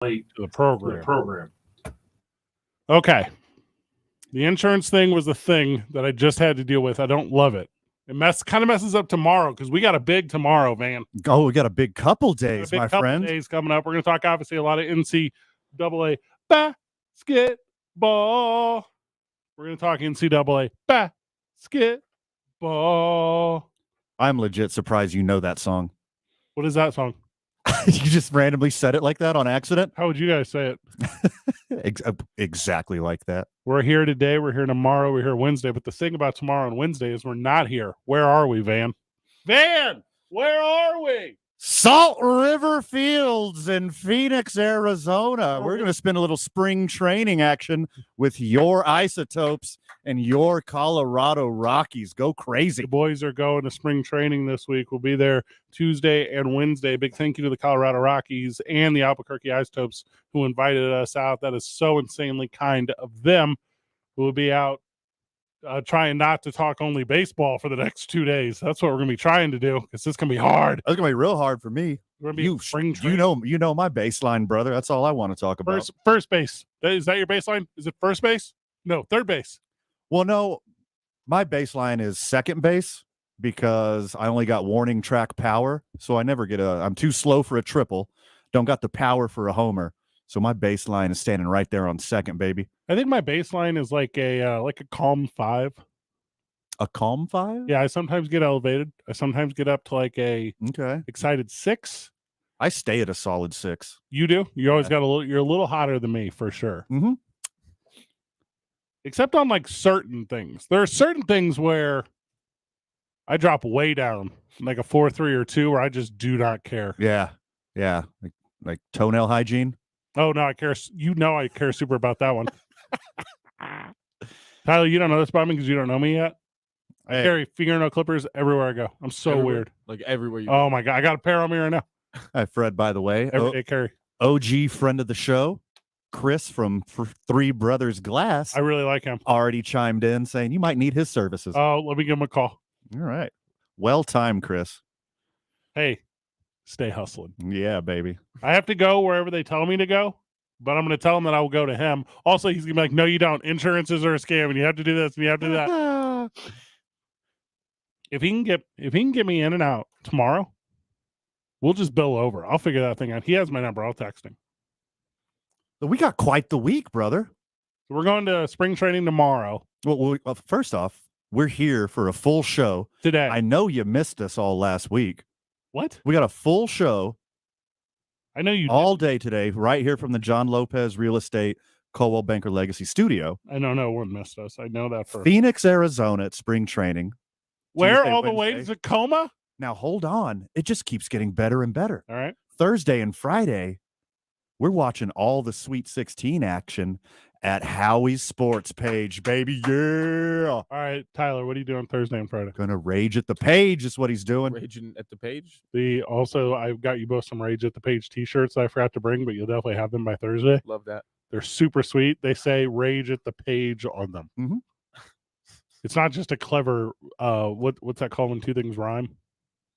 late to the program. Okay. The insurance thing was the thing that I just had to deal with. I don't love it. It kind of messes up tomorrow because we got a big tomorrow, man. Oh, we got a big couple days, my friend. Days coming up. We're going to talk, obviously, a lot of NCAA basketball. We're going to talk NCAA basketball. I'm legit surprised you know that song. What is that song? You just randomly said it like that on accident? How would you guys say it? Exactly like that. We're here today. We're here tomorrow. We're here Wednesday. But the thing about tomorrow and Wednesday is we're not here. Where are we, Van? Van, where are we? Salt River Fields in Phoenix, Arizona. We're going to spend a little spring training action with your Isotopes and your Colorado Rockies. Go crazy. The boys are going to spring training this week. We'll be there Tuesday and Wednesday. Big thank you to the Colorado Rockies and the Albuquerque Isotopes who invited us out. That is so insanely kind of them. We'll be out trying not to talk only baseball for the next 2 days. That's what we're going to be trying to do because it's going to be hard. It's going to be real hard for me. We're going to be spring training. You know my baseline, brother. That's all I want to talk about. First base. Is that your baseline? Is it first base? No, third base. Well, no, my baseline is second base because I only got warning track power. So I never get I'm too slow for a triple. Don't got the power for a homer. So my baseline is standing right there on second, baby. I think my baseline is like a calm 5. A calm 5? Yeah, I sometimes get elevated. I sometimes get up to like a excited 6. I stay at a solid 6. You do? You always got you're a little hotter than me for sure. Mm-hmm. Except on like certain things. There are certain things where I drop way down, like a 4, 3, or 2, where I just do not care. Yeah. Like toenail hygiene. Oh, no, I care. You know I care super about that one. Tyler, you don't know this about me because you don't know me yet. I carry fingernail clippers everywhere I go. I'm so weird. Like everywhere you go. Oh, my God. I got a pair on me right now. Hi, Fred, by the way. Everyday carry. OG friend of the show, Chris from Three Brothers Glass. I really like him. Already chimed in saying you might need his services. Oh, let me give him a call. All right. Well timed, Chris. Hey. Stay hustling. Yeah, baby. I have to go wherever they tell me to go, but I'm going to tell him that I will go to him. Also, he's going to be like, no, you don't. Insurances are a scam, and you have to do this, and you have to do that. If he can get me in and out tomorrow, we'll just bill over. I'll figure that thing out. He has my number. I'll text him. We got quite the week, brother. So we're going to spring training tomorrow. Well, first off, we're here for a full show. Today. I know you missed us all last week. What? We got a full show. I know you all day today, right here from the John Lopez Real Estate Coldwell Banker Legacy Studio. I know no one missed us. I know that for Phoenix, Arizona at spring training. Where Tuesday, all Wednesday. the way to Tacoma? Now hold on. It just keeps getting better and better. All right. Thursday and Friday, we're watching all the Sweet 16 action at Howie's Sports page, baby. Yeah. All right, Tyler, what are you doing Thursday and Friday? Gonna rage at the page is what he's doing. Raging at the page. Also, I've got you both some Rage at the Page t-shirts that I forgot to bring, but you'll definitely have them by Thursday. Love that. They're super sweet. They say Rage at the Page on them. Mm-hmm. It's not just a clever what's that called when two things rhyme?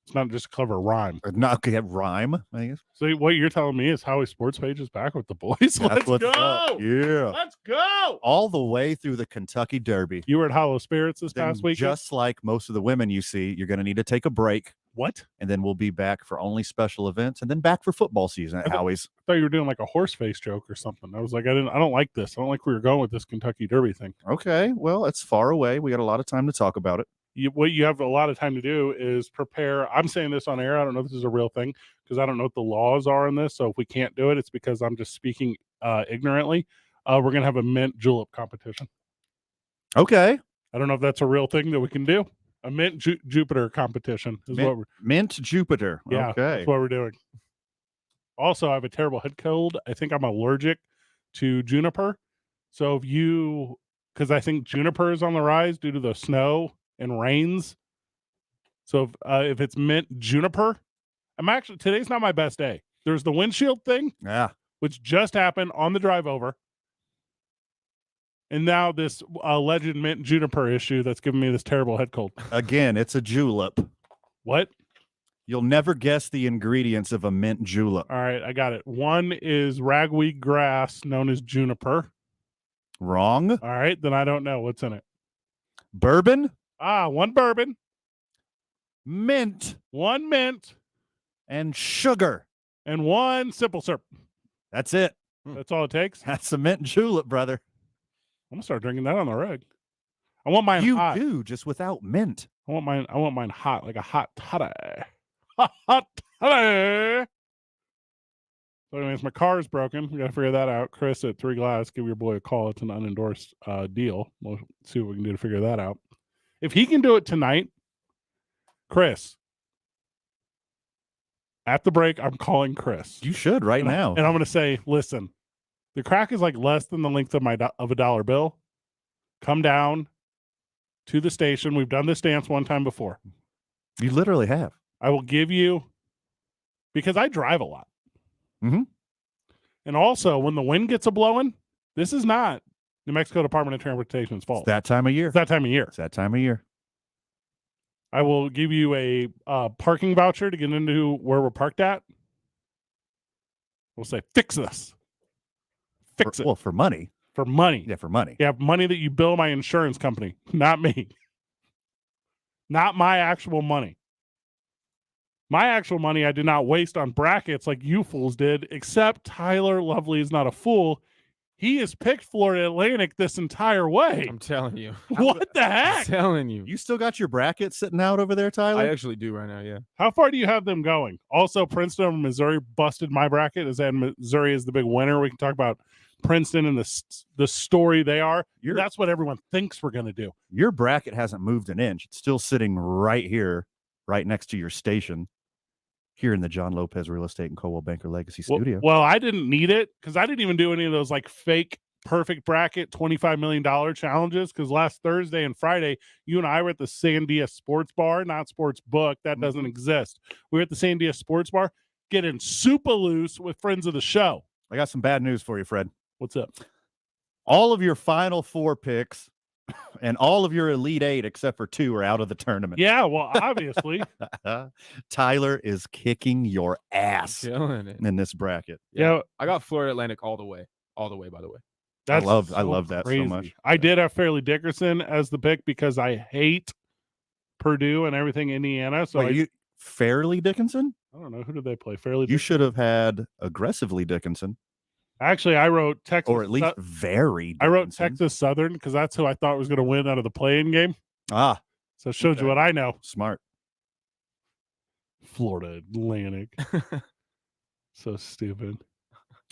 It's not just a clever rhyme. Not okay, rhyme, I guess. So what you're telling me is Howie's Sports page is back with the boys. Let's go. Yeah. Let's go. All the way through the Kentucky Derby. You were at Hollow Spirits this past week. Just like most of the women you see, you're going to need to take a break. What? And then we'll be back for only special events and then back for football season at Howie's. I thought you were doing like a horse face joke or something. I was like, I don't like this. I don't like where you're going with this Kentucky Derby thing. Okay. Well, it's far away. We got a lot of time to talk about it. What you have a lot of time to do is prepare. I'm saying this on air. I don't know if this is a real thing because I don't know what the laws are in this. So if we can't do it, it's because I'm just speaking ignorantly. We're going to have a mint julep competition. Okay. I don't know if that's a real thing that we can do. A mint Jupiter competition is what we're Mint Jupiter. Yeah, okay. That's what we're doing. Also, I have a terrible head cold. I think I'm allergic to juniper. So because I think juniper is on the rise due to the snow and rains. So if it's mint juniper, today's not my best day. There's the windshield thing, which just happened on the drive over. And now this alleged mint juniper issue that's giving me this terrible head cold. Again, it's a julep. What? You'll never guess the ingredients of a mint julep. All right, I got it. One is ragweed grass known as juniper. Wrong. All right, then I don't know what's in it. Bourbon, One bourbon, mint, one mint, and sugar. and one simple syrup. That's it. That's all it takes. That's a mint julep, brother. I'm gonna start drinking that on the reg. I want mine You hot. do, just without mint. I want mine hot, like a hot toddy. Hot toddy. So anyways, my car is broken. We gotta figure that out. Chris at 3 Glass, give your boy a call. It's an unendorsed deal. We'll see what we can do to figure that out. If he can do it tonight, Chris, at the break, I'm calling Chris. You should right now. And I'm gonna say, listen, the crack is like less than the length of a dollar bill. Come down to the station. We've done this dance one time before. You literally have. I will give you, because I drive a lot. Mhm. And also, when the wind gets a blowing, this is not New Mexico Department of Transportation's fault. It's that time of year. It's that time of year. It's that time of year. I will give you a parking voucher to get into where we're parked at. We'll say, fix this. Fix it. Well, for money. For money. Yeah, for money. You have money that you bill my insurance company, not me. Not my actual money. My actual money I did not waste on brackets like you fools did, except Tyler Lovely is not a fool. He has picked Florida Atlantic this entire way. I'm telling you. What the I'm heck? telling you. You still got your bracket sitting out over there, Tyler? I actually do right now, yeah. How far do you have them going? Also, Princeton over Missouri busted my bracket. Is that Missouri is the big winner? We can talk about Princeton and the story they are. That's what everyone thinks we're going to do. Your bracket hasn't moved an inch. It's still sitting right here, right next to your station, here in the John Lopez Real Estate and Coldwell Banker Legacy Studio. Well, I didn't need it because I didn't even do any of those like fake perfect bracket $25 million challenges, because last Thursday and Friday, you and I were at the Sandia Sports Bar, not Sports Book. That doesn't exist. We were at the Sandia Sports Bar getting super loose with friends of the show. I got some bad news for you, Fred. What's up? All of your Final Four picks and all of your Elite Eight, except for 2, are out of the tournament. Yeah, well, obviously. Tyler is kicking your ass Killing it. in this bracket. Yeah. I got Florida Atlantic all the way. All the way, by the way. That's I love that crazy. so much. I did have Fairleigh Dickinson as the pick because I hate Purdue and everything Indiana. So Wait, Fairleigh Dickinson? I don't know. Who did they play? Fairleigh You should have had Aggressively Dickinson. Actually, I wrote Texas. Or at least Very Dickinson. I wrote Texas Southern because that's who I thought was going to win out of the play-in game. Ah. So it showed you what I know. Smart. Florida Atlantic. So stupid.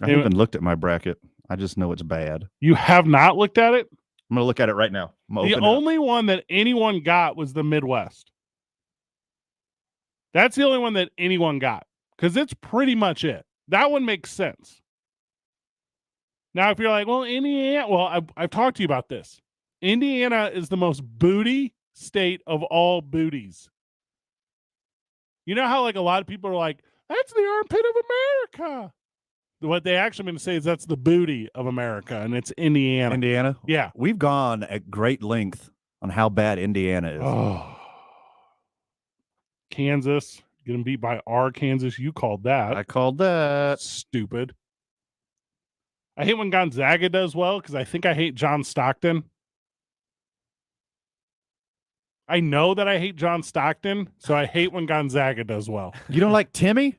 I haven't even looked at my bracket. I just know it's bad. You have not looked at it? I'm going to look at it right now. The only one that anyone got was the Midwest. That's the only one that anyone got because it's pretty much it. That one makes sense. Now, if you're like, well, Indiana, well, I've talked to you about this. Indiana is the most booty state of all booties. You know how like a lot of people are like, that's the armpit of America. What they actually mean to say is that's the booty of America, and it's Indiana. Indiana? Yeah. We've gone at great length on how bad Indiana is. Oh. Kansas, getting beat by our Kansas. You called that. I called that. Stupid. I hate when Gonzaga does well because I think I hate John Stockton. I know that I hate John Stockton, so I hate when Gonzaga does well. You don't like Timmy?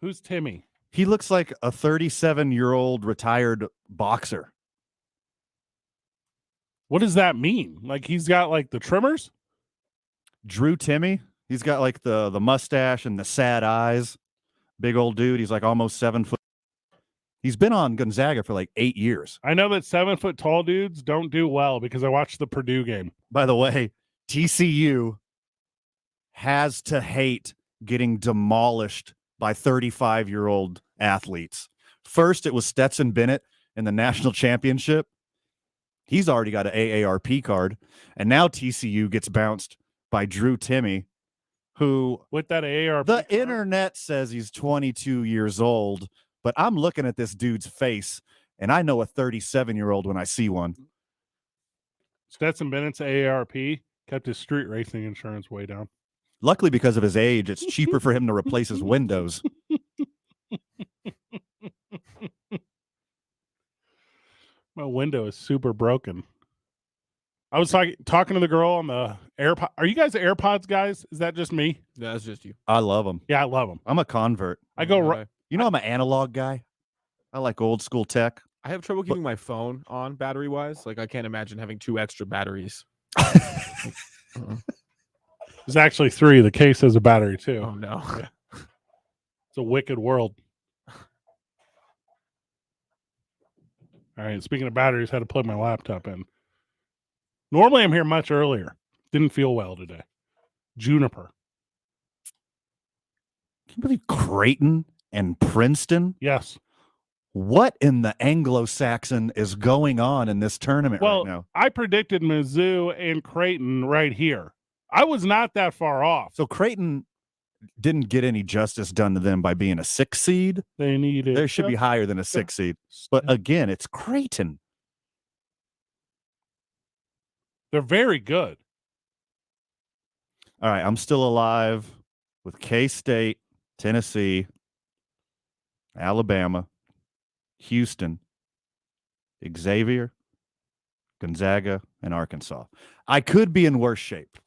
Who's Timmy? He looks like a 37-year-old retired boxer. What does that mean? Like he's got like the trimmers? Drew Timmy. He's got like the mustache and the sad eyes. Big old dude. He's like almost 7 foot. He's been on Gonzaga for like 8 years. I know that 7 foot tall dudes don't do well because I watched the Purdue game. By the way, TCU has to hate getting demolished by 35-year-old athletes. First, it was Stetson Bennett in the national championship. He's already got an AARP card. And now TCU gets bounced by Drew Timmy, who with that AARP the card? internet says he's 22 years old. But I'm looking at this dude's face, and I know a 37-year-old when I see one. Stetson Bennett's AARP kept his street racing insurance way down. Luckily, because of his age, it's cheaper for him to replace his windows. My window is super broken. I was talking to the girl on the AirPod. Are you guys AirPods guys? Is that just me? Yeah, that's just you. I love them. Yeah, I love them. I'm a convert. I go. Right. You know, I'm an analog guy. I like old school tech. I have trouble keeping my phone on battery wise. Like I can't imagine having 2 extra batteries. There's actually 3. The case has a battery too. Oh no. Yeah. It's a wicked world. All right. Speaking of batteries, had to plug my laptop in. Normally, I'm here much earlier. Didn't feel well today. Juniper. Can you believe Creighton and Princeton? Yes. What in the Anglo-Saxon is going on in this tournament Well, right now? I predicted Mizzou and Creighton right here. I was not that far off. So Creighton didn't get any justice done to them by being a 6 seed. They needed. They should be higher than a 6 seed. But again, it's Creighton. They're very good. All right, I'm still alive with K-State, Tennessee, Alabama, Houston, Xavier, Gonzaga, and Arkansas. I could be in worse shape.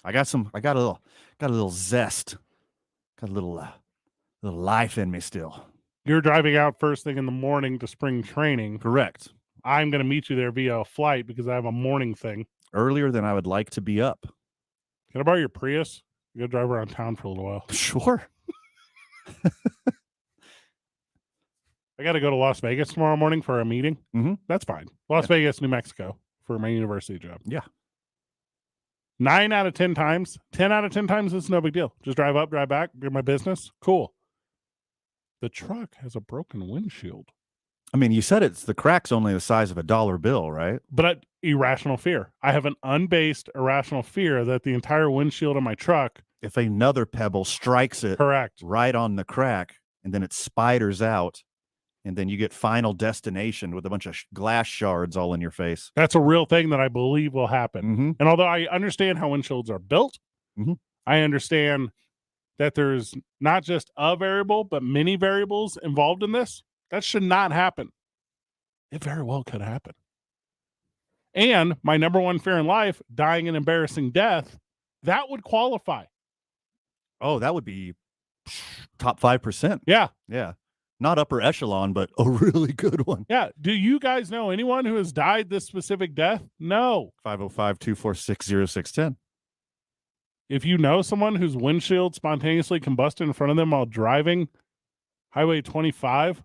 I got a little zest. Got a little life in me still. You're driving out first thing in the morning to spring training. Correct. I'm going to meet you there via a flight because I have a morning thing. Earlier than I would like to be up. Can I borrow your Prius? You go drive around town for a little while. Sure. I got to go to Las Vegas tomorrow morning for a meeting. Mm-hmm. That's fine. Las Vegas, New Mexico for my university job. Yeah. 9 out of 10 times, 10 out of 10 times, it's no big deal. Just drive up, drive back, do my business. Cool. The truck has a broken windshield. I mean, you said the crack's only the size of a dollar bill, right? But irrational fear. I have an unbased, irrational fear that the entire windshield of my truck. If another pebble strikes it Correct. right on the crack and then it spiders out and then you get Final Destination with a bunch of glass shards all in your face. That's a real thing that I believe will happen. Mm-hmm. And although I understand how windshields are built, I understand that there's not just a variable, but many variables involved in this. That should not happen. It very well could happen. And my number one fear in life, dying an embarrassing death, that would qualify. Oh, that would be top 5%. Yeah. Yeah. Not upper echelon, but a really good one. Yeah. Do you guys know anyone who has died this specific death? No. 505-246-0610. If you know someone whose windshield spontaneously combusted in front of them while driving Highway 25.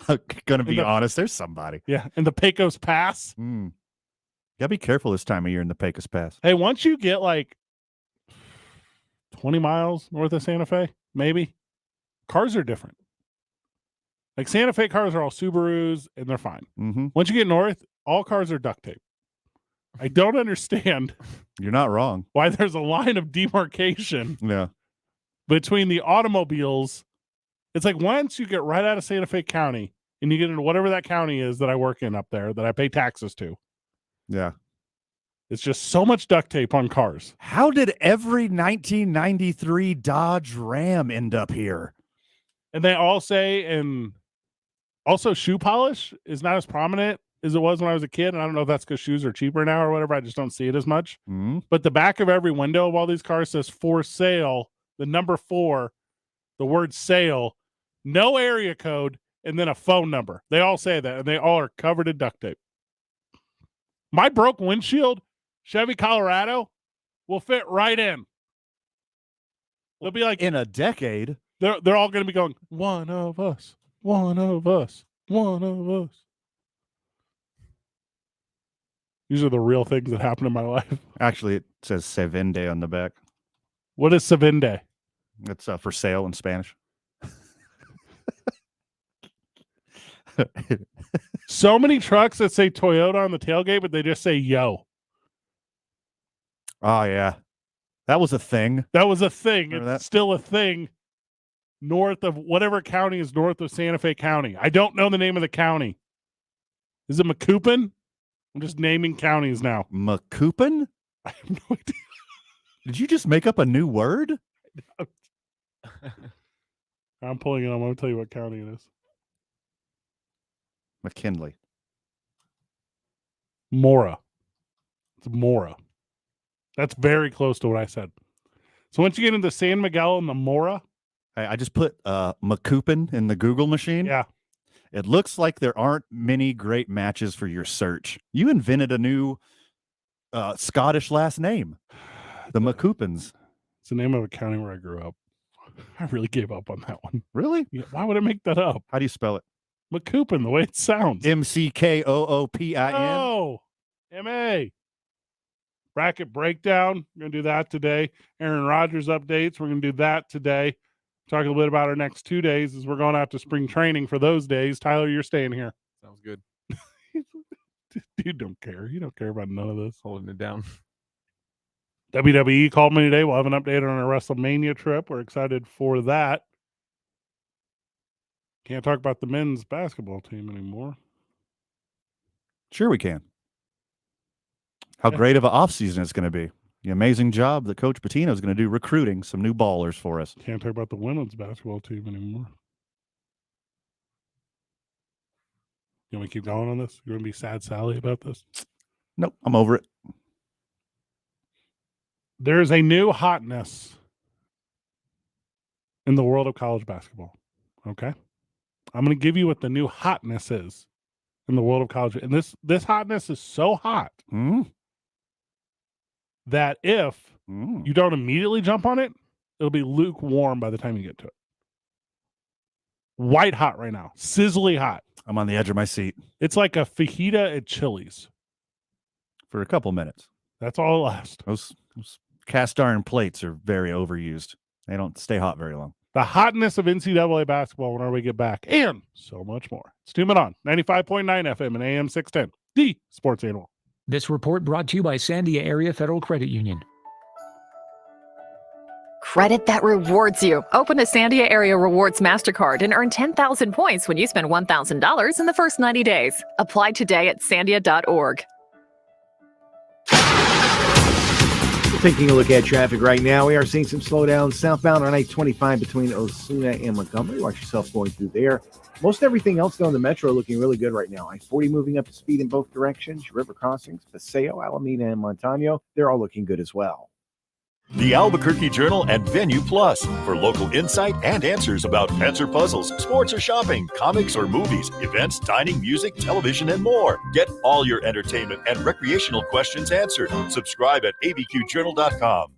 I'm going to be honest, there's somebody. Yeah. In the Pecos Pass. Gotta be careful this time of year in the Pecos Pass. Hey, once you get like 20 miles north of Santa Fe, maybe, cars are different. Like Santa Fe cars are all Subarus and they're fine. Mm-hmm. Once you get north, all cars are duct tape. I don't understand You're not wrong. why there's a line of demarcation Yeah. between the automobiles. It's like once you get right out of Santa Fe County and you get into whatever that county is that I work in up there that I pay taxes to, Yeah. it's just so much duct tape on cars. How did every 1993 Dodge Ram end up here? And they all say, and also shoe polish is not as prominent as it was when I was a kid. And I don't know if that's because shoes are cheaper now or whatever. I just don't see it as much. Mm-hmm. But the back of every window of all these cars says for sale, the number 4, the word sale, no area code, and then a phone number. They all say that, and they all are covered in duct tape. My broke windshield, Chevy Colorado, will fit right in. They'll be like, In a decade. they're all going to be going, one of us, one of us, one of us. These are the real things that happen in my life. Actually, it says Se Vende on the back. What is Savinde? It's for sale in Spanish. So many trucks that say Toyota on the tailgate, but they just say yo. Oh, yeah. That was a thing. That was a thing. Remember It's that? still a thing north of whatever county is north of Santa Fe County. I don't know the name of the county. Is it Macoupin? I'm just naming counties now. Macoupin? I have no idea. Did you just make up a new word? I'm pulling it up. I'm going to tell you what county it is. McKinley. Mora. It's Mora. That's very close to what I said. So once you get into San Miguel and the Mora. I just put Macoupin in the Google machine. Yeah. It looks like there aren't many great matches for your search. You invented a new Scottish last name. The Macoupins. It's the name of a county where I grew up. I really gave up on that one. Really? Yeah, why would I make that up? How do you spell it? Macoupin, the way it sounds. Mckoopin. Oh, M-A. Bracket breakdown. We're going to do that today. Aaron Rodgers updates. We're going to do that today. Talk a little bit about our next 2 days as we're going out to spring training for those days. Tyler, you're staying here. Sounds good. Dude, don't care. You don't care about none of this. Holding it down. WWE called me today. We'll have an update on our WrestleMania trip. We're excited for that. Can't talk about the men's basketball team anymore. Sure we can. How great of an offseason it's going to be. The amazing job that Coach Patino is going to do recruiting some new ballers for us. Can't talk about the women's basketball team anymore. You want me to keep going on this? You're going to be sad Sally about this? Nope, I'm over it. There's a new hotness in the world of college basketball. Okay? I'm going to give you what the new hotness is in the world of college. And this hotness is so hot that if you don't immediately jump on it, it'll be lukewarm by the time you get to it. White hot right now. Sizzly hot. I'm on the edge of my seat. It's like a fajita at Chili's. For a couple minutes. That's all it lasts. Those cast iron plates are very overused. They don't stay hot very long. The hotness of NCAA basketball whenever we get back. And so much more. It's Tune It On. 95.9 FM and AM 610. The Sports Animal. This report brought to you by Sandia Area Federal Credit Union. Credit that rewards you. Open a Sandia Area Rewards MasterCard and earn 10,000 points when you spend $1,000 in the first 90 days. Apply today at sandia.org. Taking a look at traffic right now, we are seeing some slowdowns southbound on I-25 between Osuna and Montgomery. Watch yourself going through there. Most everything else though in the metro looking really good right now. I-40 moving up to speed in both directions. River crossings, Paseo, Alameda, and Montano, they're all looking good as well. The Albuquerque Journal and Venue Plus for local insight and answers about pets or puzzles, sports or shopping, comics or movies, events, dining, music, television, and more. Get all your entertainment and recreational questions answered. Subscribe at abqjournal.com.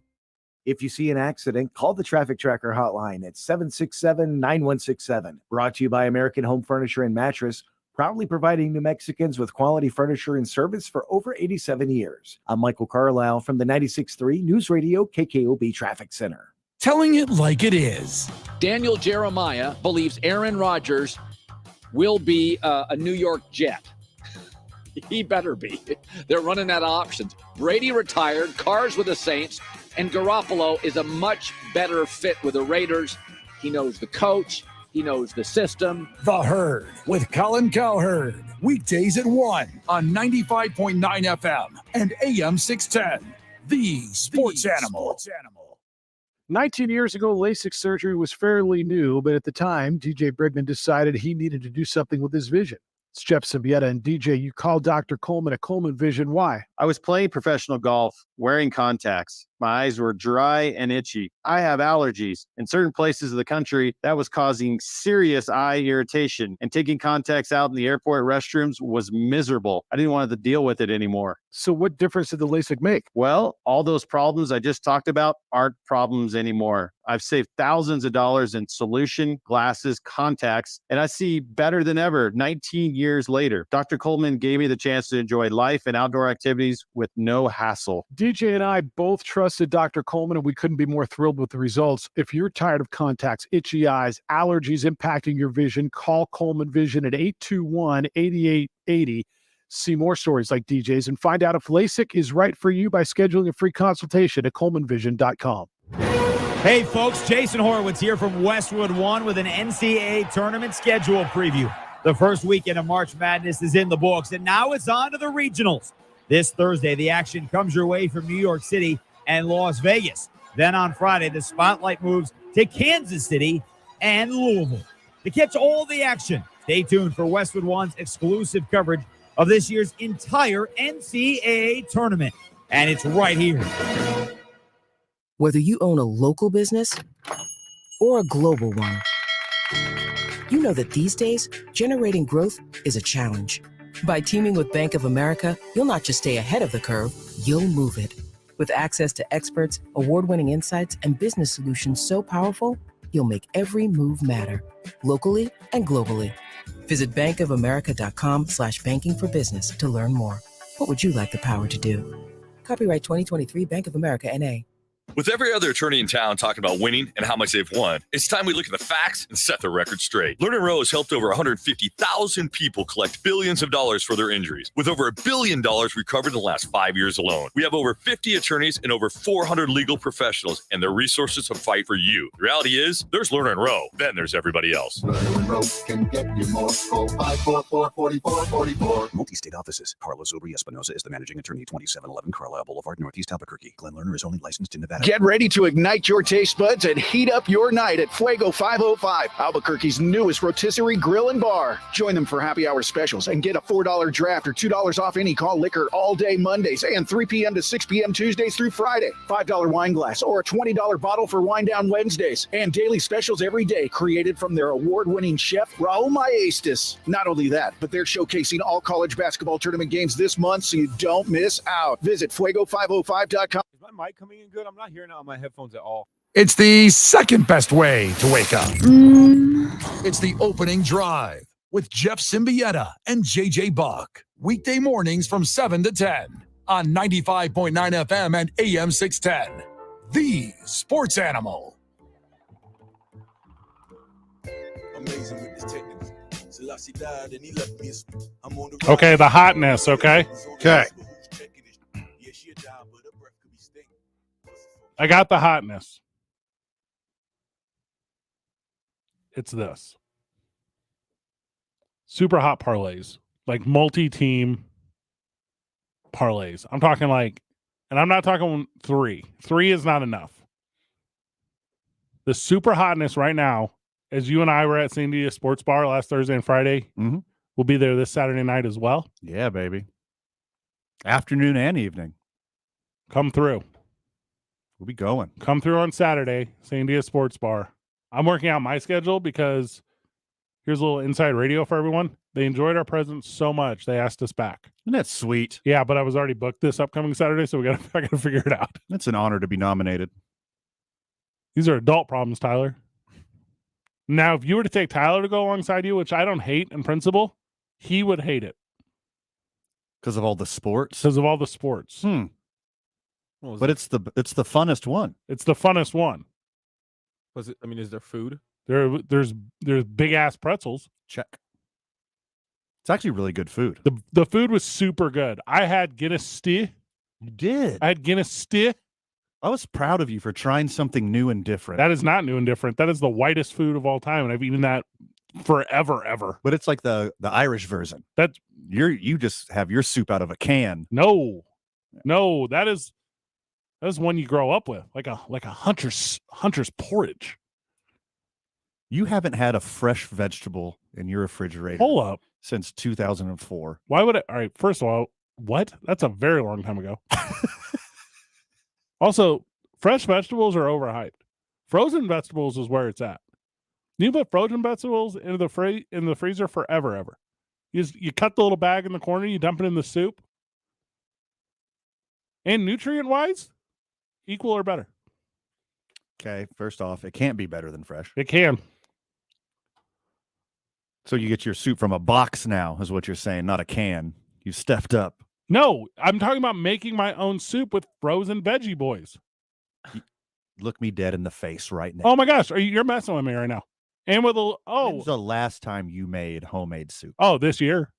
If you see an accident, call the Traffic Tracker hotline at 767-9167. Brought to you by American Home Furniture and Mattress, proudly providing New Mexicans with quality furniture and service for over 87 years. I'm Michael Carlisle from the 96.3 News Radio KKOB Traffic Center. Telling it like it is. Daniel Jeremiah believes Aaron Rodgers will be a New York Jet. He better be. They're running out of options. Brady retired, Carr's with the Saints, and Garoppolo is a much better fit with the Raiders. He knows the coach. He knows the system. The Herd with Colin Cowherd. Weekdays at 1 on 95.9 FM and AM 610. The Sports Animal. 19 years ago, LASIK surgery was fairly new, but at the time, DJ Brigman decided he needed to do something with his vision. It's Jeff Symbieta, and DJ, you called Dr. Coleman at Coleman Vision. Why? I was playing professional golf, wearing contacts. My eyes were dry and itchy. I have allergies. In certain places of the country, that was causing serious eye irritation, and taking contacts out in the airport restrooms was miserable. I didn't want to deal with it anymore. So what difference did the LASIK make? Well, all those problems I just talked about aren't problems anymore. I've saved thousands of dollars in solution, glasses, contacts, and I see better than ever 19 years later. Dr. Coleman gave me the chance to enjoy life and outdoor activities with no hassle. DJ and I both trusted Dr. Coleman, and we couldn't be more thrilled with the results. If you're tired of contacts, itchy eyes, allergies impacting your vision, call Coleman Vision at 821-8880. See more stories like DJ's and find out if LASIK is right for you by scheduling a free consultation at colemanvision.com. Hey folks, Jason Horowitz here from Westwood One with an NCAA tournament schedule preview. The first weekend of March Madness is in the books, and now it's on to the regionals. This Thursday, the action comes your way from New York City and Las Vegas. Then on Friday, the spotlight moves to Kansas City and Louisville. To catch all the action, stay tuned for Westwood One's exclusive coverage of this year's entire NCAA tournament. And it's right here. Whether you own a local business or a global one, you know that these days, generating growth is a challenge. By teaming with Bank of America, you'll not just stay ahead of the curve, you'll move it. With access to experts, award-winning insights, and business solutions so powerful, you'll make every move matter, locally and globally. Visit bankofamerica.com/banking for business to learn more. What would you like the power to do? Copyright 2023 Bank of America, N.A. With every other attorney in town talking about winning and how much they've won, it's time we look at the facts and set the record straight. Lerner Rowe has helped over 150,000 people collect billions of dollars for their injuries, with over $1 billion recovered in the last 5 years alone. We have over 50 attorneys and over 400 legal professionals and their resources to fight for you. The reality is, there's Lerner Rowe, then there's everybody else. Lerner Rowe can get you more. Call 544-4444. Multi-state offices. Carlos Obri Espinosa is the managing attorney, 2711 Carlisle Boulevard, Northeast Albuquerque. Glenn Lerner is only licensed in Nevada. Get ready to ignite your taste buds and heat up your night at Fuego 505, Albuquerque's newest rotisserie grill and bar. Join them for happy hour specials and get a $4 draft or $2 off any call liquor all day Mondays and 3 p.m. to 6 p.m. Tuesdays through Friday. $5 wine glass or a $20 bottle for wine down Wednesdays. And daily specials every day created from their award-winning chef, Raul Maestas. Not only that, but they're showcasing all college basketball tournament games this month so you don't miss out. Visit fuego505.com. Is my mic coming in good? I'm not hearing it on my headphones at all. It's the second best way to wake up. It's the opening drive with Jeff Symbieta and JJ Buck. Weekday mornings from 7 to 10 on 95.9 FM and AM 610. The Sports Animal. Okay, the hotness, okay? Okay. I got the hotness. It's this. Super hot parlays, like multi-team parlays. I'm talking like, and I'm not talking 3. 3 is not enough. The super hotness right now, as you and I were at Sandia Sports Bar last Thursday and Friday, we'll be there this Saturday night as well. Yeah, baby. Afternoon and evening. Come through. We'll be going. Come through on Saturday, Sandia Sports Bar. I'm working out my schedule because here's a little inside radio for everyone. They enjoyed our presence so much, they asked us back. Isn't that sweet? Yeah, but I was already booked this upcoming Saturday, so I gotta figure it out. It's an honor to be nominated. These are adult problems, Tyler. Now, if you were to take Tyler to go alongside you, which I don't hate in principle, he would hate it. Because of all the sports? Because of all the sports. But it's the funnest one. It's the funnest one. Was it? I mean, is there food? There's big ass pretzels. Check. It's actually really good food. The food was super good. I had Guinness stew. You did. I had Guinness stew. I was proud of you for trying something new and different. That is not new and different. That is the whitest food of all time, and I've eaten that forever, ever. But it's like the Irish version. That you just have your soup out of a can. No, that is one you grow up with, like a hunter's porridge. You haven't had a fresh vegetable in your refrigerator. Hold up. Since 2004. Why would it? All right, first of all, what? That's a very long time ago. Also, fresh vegetables are overhyped. Frozen vegetables is where it's at. You put frozen vegetables into the freezer forever, ever. You cut the little bag in the corner, you dump it in the soup. And nutrient-wise, equal or better. Okay, first off, it can't be better than fresh. It can. So you get your soup from a box now, is what you're saying, not a can. You stepped up. No, I'm talking about making my own soup with frozen veggie boys. Look me dead in the face right now. Oh my gosh, you're messing with me right now. And with When's the last time you made homemade soup? Oh, this year.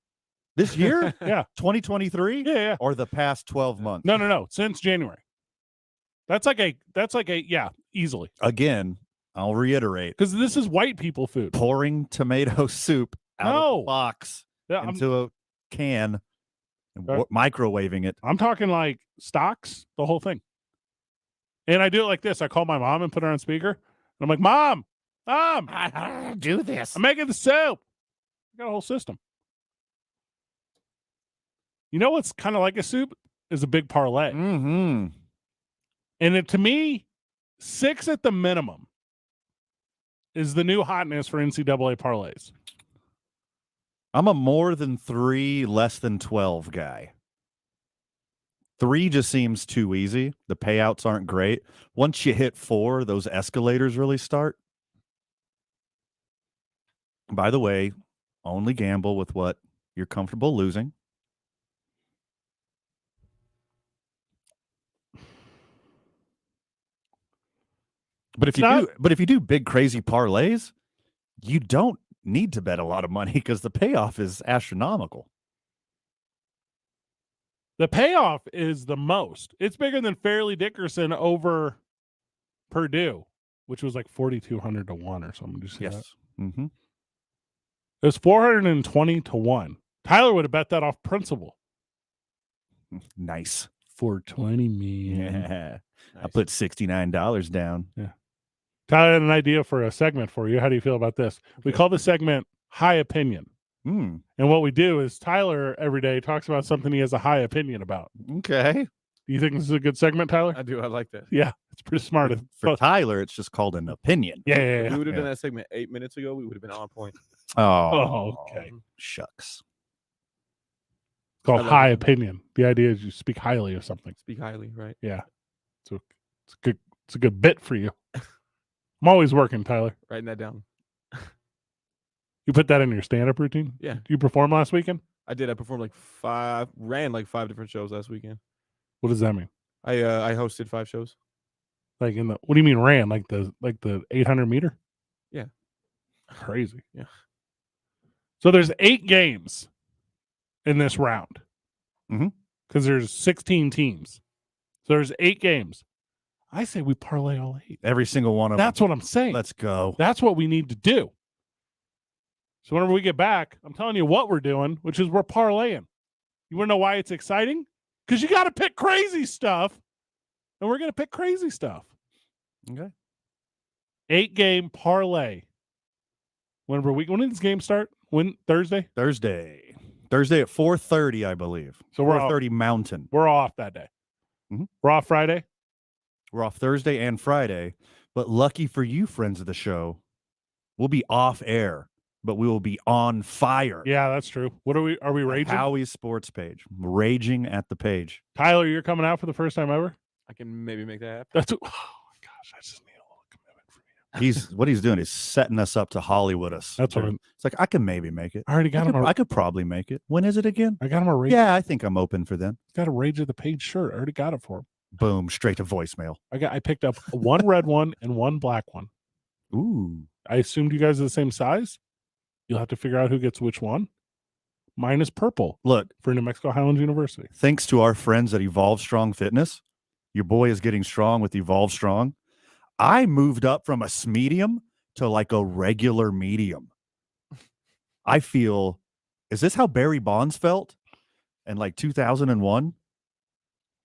This year? Yeah. 2023? Yeah. Or the past 12 months? No. Since January. That's like a yeah, easily. Again, I'll reiterate. Because this is white people food. Pouring tomato soup out of No. the box Yeah, into a can and Uh, microwaving it. I'm talking like stocks, the whole thing. And I do it like this. I call my mom and put her on speaker. And I'm like, Mom, I do this. I'm making the soup. I got a whole system. You know what's kind of like a soup is a big parlay. Mm-hmm. And to me, 6 at the minimum is the new hotness for NCAA parlays. I'm a more than 3, less than 12 guy. 3 just seems too easy. The payouts aren't great. Once you hit 4, those escalators really start. By the way, only gamble with what you're comfortable losing. But if you do big crazy parlays, you don't need to bet a lot of money because the payoff is astronomical. The payoff is the most. It's bigger than Fairleigh Dickerson over Purdue, which was like 4,200 to 1 or something. Did you see that? Mm-hmm. It was 420 to 1. Tyler would have bet that off principle. Nice. 420, man. Yeah. Nice. I put $69 down. Yeah. Tyler had an idea for a segment for you. How do you feel about this? We call the segment High Opinion. Mm. And what we do is Tyler every day talks about something he has a high opinion about. Okay. Do you think this is a good segment, Tyler? I do. I like that. Yeah, it's pretty smart. For Tyler, it's just called an opinion. Yeah. If we would have done that segment 8 minutes ago, we would have been on point. Oh, okay. Shucks. It's called High Opinion. The idea is you speak highly of something. Speak highly, right? Yeah. So it's a good bit for you. I'm always working, Tyler. Writing that down. You put that in your stand-up routine? Yeah. Did you perform last weekend? I did. I performed ran like 5 different shows last weekend. What does that mean? I hosted 5 shows. Like what do you mean ran? Like the 800 meter? Yeah. Crazy. Yeah. So there's 8 games in this round. Mm-hmm. Because there's 16 teams. So there's 8 games. I say we parlay all 8. Every single one of them. That's what I'm saying. Let's go. That's what we need to do. So whenever we get back, I'm telling you what we're doing, which is we're parlaying. You want to know why it's exciting? Because you got to pick crazy stuff, and we're going to pick crazy stuff. Okay. 8-game parlay. When did this game start? Thursday? Thursday at 4:30, I believe. So we're 4:30 Mountain. We're off that day. Mm-hmm. We're off Friday. We're off Thursday and Friday. But lucky for you, friends of the show, we'll be off air, but we will be on fire. Yeah, that's true. Are we raging? Howie's Sports page. Raging at the page. Tyler, you're coming out for the first time ever? I can maybe make that happen. Oh my gosh, I just need a little commitment from you. What he's doing is setting us up to Hollywood us. That's what it's like, I can maybe make it. I already got him. I could probably make it. When is it again? I got him a Rage. Yeah, I think I'm open for them. Got a Rage of the Page shirt. I already got it for him. Boom, straight to voicemail. I picked up one red one and one black one. Ooh. I assumed you guys are the same size. You'll have to figure out who gets which one. Mine is purple. Look, for New Mexico Highlands University. Thanks to our friends at Evolve Strong Fitness, your boy is getting strong with Evolve Strong. I moved up from a medium to like a regular medium. I feel, is this how Barry Bonds felt in like 2001?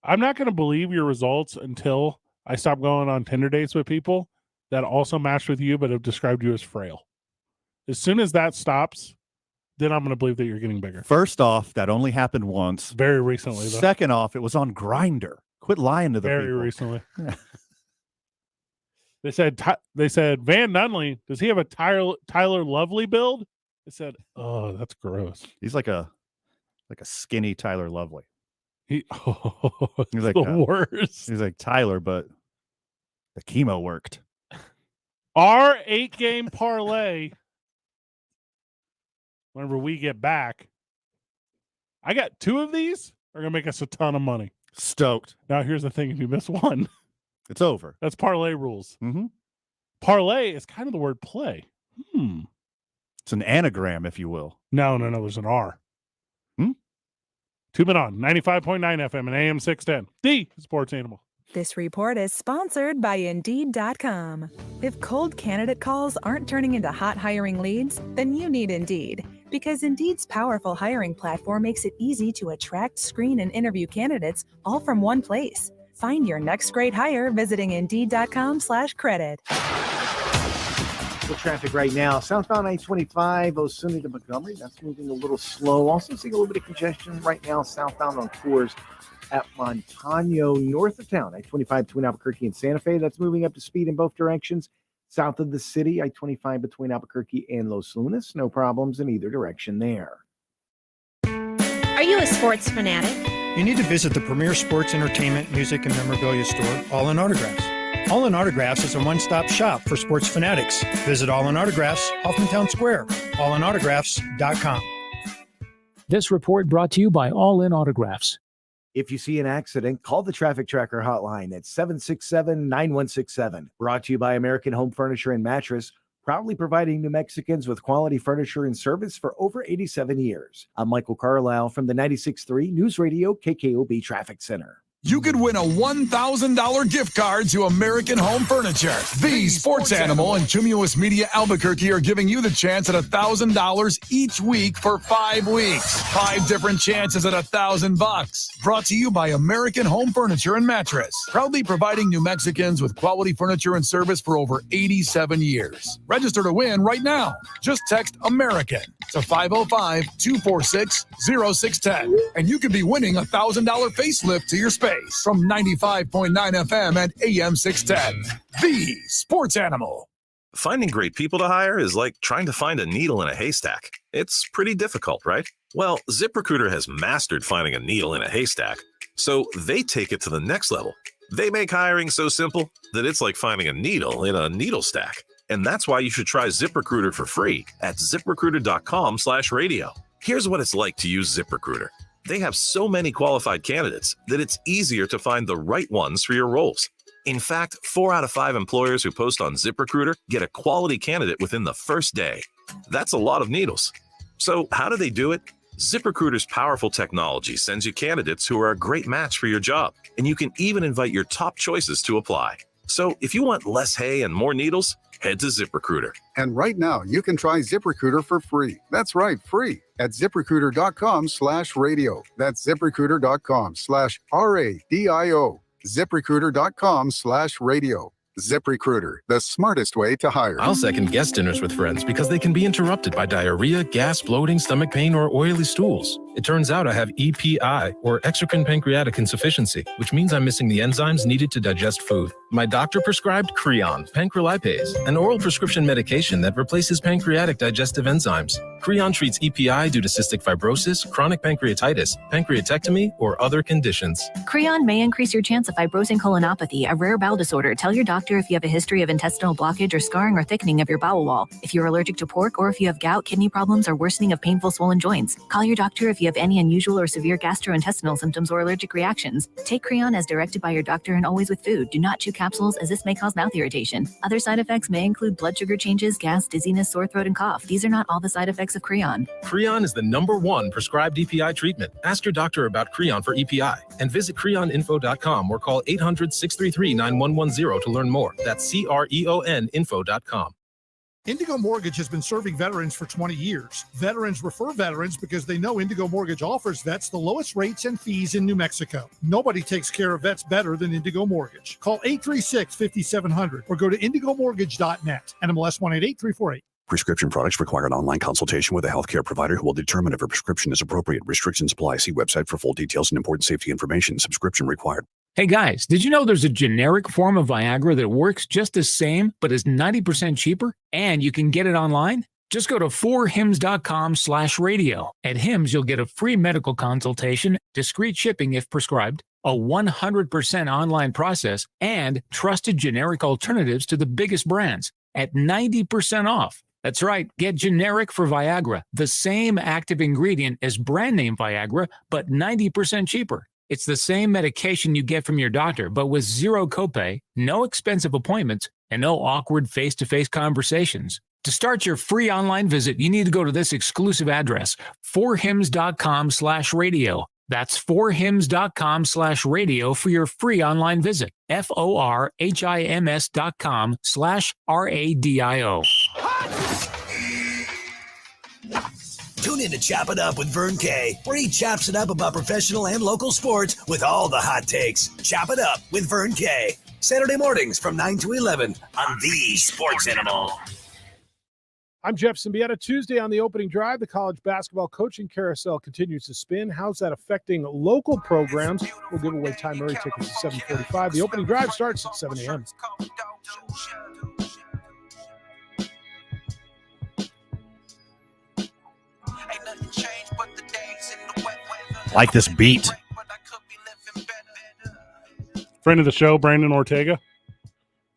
I'm not going to believe your results until I stop going on Tinder dates with people that also matched with you but have described you as frail. As soon as that stops, then I'm going to believe that you're getting bigger. First off, that only happened once. Very recently, though. Second off, it was on Grindr. Quit lying to the people. Very recently. They said Van Nunley, does he have a Tyler Lovely build? I said, oh, that's gross. He's like a skinny Tyler Lovely. He's like the worst. He's like Tyler, but the chemo worked. Our 8-game parlay, whenever we get back, I got 2 of these are going to make us a ton of money. Stoked. Now, here's the thing. If you miss one, it's over. That's parlay rules. Mm-hmm. Parlay is kind of the word play. It's an anagram, if you will. No. There's an R. 2 Men On, 95.9 FM and AM 610. The Sports Animal. This report is sponsored by Indeed.com. If cold candidate calls aren't turning into hot hiring leads, then you need Indeed. Because Indeed's powerful hiring platform makes it easy to attract, screen, and interview candidates all from one place. Find your next great hire visiting Indeed.com/credit. Traffic right now. Southbound I-25, Osuna to Montgomery. That's moving a little slow. Also seeing a little bit of congestion right now southbound on Coors at Montano, north of town. I-25 between Albuquerque and Santa Fe. That's moving up to speed in both directions. South of the city, I-25 between Albuquerque and Los Lunas. No problems in either direction there. Are you a sports fanatic? You need to visit the premier sports entertainment, music, and memorabilia store, All in Autographs. All in Autographs is a one-stop shop for sports fanatics. Visit All in Autographs, Hoffmantown Square, allinautographs.com. This report brought to you by All in Autographs. If you see an accident, call the Traffic Tracker hotline at 767-9167. Brought to you by American Home Furniture and Mattress, proudly providing New Mexicans with quality furniture and service for over 87 years. I'm Michael Carlisle from the 96.3 News Radio KKOB Traffic Center. You could win a $1,000 gift card to American Home Furniture. The Sports Animal and Cumulus Media Albuquerque are giving you the chance at $1,000 each week for 5 weeks. 5 different chances at $1,000. Brought to you by American Home Furniture and Mattress. Proudly providing New Mexicans with quality furniture and service for over 87 years. Register to win right now. Just text American to 505-246-0610. And you could be winning a $1,000 facelift to your space. From 95.9 FM and AM 610. The Sports Animal. Finding great people to hire is like trying to find a needle in a haystack. It's pretty difficult, right? Well, ZipRecruiter has mastered finding a needle in a haystack, so they take it to the next level. They make hiring so simple that it's like finding a needle in a needle stack. And that's why you should try ZipRecruiter for free at ZipRecruiter.com/radio. Here's what it's like to use ZipRecruiter. They have so many qualified candidates that it's easier to find the right ones for your roles. In fact, 4 out of 5 employers who post on ZipRecruiter get a quality candidate within the first day. That's a lot of needles. So how do they do it? ZipRecruiter's powerful technology sends you candidates who are a great match for your job, and you can even invite your top choices to apply. So if you want less hay and more needles, head to ZipRecruiter. And right now, you can try ZipRecruiter for free. That's right, free at ZipRecruiter.com/radio. That's ZipRecruiter.com/RADIO. ZipRecruiter.com/radio. ZipRecruiter, the smartest way to hire. I'll second guest dinners with friends because they can be interrupted by diarrhea, gas, bloating, stomach pain, or oily stools. It turns out I have EPI, or exocrine pancreatic insufficiency, which means I'm missing the enzymes needed to digest food. My doctor prescribed Creon, pancrelipase, an oral prescription medication that replaces pancreatic digestive enzymes. Creon treats EPI due to cystic fibrosis, chronic pancreatitis, pancreatectomy, or other conditions. Creon may increase your chance of fibrosing colonopathy, a rare bowel disorder. Tell your doctor if you have a history of intestinal blockage or scarring or thickening of your bowel wall. If you're allergic to pork, or if you have gout, kidney problems, or worsening of painful swollen joints. Call your doctor if you have any unusual or severe gastrointestinal symptoms or allergic reactions. Take Creon as directed by your doctor and always with food. Do not chew capsules, as this may cause mouth irritation. Other side effects may include blood sugar changes, gas, dizziness, sore throat, and cough. These are not all the side effects of Creon. Creon is the #1 prescribed EPI treatment. Ask your doctor about Creon for EPI and visit creoninfo.com or call 800-633-9110 to learn more. That's CREONinfo.com. Indigo Mortgage has been serving veterans for 20 years. Veterans refer veterans because they know Indigo Mortgage offers vets the lowest rates and fees in New Mexico. Nobody takes care of vets better than Indigo Mortgage. Call 836-5700 or go to indigomortgage.net. NMLS 188348. Prescription products require an online consultation with a healthcare provider who will determine if a prescription is appropriate. Restrictions apply. See website for full details and important safety information. Subscription required. Hey guys, did you know there's a generic form of Viagra that works just the same, but is 90% cheaper? And you can get it online? Just go to 4hims.com/radio. At Hims, you'll get a free medical consultation, discreet shipping if prescribed, a 100% online process, and trusted generic alternatives to the biggest brands at 90% off. That's right, get generic for Viagra, the same active ingredient as brand name Viagra, but 90% cheaper. It's the same medication you get from your doctor, but with zero copay, no expensive appointments, and no awkward face-to-face conversations. To start your free online visit, you need to go to this exclusive address, 4hims.com/radio. That's 4hims.com/radio for your free online visit. FORHIMS.com/RADIO. Tune in to Chop It Up with Vern Kay, where he chops it up about professional and local sports with all the hot takes. Chop It Up with Vern Kay. Saturday mornings from 9 to 11 on the Sports Animal. I'm Jeff Symbieta. Tuesday on the opening drive, the college basketball coaching carousel continues to spin. How's that affecting local programs? We'll give away Ty Murray tickets at 7:45. The opening drive starts at 7 a.m. Like this beat. Friend of the show, Brandon Ortega.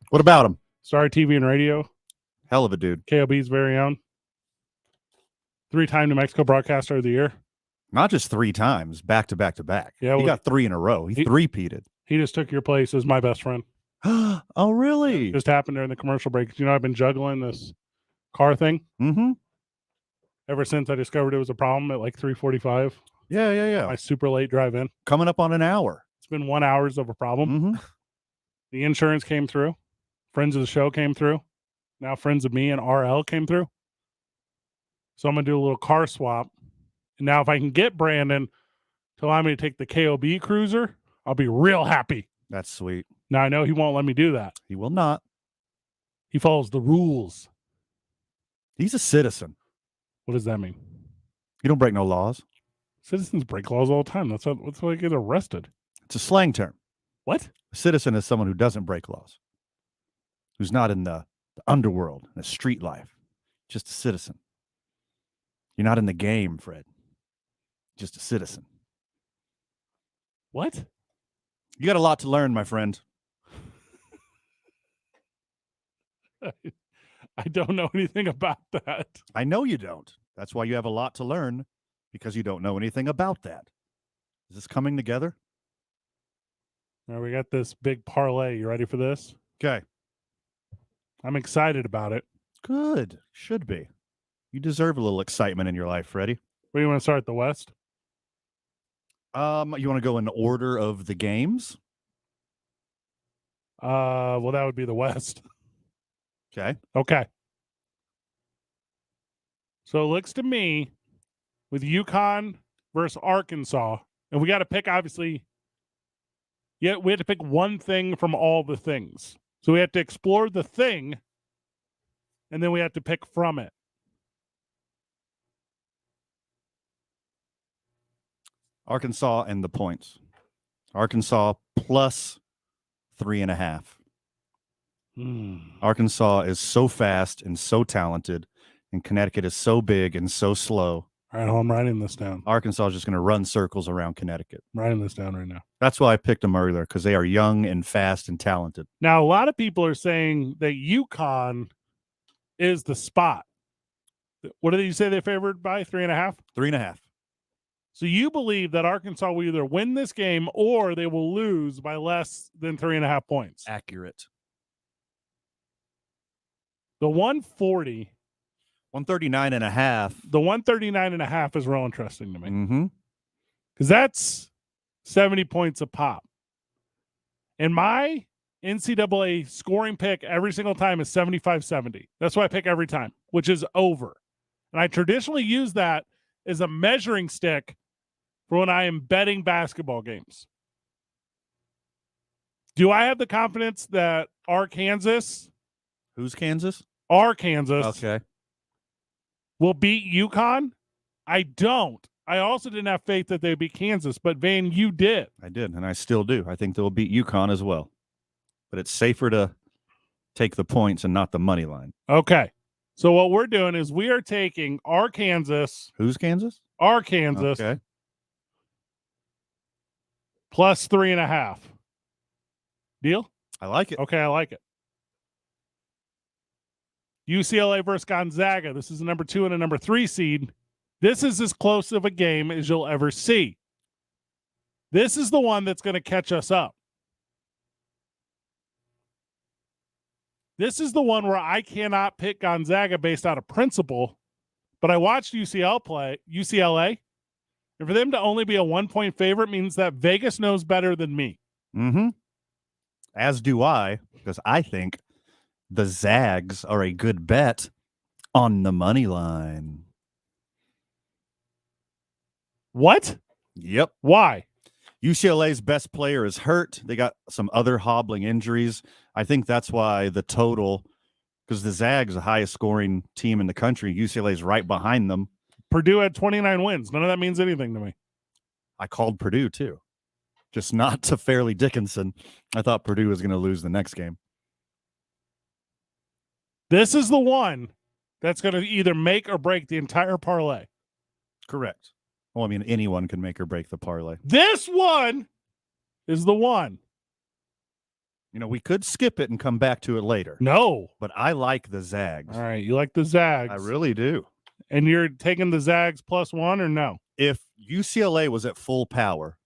What about him? Star TV and radio. Hell of a dude. KOB's very own. 3-time New Mexico Broadcaster of the Year. Not just 3 times, back to back to back. Yeah, he got 3 in a row. He three-peated. He just took your place as my best friend. Oh, really? Just happened during the commercial break. You know, I've been juggling this car thing. Mm-hmm. Ever since I discovered it was a problem at like 3:45. Yeah. My super late drive in. Coming up on an hour. It's been 1 hour of a problem. Mm-hmm. The insurance came through. Friends of the show came through. Now friends of me and RL came through. So I'm going to do a little car swap. And now if I can get Brandon to allow me to take the KOB Cruiser, I'll be real happy. That's sweet. Now I know he won't let me do that. He will not. He follows the rules. He's a citizen. What does that mean? You don't break no laws. Citizens break laws all the time. That's why they get arrested. It's a slang term. What? A citizen is someone who doesn't break laws, who's not in the underworld, in the street life. Just a citizen. You're not in the game, Fred. Just a citizen. What? You got a lot to learn, my friend. I don't know anything about that. I know you don't. That's why you have a lot to learn, because you don't know anything about that. Is this coming together? All right, we got this big parlay. You ready for this? Okay. I'm excited about it. Good. Should be. You deserve a little excitement in your life, Freddie. Where do you want to start? The West? You want to go in order of the games? Well, that would be the West. Okay. So it looks to me with UConn versus Arkansas, and we got to pick, obviously, we have to pick one thing from all the things. So we have to explore the thing, and then we have to pick from it. Arkansas and the points. Arkansas plus 3.5. Arkansas is so fast and so talented, and Connecticut is so big and so slow. All right, I'm writing this down. Arkansas is just going to run circles around Connecticut. I'm writing this down right now. That's why I picked them earlier, because they are young and fast and talented. Now, a lot of people are saying that UConn is the spot. What did you say they favored by? 3.5? 3.5. So you believe that Arkansas will either win this game or they will lose by less than 3.5 points? Accurate. The 140. 139.5. The 139.5 is real interesting to me. Mm-hmm. Because that's 70 points a pop. And my NCAA scoring pick every single time is 75-70. That's what I pick every time, which is over. And I traditionally use that as a measuring stick for when I am betting basketball games. Do I have the confidence that Arkansas? Who's Kansas? Arkansas. Okay. Will beat UConn? I don't. I also didn't have faith that they'd beat Kansas, but Van, you did. I did, and I still do. I think they'll beat UConn as well. But it's safer to take the points and not the money line. Okay. So what we're doing is we are taking Arkansas. Who's Kansas? Arkansas. Okay. Plus 3.5. Deal? I like it. Okay, I like it. UCLA versus Gonzaga. This is a number 2 and a number 3 seed. This is as close of a game as you'll ever see. This is the one that's going to catch us up. This is the one where I cannot pick Gonzaga based out of principle, but I watched UCLA, and for them to only be a 1-point favorite means that Vegas knows better than me. Mm-hmm. As do I, because I think the Zags are a good bet on the money line. What? Yep. Why? UCLA's best player is hurt. They got some other hobbling injuries. I think that's why the total, because the Zags, the highest scoring team in the country, UCLA's right behind them. Purdue had 29 wins. None of that means anything to me. I called Purdue too, just not to Fairleigh Dickinson. I thought Purdue was going to lose the next game. This is the one that's going to either make or break the entire parlay. Correct. Well, I mean, anyone can make or break the parlay. This one is the one. You know, we could skip it and come back to it later. No. But I like the Zags. All right. You like the Zags. I really do. And you're taking the Zags +1 or no? If UCLA was at full power,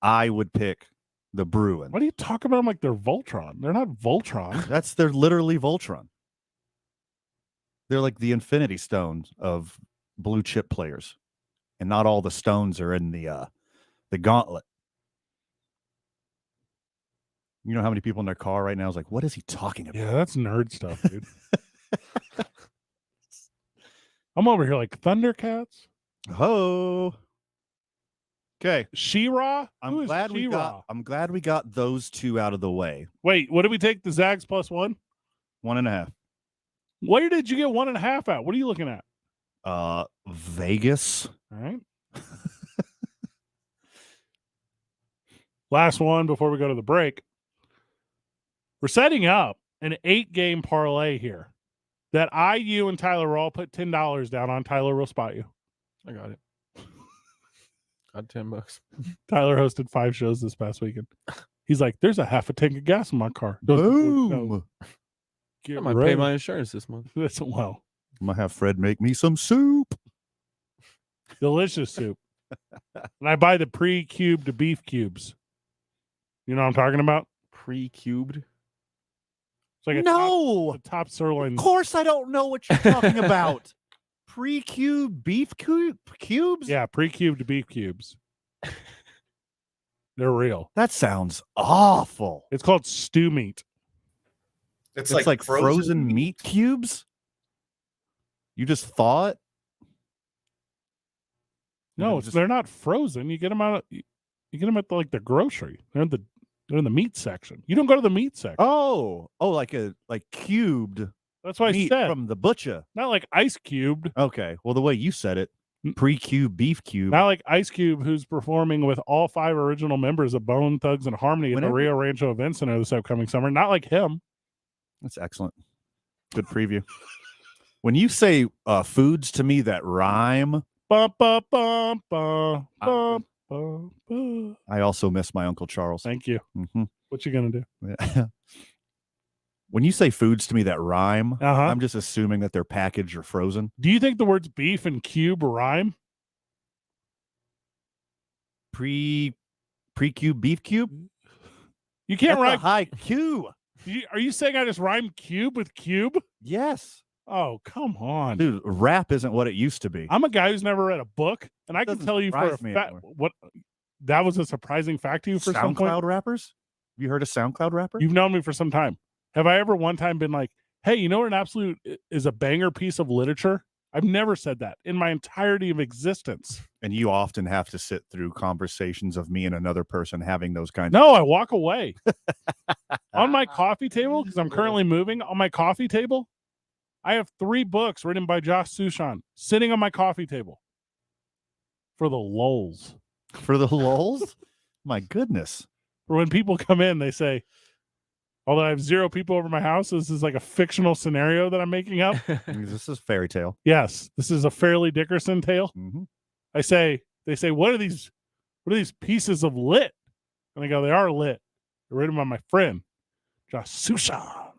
I would pick the Bruins. What are you talking about them like they're Voltron? They're not Voltron. They're literally Voltron. They're like the Infinity Stones of blue chip players. And not all the stones are in the gauntlet. You know how many people in their car right now is like, what is he talking about? Yeah, that's nerd stuff, dude. I'm over here like Thundercats. Oh. Okay. She-Ra? I'm glad we got those two out of the way. Wait, what did we take? The Zags +1? 1.5. Where did you get 1.5 at? What are you looking at? Vegas. All right. Last one before we go to the break. We're setting up an 8-game parlay here that you and Tyler will all put $10 down on. Tyler will spot you. I got it. Got $10. Tyler hosted 5 shows this past weekend. He's like, there's a half a tank of gas in my car. Boom. I might pay my insurance this month. Well, I'm going to have Fred make me some soup. Delicious soup. And I buy the pre-cubed beef cubes. You know what I'm talking about? Pre-cubed? It's like a top sirloin. Of course I don't know what you're talking about. Pre-cubed beef cubes? Yeah, pre-cubed beef cubes. They're real. That sounds awful. It's called stew meat. It's like frozen meat cubes? You just thaw it? No, they're not frozen. You get them out. You get them at the grocery. They're in the meat section. You don't go to the meat section. Oh, like cubed. That's what I said. From the butcher. Not like ice cubed. Okay. Well, the way you said it, pre-cubed beef cube. Not like Ice Cube, who's performing with all 5 original members of Bone Thugs and Harmony at the Rio Rancho Event Center this upcoming summer. Not like him. That's excellent. Good preview. When you say foods to me that rhyme, I also miss my Uncle Charles. Thank you. Mm-hmm. What you gonna do? Yeah. When you say foods to me that rhyme, Uh-huh. I'm just assuming that they're packaged or frozen. Do you think the words beef and cube rhyme? Pre-cube beef cube? You can't That's a rhyme high Q. Are you saying I just rhymed cube with cube? Yes. Oh, come on. Dude, rap isn't what it used to be. I'm a guy who's never read a book, and I can Doesn't tell you for a surprise me fact anymore. what that was a surprising fact to you for some point. SoundCloud rappers? Have you heard of SoundCloud rapper? You've known me for some time. Have I ever one time been like, hey, you know what an absolute is a banger piece of literature? I've never said that in my entirety of existence. And you often have to sit through conversations of me and another person having those kinds No, I walk away. On my coffee table, because I'm currently moving, on my coffee table, I have 3 books written by Josh Sushan sitting on my coffee table. For the lulz. For the lulz? My goodness. For when people come in, they say, although I have 0 people over my house, this is like a fictional scenario that I'm making up. This is fairy tale. Yes, this is a Fairleigh Dickinson tale. Mm-hmm. They say, what are these pieces of lit? And I go, they are lit. They're written by my friend, Josh Sushan.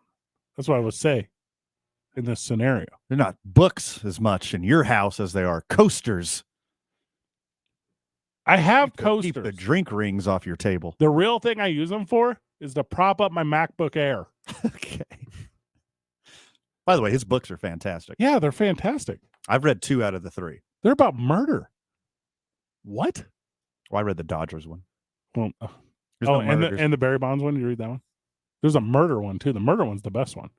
That's what I would say in this scenario. They're not books as much in your house as they are coasters. I have coasters. Keep the drink rings off your table. The real thing I use them for is to prop up my MacBook Air. Okay. By the way, his books are fantastic. Yeah, they're fantastic. I've read 2 out of the 3. They're about murder. What? Well, I read the Dodgers one. Well, There's no and murders. the Barry Bonds one. Did you read that one? There's a murder one too. The murder one's the best one.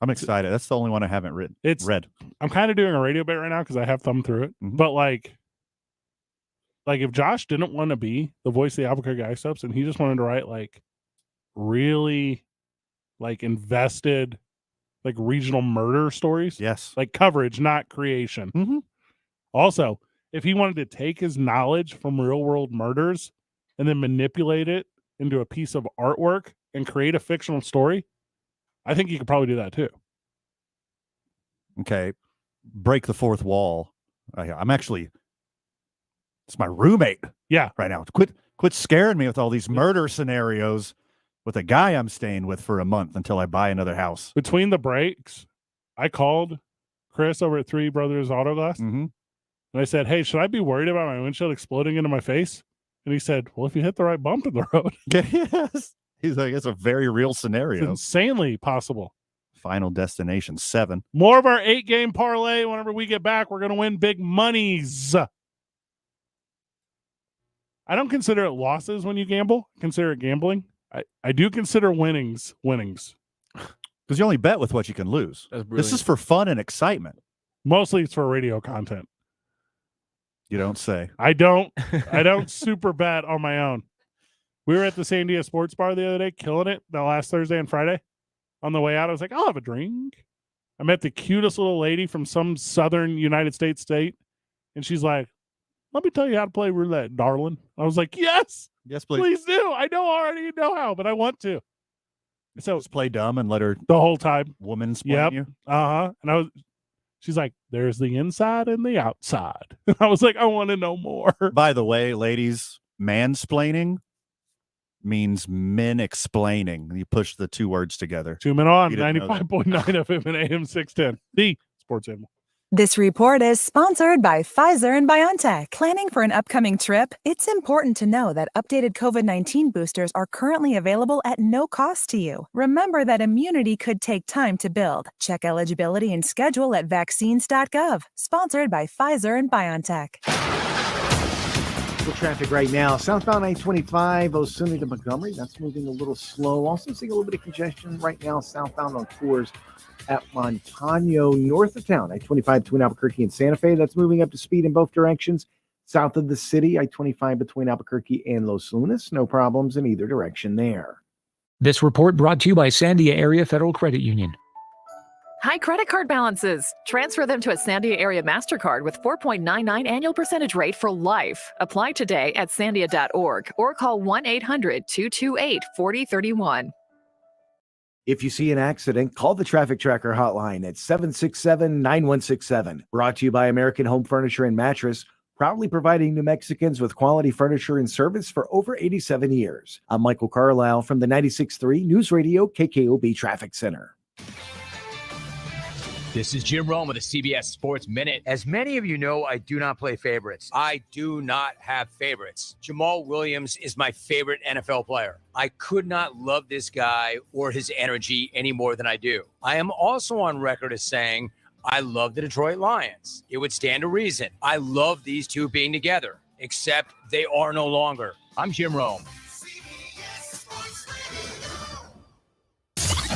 I'm excited. That's the only one I haven't read. I'm kind of doing a radio bit right now because I have thumbed through it. Mm-hmm. But like, like if Josh didn't want to be the voice of the Albuquerque Ice Ups and he just wanted to write like really like invested like regional murder stories, yes, like coverage, not creation. Mm-hmm. Also, if he wanted to take his knowledge from real world murders and then manipulate it into a piece of artwork and create a fictional story, I think he could probably do that too. Okay, break the fourth wall. I'm actually, it's my roommate. Yeah, right now. Quit scaring me with all these murder scenarios with a guy I'm staying with for a month until I buy another house. Between the breaks, I called Chris over at Three Brothers Auto Glass, mm-hmm. and I said, "Hey, should I be worried about my windshield exploding into my face?" And he said, "Well, if you hit the right bump in the road." Yes. He's like, it's a very real scenario. It's insanely possible. Final destination 7. More of our 8-game parlay. Whenever we get back, we're going to win big monies. I don't consider it losses when you gamble. I consider it gambling. I do consider winnings. Because you only bet with what you can lose. This is for fun and excitement. Mostly it's for radio content. You don't say. I don't super bet on my own. We were at the Sandia Sports Bar the other day, killing it the last Thursday and Friday. On the way out, I was like, I'll have a drink. I met the cutest little lady from some southern United States state. And she's like, let me tell you how to play roulette, darling. I was like, yes, please. Please do. I already know how, but I want to. So just play dumb and let her the whole time. Woman explain you. And she's like, there's the inside and the outside. I was like, I want to know more. By the way, ladies, mansplaining means men explaining. You push the two words together. 2 Men On 95.9 FM and AM 610. The Sports Animal. This report is sponsored by Pfizer and BioNTech. Planning for an upcoming trip? It's important to know that updated COVID-19 boosters are currently available at no cost to you. Remember that immunity could take time to build. Check eligibility and schedule at vaccines.gov. Sponsored by Pfizer and BioNTech. Traffic right now. Southbound I-25, Osuna to Montgomery. That's moving a little slow. Also seeing a little bit of congestion right now southbound on Coors at Montano, north of town. I-25 between Albuquerque and Santa Fe. That's moving up to speed in both directions. South of the city, I-25 between Albuquerque and Los Lunas. No problems in either direction there. This report brought to you by Sandia Area Federal Credit Union. High credit card balances. Transfer them to a Sandia Area MasterCard with 4.99 annual percentage rate for life. Apply today at sandia.org or call 1-800-228-4031. If you see an accident, call the Traffic Tracker hotline at 767-9167. Brought to you by American Home Furniture and Mattress, proudly providing New Mexicans with quality furniture and service for over 87 years. I'm Michael Carlisle from the 96.3 News Radio KKOB Traffic Center. This is Jim Rome with the CBS Sports Minute. As many of you know, I do not play favorites. I do not have favorites. Jamal Williams is my favorite NFL player. I could not love this guy or his energy any more than I do. I am also on record as saying I love the Detroit Lions. It would stand to reason. I love these two being together, except they are no longer. I'm Jim Rome.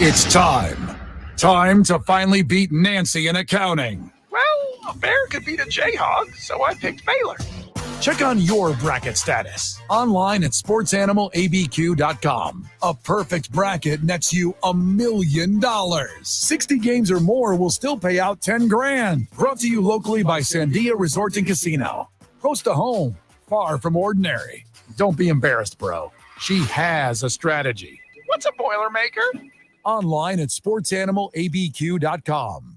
It's time. Time to finally beat Nancy in accounting. Well, a bear could beat a Jayhawk, so I picked Baylor. Check on your bracket status online at sportsanimalabq.com. A perfect bracket nets you $1 million. 60 games or more will still pay out $10,000. Brought to you locally by Sandia Resort and Casino. Close to home, far from ordinary. Don't be embarrassed, bro. She has a strategy. What's a Boilermaker? Online at sportsanimalabq.com.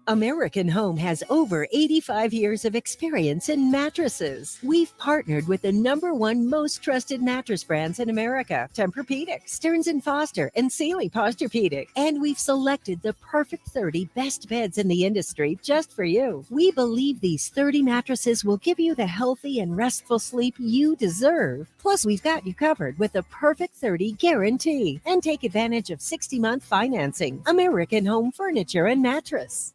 American Home has over 85 years of experience in mattresses. We've partnered with the #1 most trusted mattress brands in America, Tempur-Pedic, Stearns & Foster, and Sealy Posturepedic. And we've selected the perfect 30 best beds in the industry just for you. We believe these 30 mattresses will give you the healthy and restful sleep you deserve. Plus, we've got you covered with the perfect 30 guarantee. And take advantage of 60-month financing. American Home Furniture and Mattress.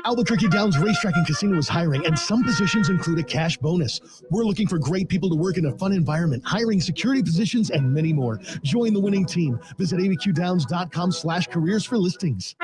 Albuquerque Downs Racetrack and Casino is hiring, and some positions include a cash bonus. We're looking for great people to work in a fun environment, hiring security positions, and many more. Join the winning team. Visit abqdowns.com/careers for listings.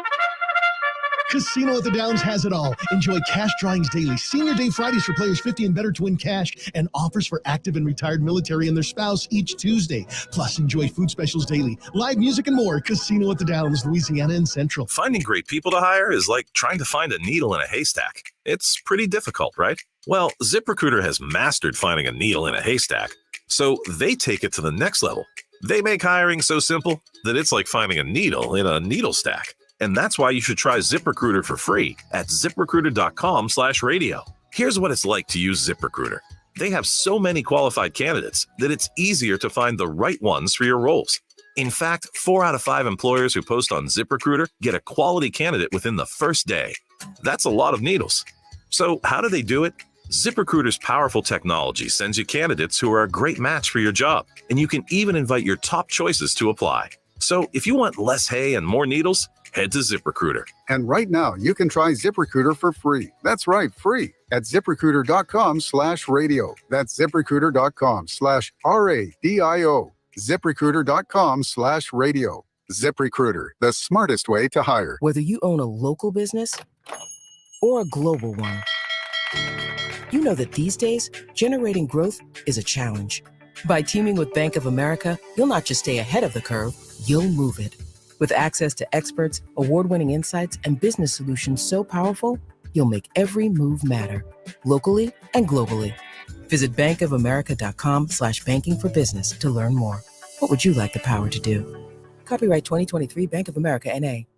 Casino at the Downs has it all. Enjoy cash drawings daily, Senior Day Fridays for players 50 and better to win cash, and offers for active and retired military and their spouse each Tuesday. Plus, enjoy food specials daily, live music, and more. Casino at the Downs, Louisiana and Central. Finding great people to hire is like trying to find a needle in a haystack. It's pretty difficult, right? Well, ZipRecruiter has mastered finding a needle in a haystack, so they take it to the next level. They make hiring so simple that it's like finding a needle in a needle stack. And that's why you should try ZipRecruiter for free at ziprecruiter.com/radio. Here's what it's like to use ZipRecruiter. They have so many qualified candidates that it's easier to find the right ones for your roles. In fact, 4 out of 5 employers who post on ZipRecruiter get a quality candidate within the first day. That's a lot of needles. So how do they do it? ZipRecruiter's powerful technology sends you candidates who are a great match for your job, and you can even invite your top choices to apply. So if you want less hay and more needles, head to ZipRecruiter. And right now, you can try ZipRecruiter for free. That's right, free at ZipRecruiter.com/radio. That's ZipRecruiter.com/RADIO. ZipRecruiter.com/radio. ZipRecruiter, the smartest way to hire. Whether you own a local business or a global one, you know that these days, generating growth is a challenge. By teaming with Bank of America, you'll not just stay ahead of the curve, you'll move it. With access to experts, award-winning insights, and business solutions so powerful, you'll make every move matter, locally and globally. Visit bankofamerica.com/banking for business to learn more. What would you like the power to do? Copyright 2023 Bank of America, N.A.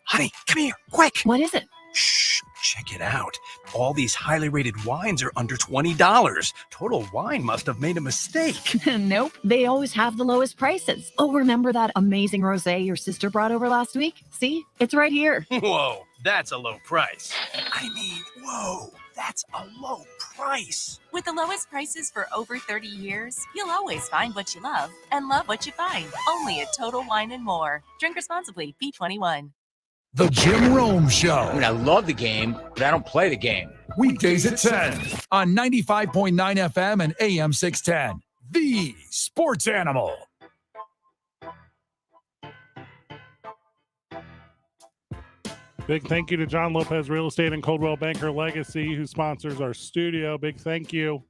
Honey, come here, quick. What is it? Shh, check it out. All these highly rated wines are under $20. Total Wine must have made a mistake. Nope, they always have the lowest prices. Oh, remember that amazing rosé your sister brought over last week? See, it's right here. Whoa, that's a low price. I mean, whoa, that's a low price. With the lowest prices for over 30 years, you'll always find what you love and love what you find. Only at Total Wine and More. Drink responsibly, B21. The Jim Rome Show. I mean, I love the game, but I don't play the game. Weekdays at 10 on 95.9 FM and AM 610. The Sports Animal. Big thank you to John Lopez Real Estate and Coldwell Banker Legacy, who sponsors our studio. Big thank you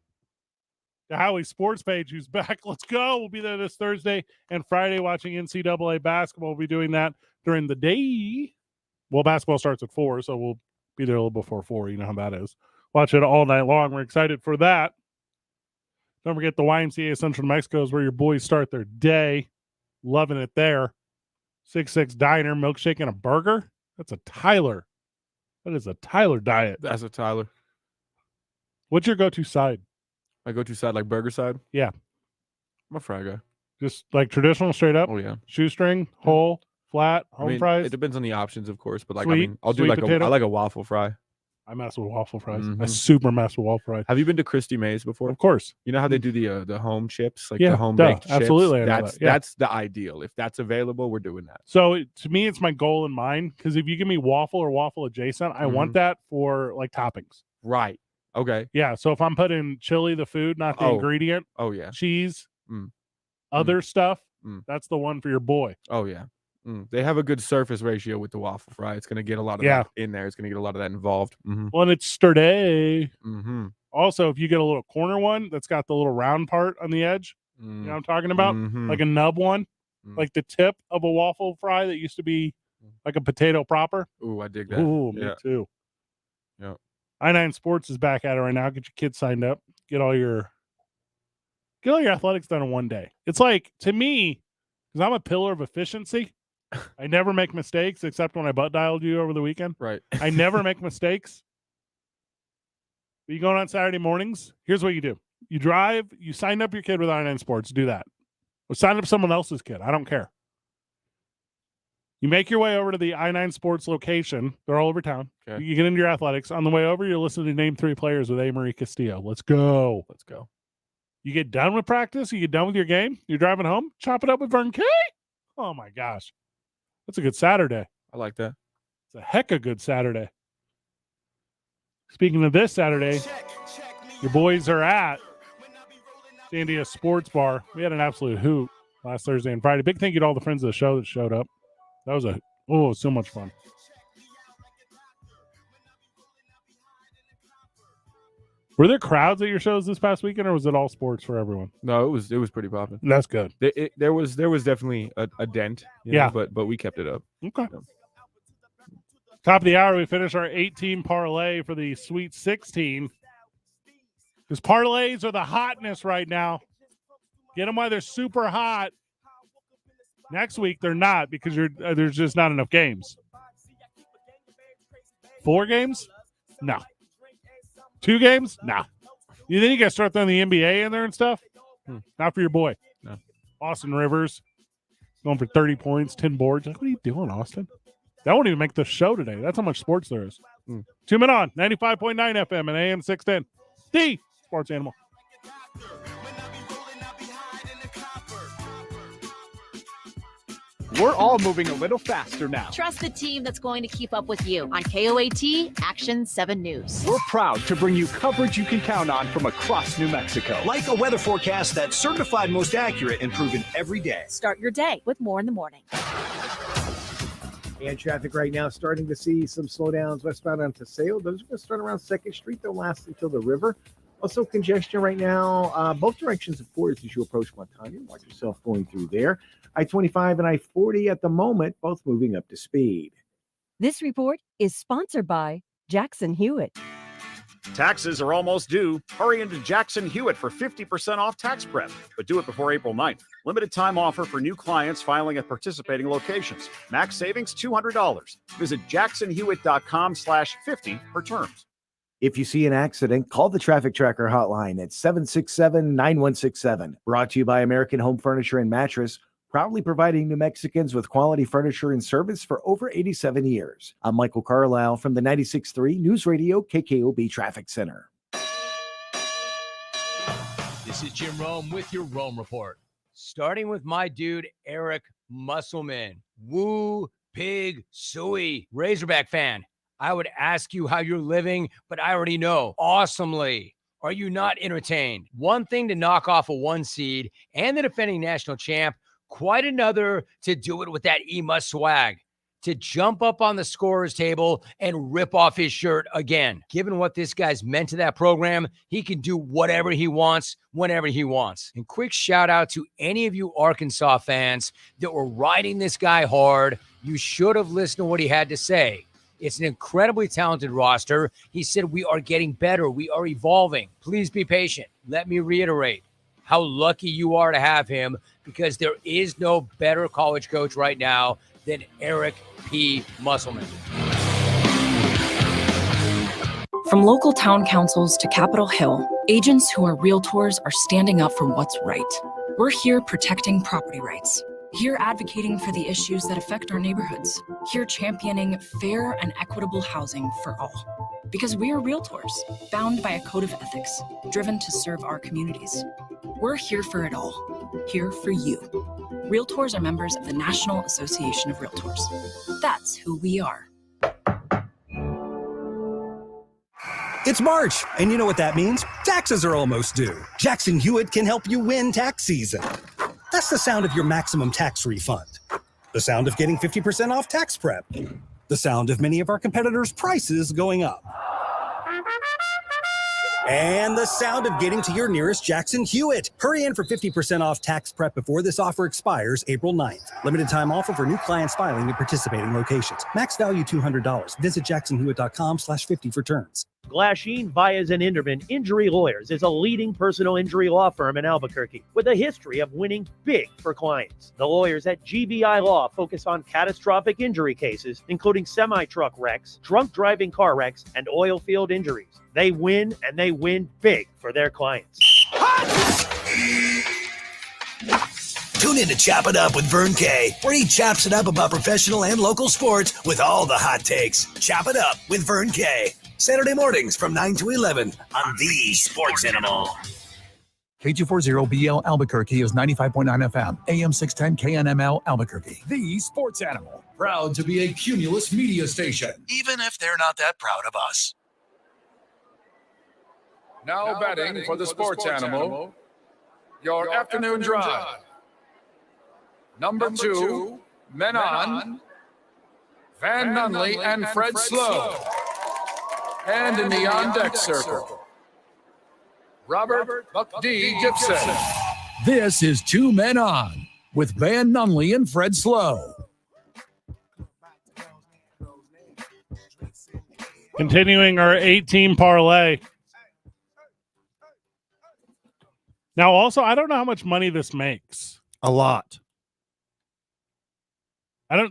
to Howie's Sports Page, who's back. Let's go. We'll be there this Thursday and Friday watching NCAA basketball. We'll be doing that during the day. Well, basketball starts at 4, so we'll be there a little before 4. You know how that is. Watch it all night long. We're excited for that. Don't forget the YMCA Central New Mexico is where your boys start their day. Loving it there. 6-6 Diner, milkshake, and a burger. That's a Tyler. That is a Tyler diet. That's a Tyler. What's your go-to side? My go-to side, like burger side? Yeah. I'm a fry guy. Just like traditional, straight up? Oh, yeah. Shoestring, whole, flat, home fries? It depends on the options, of course, but like, Sweet, I mean, I'll do like potato? I like a waffle fry. I mess with waffle fries. I Mhm. super mess with waffle fries. Have you been to Christy Mays before? Of course. You know how they do the home chips, like Yeah, the home duh, baked chips? absolutely, I know That's that, yeah. that's the ideal. If that's available, we're doing that. So to me, it's my goal in mind, because if you give me waffle or waffle adjacent, I want Mhm. that for like toppings. Right. Okay. Yeah. So if I'm putting chili, the food, not the Oh. ingredient, Oh yeah. cheese, Mm. other stuff, Mm. that's the one for your boy. Oh yeah. They have a good surface ratio with the waffle fry. It's gonna get a lot of Yeah. that in there. It's gonna get a lot of that involved. Mm-hmm. Well, and it's sturdy. Mm-hmm. Also, if you get a little corner one that's got the little round part on the edge, you know what I'm talking about? Mhm. Like a nub one, Mm. like the tip of a waffle fry that used to be like a potato proper. Ooh, I dig that. Ooh, me Yeah. too. Yeah. I9 Sports is back at it right now. Get your kids signed up. Get all your athletics done in one day. It's like, to me, because I'm a pillar of efficiency, I never make mistakes except when I butt dialed you over the weekend. Right. I never make mistakes. But you going on Saturday mornings, here's what you do. You drive, you sign up your kid with I9 Sports, do that. Or sign up someone else's kid. I don't care. You make your way over to the I9 Sports location. They're all over town. Okay. You get into your athletics. On the way over, you're listening to Name 3 Players with A. Marie Castillo. Let's go. Let's go. You get done with practice, you get done with your game, you're driving home, chop it up with Vern K. Oh my gosh. That's a good Saturday. I like that. It's a heck of good Saturday. Speaking of this Saturday, your boys are at Sandia Sports Bar. We had an absolute hoot last Thursday and Friday. Big thank you to all the friends of the show that showed up. That was so much fun. Were there crowds at your shows this past weekend, or was it all sports for everyone? No, it was pretty popping. That's good. There was definitely a dent. Yeah. But we kept it up. Okay. Top of the hour, we finish our 18 parlay for the Sweet 16. Because parlays are the hotness right now. Get them while they're super hot. Next week, they're not because there's just not enough games. 4 games? No. 2 games? No. You think you got to start throwing the NBA in there and stuff? Not for your boy. No. Austin Rivers going for 30 points, 10 boards. Like, what are you doing, Austin? That won't even make the show today. That's how much sports there is. 2 Men On, 95.9 FM and AM 610. The Sports Animal. We're all moving a little faster now. Trust the team that's going to keep up with you on KOAT Action 7 News. We're proud to bring you coverage you can count on from across New Mexico. Like a weather forecast that's certified most accurate and proven every day. Start your day with more in the morning. And traffic right now starting to see some slowdowns westbound on Paseo. Those are going to start around 2nd Street. They'll last until the river. Also congestion right now, both directions of course as you approach Montana. Watch yourself going through there. I-25 and I-40 at the moment, both moving up to speed. This report is sponsored by Jackson Hewitt. Taxes are almost due. Hurry into Jackson Hewitt for 50% off tax prep, but do it before April 9th. Limited time offer for new clients filing at participating locations. Max savings $200. Visit jacksonhewitt.com/50 for terms. If you see an accident, call the Traffic Tracker hotline at 767-9167. Brought to you by American Home Furniture and Mattress, proudly providing New Mexicans with quality furniture and service for over 87 years. I'm Michael Carlisle from the 96.3 News Radio KKOB Traffic Center. This is Jim Rome with your Rome Report. Starting with my dude, Eric Musselman. Woo, pig, suey, Razorback fan. I would ask you how you're living, but I already know. Awesomely. Are you not entertained? One thing to knock off a 1 seed and the defending national champ, quite another to do it with that E-Must swag. To jump up on the scorer's table and rip off his shirt again. Given what this guy's meant to that program, he can do whatever he wants, whenever he wants. And quick shout out to any of you Arkansas fans that were riding this guy hard. You should have listened to what he had to say. It's an incredibly talented roster. He said, we are getting better. We are evolving. Please be patient. Let me reiterate how lucky you are to have him, because there is no better college coach right now than Eric P. Musselman. From local town councils to Capitol Hill, agents who are realtors are standing up for what's right. We're here protecting property rights. Here advocating for the issues that affect our neighborhoods. Here championing fair and equitable housing for all. Because we are realtors, bound by a code of ethics, driven to serve our communities. We're here for it all. Here for you. Realtors are members of the National Association of Realtors. That's who we are. It's March, and you know what that means? Taxes are almost due. Jackson Hewitt can help you win tax season. That's the sound of your maximum tax refund. The sound of getting 50% off tax prep. The sound of many of our competitors' prices going up. And the sound of getting to your nearest Jackson Hewitt. Hurry in for 50% off tax prep before this offer expires April 9th. Limited time offer for new clients filing at participating locations. Max value $200. Visit jacksonhewitt.com/50 for terms. Glasheen, Baez, and Inderman Injury Lawyers is a leading personal injury law firm in Albuquerque with a history of winning big for clients. The lawyers at GVI Law focus on catastrophic injury cases, including semi-truck wrecks, drunk driving car wrecks, and oil field injuries. They win, and they win big for their clients. Tune in to Chop It Up with Vern Kay, where he chops it up about professional and local sports with all the hot takes. Chop It Up with Vern Kay. Saturday mornings from 9 to 11 on the Sports Animal. K240BL Albuquerque is 95.9 FM, AM 610 KNML Albuquerque. The Sports Animal. Proud to be a Cumulus media station, even if they're not that proud of us. Now betting for the Sports Animal, your afternoon drive. Number 2, Men On, Van Nunley and Fred Slow. And in the on-deck circle, Robert Buck D. Gibson. This is Two Men On with Van Nunley and Fred Slow. Continuing our 8-team parlay. Now, also, I don't know how much money this makes. A lot.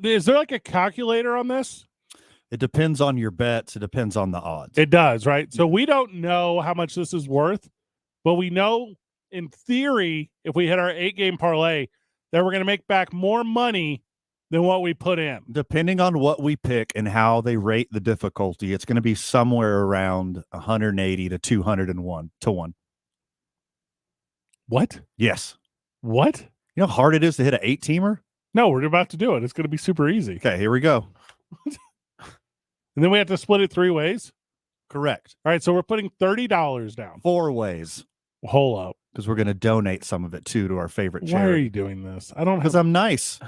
Is there like a calculator on this? It depends on your bets. It depends on the odds. It does, right? So we don't know how much this is worth, but we know in theory, if we hit our 8-game parlay, that we're going to make back more money than what we put in. Depending on what we pick and how they rate the difficulty, it's going to be somewhere around 180 to 201 to 1. What? Yes. What? You know how hard it is to hit an 8-teamer? No, we're about to do it. It's going to be super easy. Okay, here we go. And then we have to split it 3 ways? Correct. All right, so we're putting $30 down. 4 ways. Hold up. Because we're going to donate some of it, too, to our favorite charity. Why are you doing this? I don't Because I'm nice.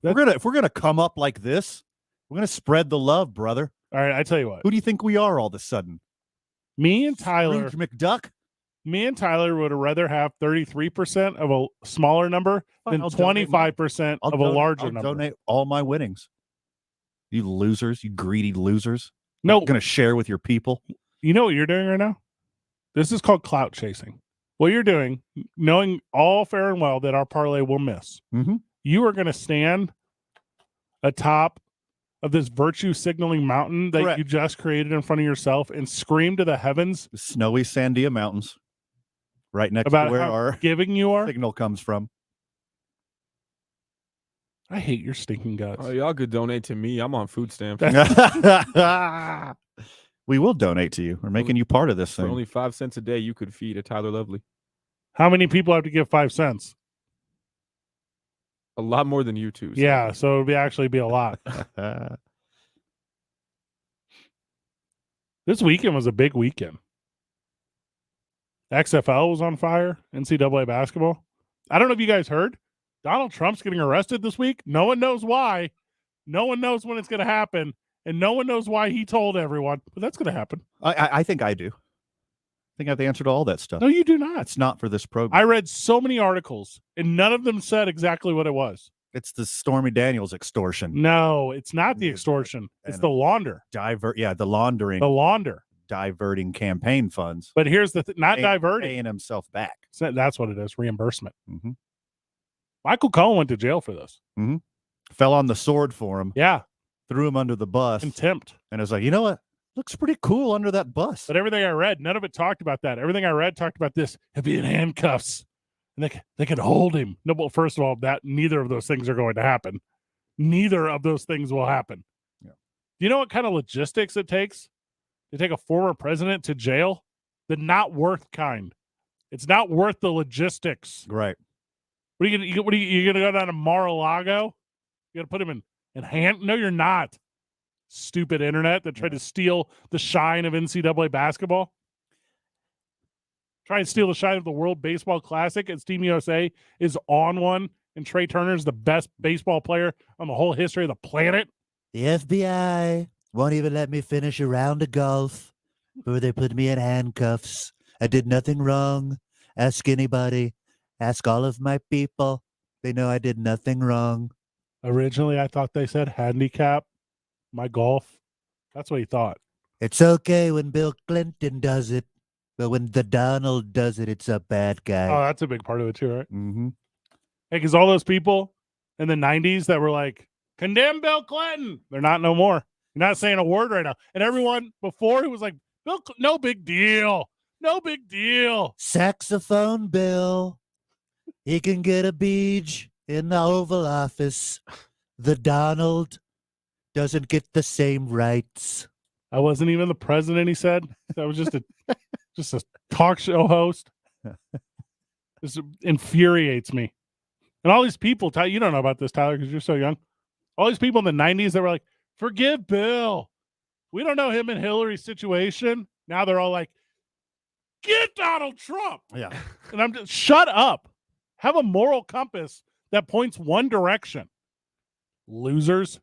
If we're gonna come up like this, we're going to spread the love, brother. All right, I tell you what. Who do you think we are all of a sudden? Me and Tyler. Scrooge McDuck? Me and Tyler would rather have 33% of a smaller number than 25% of a larger number. I'll donate all my winnings. You losers, you greedy losers. No. Going to share with your people. You know what you're doing right now? This is called clout chasing. What you're doing, knowing all fair and well that our parlay will miss, you are going to stand atop of this virtue signaling mountain that you just created in front of yourself and scream to the heavens. The snowy Sandia Mountains. Right next about to where how our giving you are signal comes from. I hate your stinking guts. Oh, y'all could donate to me. I'm on food stamps. We will donate to you. We're making you part of this thing. For only 5 cents a day, you could feed a Tyler Lovely. How many people have to give 5 cents? A lot more than you two. So. Yeah, so it would actually be a lot. This weekend was a big weekend. XFL was on fire. NCAA basketball. I don't know if you guys heard. Donald Trump's getting arrested this week. No one knows why. No one knows when it's going to happen. And no one knows why he told everyone. But that's going to happen. I think I do. I think I have the answer to all that stuff. No, you do not. It's not for this program. I read so many articles, and none of them said exactly what it was. It's the Stormy Daniels extortion. No, it's not the extortion. It's the launder. The laundering. The launder. Diverting campaign funds. But here's the not diverting. Paying himself back. So that's what it is, reimbursement. Michael Cohen went to jail for this. Fell on the sword for him. Yeah. Threw him under the bus. Contempt. And it was like, you know what? Looks pretty cool under that bus. But everything I read, none of it talked about that. Everything I read talked about this. He'll be in handcuffs. And they could hold him. No, well, first of all, neither of those things are going to happen. Neither of those things will happen. Yeah. Do you know what kind of logistics it takes to take a former president to jail? The not worth kind. It's not worth the logistics. Right. What are you gonna go down to Mar-a-Lago? You gonna put him in hand? No, you're not. Stupid internet that tried to steal the shine of NCAA basketball. Try and steal the shine of the World Baseball Classic, and Team USA is on one, and Trey Turner is the best baseball player on the whole history of the planet. The FBI won't even let me finish a round of golf before they put me in handcuffs. I did nothing wrong. Ask anybody. Ask all of my people. They know I did nothing wrong. Originally, I thought they said handicap my golf. That's what he thought. It's okay when Bill Clinton does it, but when the Donald does it, it's a bad guy. Oh, that's a big part of it too, right? Mm-hmm. Hey, because all those people in the 90s that were like, condemn Bill Clinton, they're not no more. You're not saying a word right now. And everyone before, it was like, no big deal. No big deal. Saxophone Bill. He can get a beach in the Oval Office. The Donald doesn't get the same rights. I wasn't even the president, he said. That was just a talk show host. This infuriates me. And all these people, you don't know about this, Tyler, because you're so young. All these people in the 90s that were like, forgive Bill. We don't know him and Hillary's situation. Now they're all like, get Donald Trump. Yeah. And I'm just, shut up. Have a moral compass that points one direction. Losers.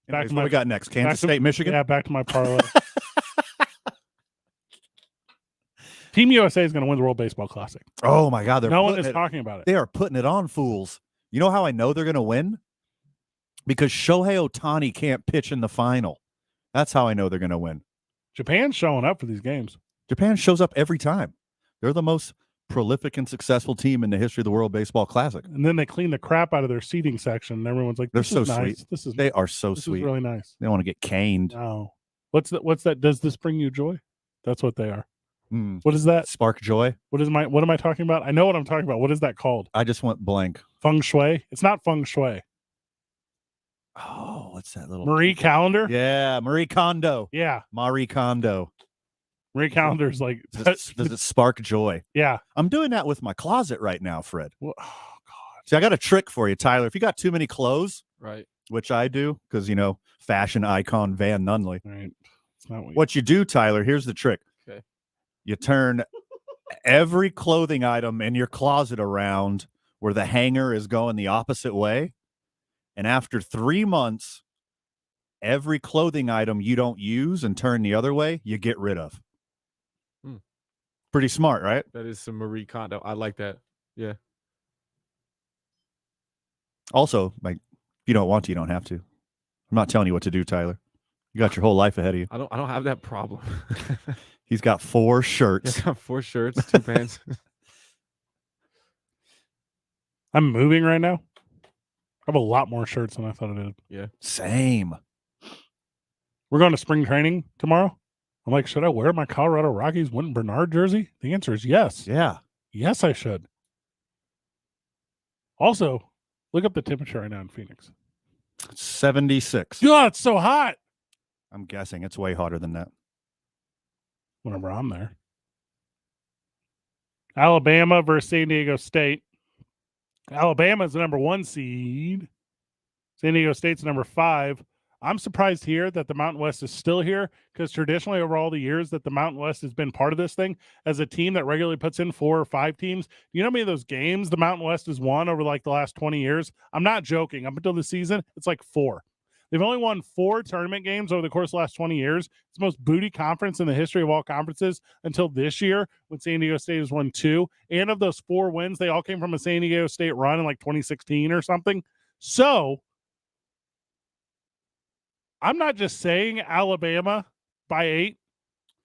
What we got next? Kansas State, Michigan? Yeah, back to my parlay. Team USA is going to win the World Baseball Classic. Oh my God, No one is talking about it. They are putting it on, fools. You know how I know they're going to win? Because Shohei Ohtani can't pitch in the final. That's how I know they're going to win. Japan's showing up for these games. Japan shows up every time. They're the most prolific and successful team in the history of the World Baseball Classic. And then they clean the crap out of their seating section. And everyone's like, they're this so is nice. sweet. They are so this sweet. Is really nice. They want to get caned. No. What's that? Does this bring you joy? That's what they are. What is that? Spark joy. What am I talking about? I know what I'm talking about. What is that called? I just went blank. Feng Shui? It's not Feng Shui. Oh, what's that little Marie Calendar? Yeah, Marie Kondo. Yeah. Marie Kondo. Marie Calendar's like does it spark joy? Yeah. I'm doing that with my closet right now, Fred. Well, oh God. See, I got a trick for you, Tyler. If you got too many clothes, right, which I do, because fashion icon Van Nunley. Right. It's not what you do, Tyler, here's the trick. Okay. You turn every clothing item in your closet around where the hanger is going the opposite way. And after 3 months, every clothing item you don't use and turn the other way, you get rid of. Pretty smart, right? That is some Marie Kondo. I like that. Yeah. Also, like, if you don't want to, you don't have to. I'm not telling you what to do, Tyler. You got your whole life ahead of you. I don't have that problem. He's got 4 shirts. He's got 4 shirts, 2 pants. I'm moving right now. I have a lot more shirts than I thought I did. Yeah. Same. We're going to spring training tomorrow. I'm like, should I wear my Colorado Rockies Winton Bernard jersey? The answer is yes. Yeah. Yes, I should. Also, look up the temperature right now in Phoenix. 76. God, it's so hot. I'm guessing it's way hotter than that. Whenever I'm there. Alabama versus San Diego State. Alabama is the number 1 seed. San Diego State's number 5. I'm surprised here that the Mountain West is still here because traditionally over all the years that the Mountain West has been part of this thing as a team that regularly puts in 4 or 5 teams. Do you know how many of those games the Mountain West has won over like the last 20 years? I'm not joking. Up until the season, it's like 4. They've only won 4 tournament games over the course of the last 20 years. It's the most booty conference in the history of all conferences until this year when San Diego State has won 2. And of those 4 wins, they all came from a San Diego State run in like 2016 or something. So I'm not just saying Alabama by 8.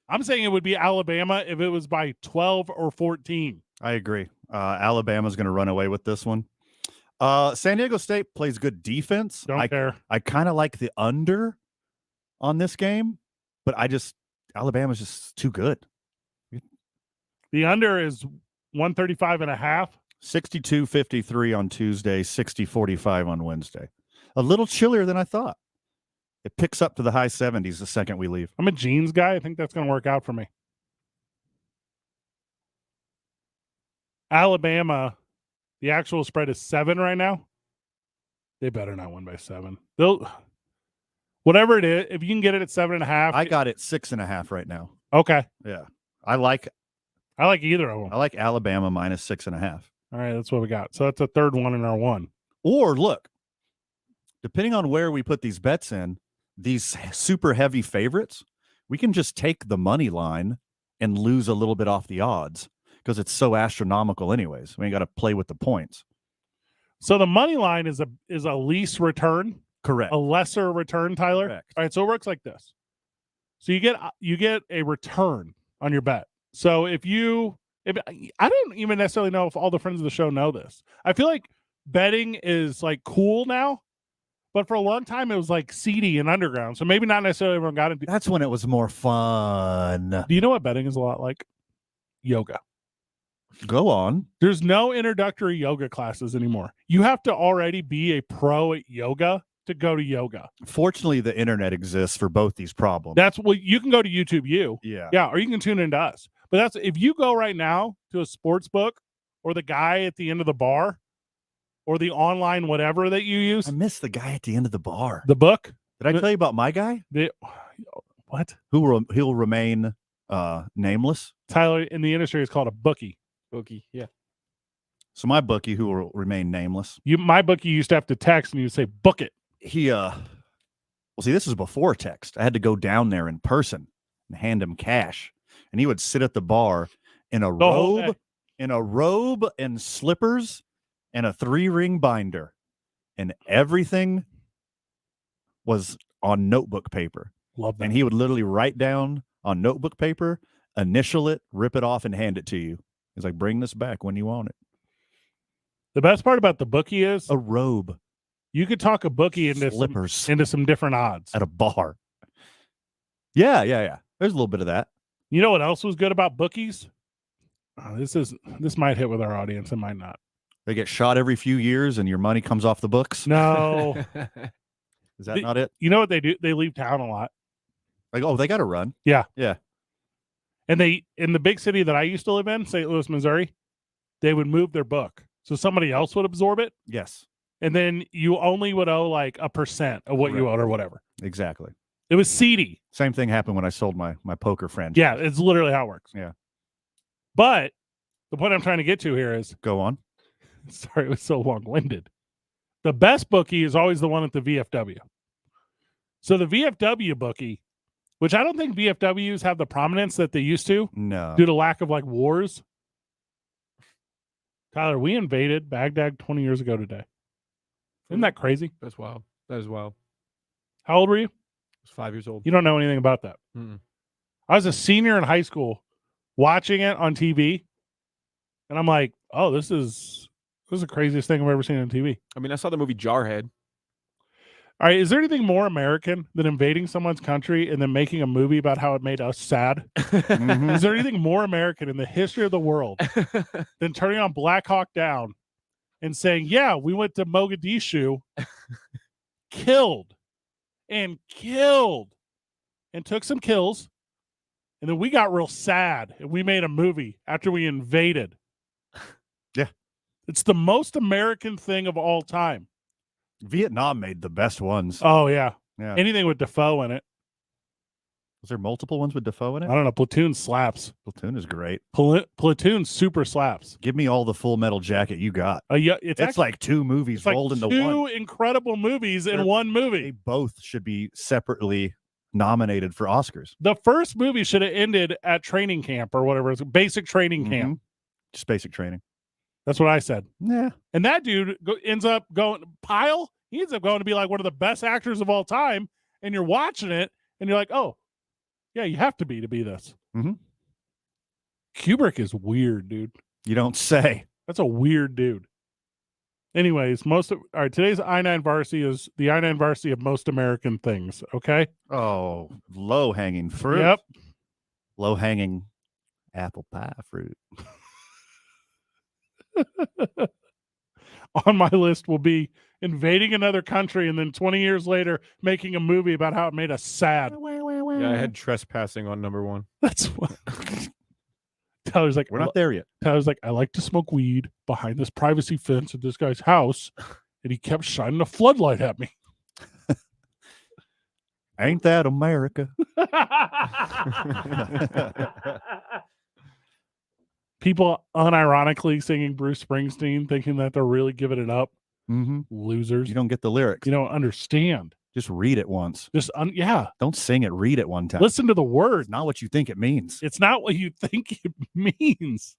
I'm saying it would be Alabama if it was by 12 or 14. I agree. Alabama's going to run away with this one. San Diego State plays good defense. Don't care. I kind of like the under on this game, but Alabama's just too good. The under is 135.5. 62-53 on Tuesday, 60-45 on Wednesday. A little chillier than I thought. It picks up to the high 70s the second we leave. I'm a jeans guy. I think that's going to work out for me. Alabama, the actual spread is 7 right now. They better not win by 7. They'll, whatever it is, if you can get it at 7.5. I got it 6.5 right now. Okay. Yeah. I like either of them. I like Alabama minus 6.5. All right, that's what we got. So that's a third one in our one. Or look, depending on where we put these bets in, these super heavy favorites, we can just take the money line and lose a little bit off the odds because it's so astronomical anyways. We ain't got to play with the points. So the money line is a lease return. Correct. A lesser return, Tyler. Correct. All right, so it works like this. So you get a return on your bet. So if I don't even necessarily know if all the friends of the show know this. I feel like betting is like cool now. But for a long time, it was like seedy and underground. So maybe not necessarily everyone got into. That's when it was more fun. Do you know what betting is a lot like? Yoga. Go on. There's no introductory yoga classes anymore. You have to already be a pro at yoga to go to yoga. Fortunately, the internet exists for both these problems. That's what you can go to YouTube Yeah, or you can tune into us. But that's if you go right now to a sports book or the guy at the end of the bar or the online whatever that you use. I miss the guy at the end of the bar. The book. Did I tell you about my guy? What? He'll remain nameless. Tyler, in the industry, is called a bookie. Bookie, yeah. So my bookie, who will remain nameless. My bookie used to have to text and you'd say, book it. Well, see, this is before text. I had to go down there in person and hand him cash. And he would sit at the bar in a The whole robe, and slippers and a 3-ring binder, and everything was on notebook paper. Love that. And he would literally write down on notebook paper, initial it, rip it off, and hand it to you. He's like, bring this back when you want it. The best part about the bookie is a robe. You could talk a bookie into slippers into some different odds at a bar. Yeah. There's a little bit of that. You know what else was good about bookies? This might hit with our audience. It might not. They get shot every few years, and your money comes off the books. No. Is that not it? You know what they do? They leave town a lot. Like, oh, they got to run. Yeah. Yeah. And in the big city that I used to live in, St. Louis, Missouri, they would move their book. So somebody else would absorb it. Yes. And then you only would owe like 1% of what you owed or whatever. Exactly. It was seedy. Same thing happened when I sold my poker franchise. Yeah, it's literally how it works. Yeah. But the point I'm trying to get to here is... Go on. Sorry, it was so long-winded. The best bookie is always the one at the VFW. So the VFW bookie, which I don't think VFWs have the prominence that they used to. No. Due to lack of like wars. Tyler, we invaded Baghdad 20 years ago today. Isn't that crazy? That's wild. That is wild. How old were you? I was 5 years old. You don't know anything about that. Mm-mm. I was a senior in high school watching it on TV. And I'm like, oh, this is the craziest thing I've ever seen on TV. I mean, I saw the movie Jarhead. All right, is there anything more American than invading someone's country and then making a movie about how it made us sad? Mm-hmm. Is there anything more American in the history of the world than turning on Black Hawk Down and saying, yeah, we went to Mogadishu, killed, and took some kills, and then we got real sad, and we made a movie after we invaded. Yeah. It's the most American thing of all time. Vietnam made the best ones. Oh, yeah. Yeah. Anything with Defoe in it. Was there multiple ones with Defoe in it? I don't know. Platoon slaps. Platoon is great. Platoon super slaps. Give me all the Full Metal Jacket you got. Yeah, it's actually, like 2 movies rolled into one. 2 incredible movies in one movie. They both should be separately nominated for Oscars. The first movie should have ended at training camp or whatever. It's basic training camp. Just basic training. That's what I said. Yeah. And that dude ends up going to be like one of the best actors of all time. And you're watching it and you're like, oh, yeah, you have to be this. Mm-hmm. Kubrick is weird, dude. You don't say. That's a weird dude. Anyways, today's I-9 Varsity is the I-9 Varsity of most American things, okay? Oh, low-hanging fruit. Yep. Low-hanging apple pie fruit. On my list will be invading another country and then 20 years later making a movie about how it made us sad. Yeah, I had trespassing on number 1. That's what Tyler's like, we're not there yet. Tyler's like, I like to smoke weed behind this privacy fence at this guy's house, and he kept shining a floodlight at me. Ain't that America? People unironically singing Bruce Springsteen, thinking that they're really giving it up. Mm-hmm. Losers. You don't get the lyrics. You don't understand. Just read it once. Yeah. Don't sing it. Read it one time. Listen to the words. It's not what you think it means. It's not what you think it means.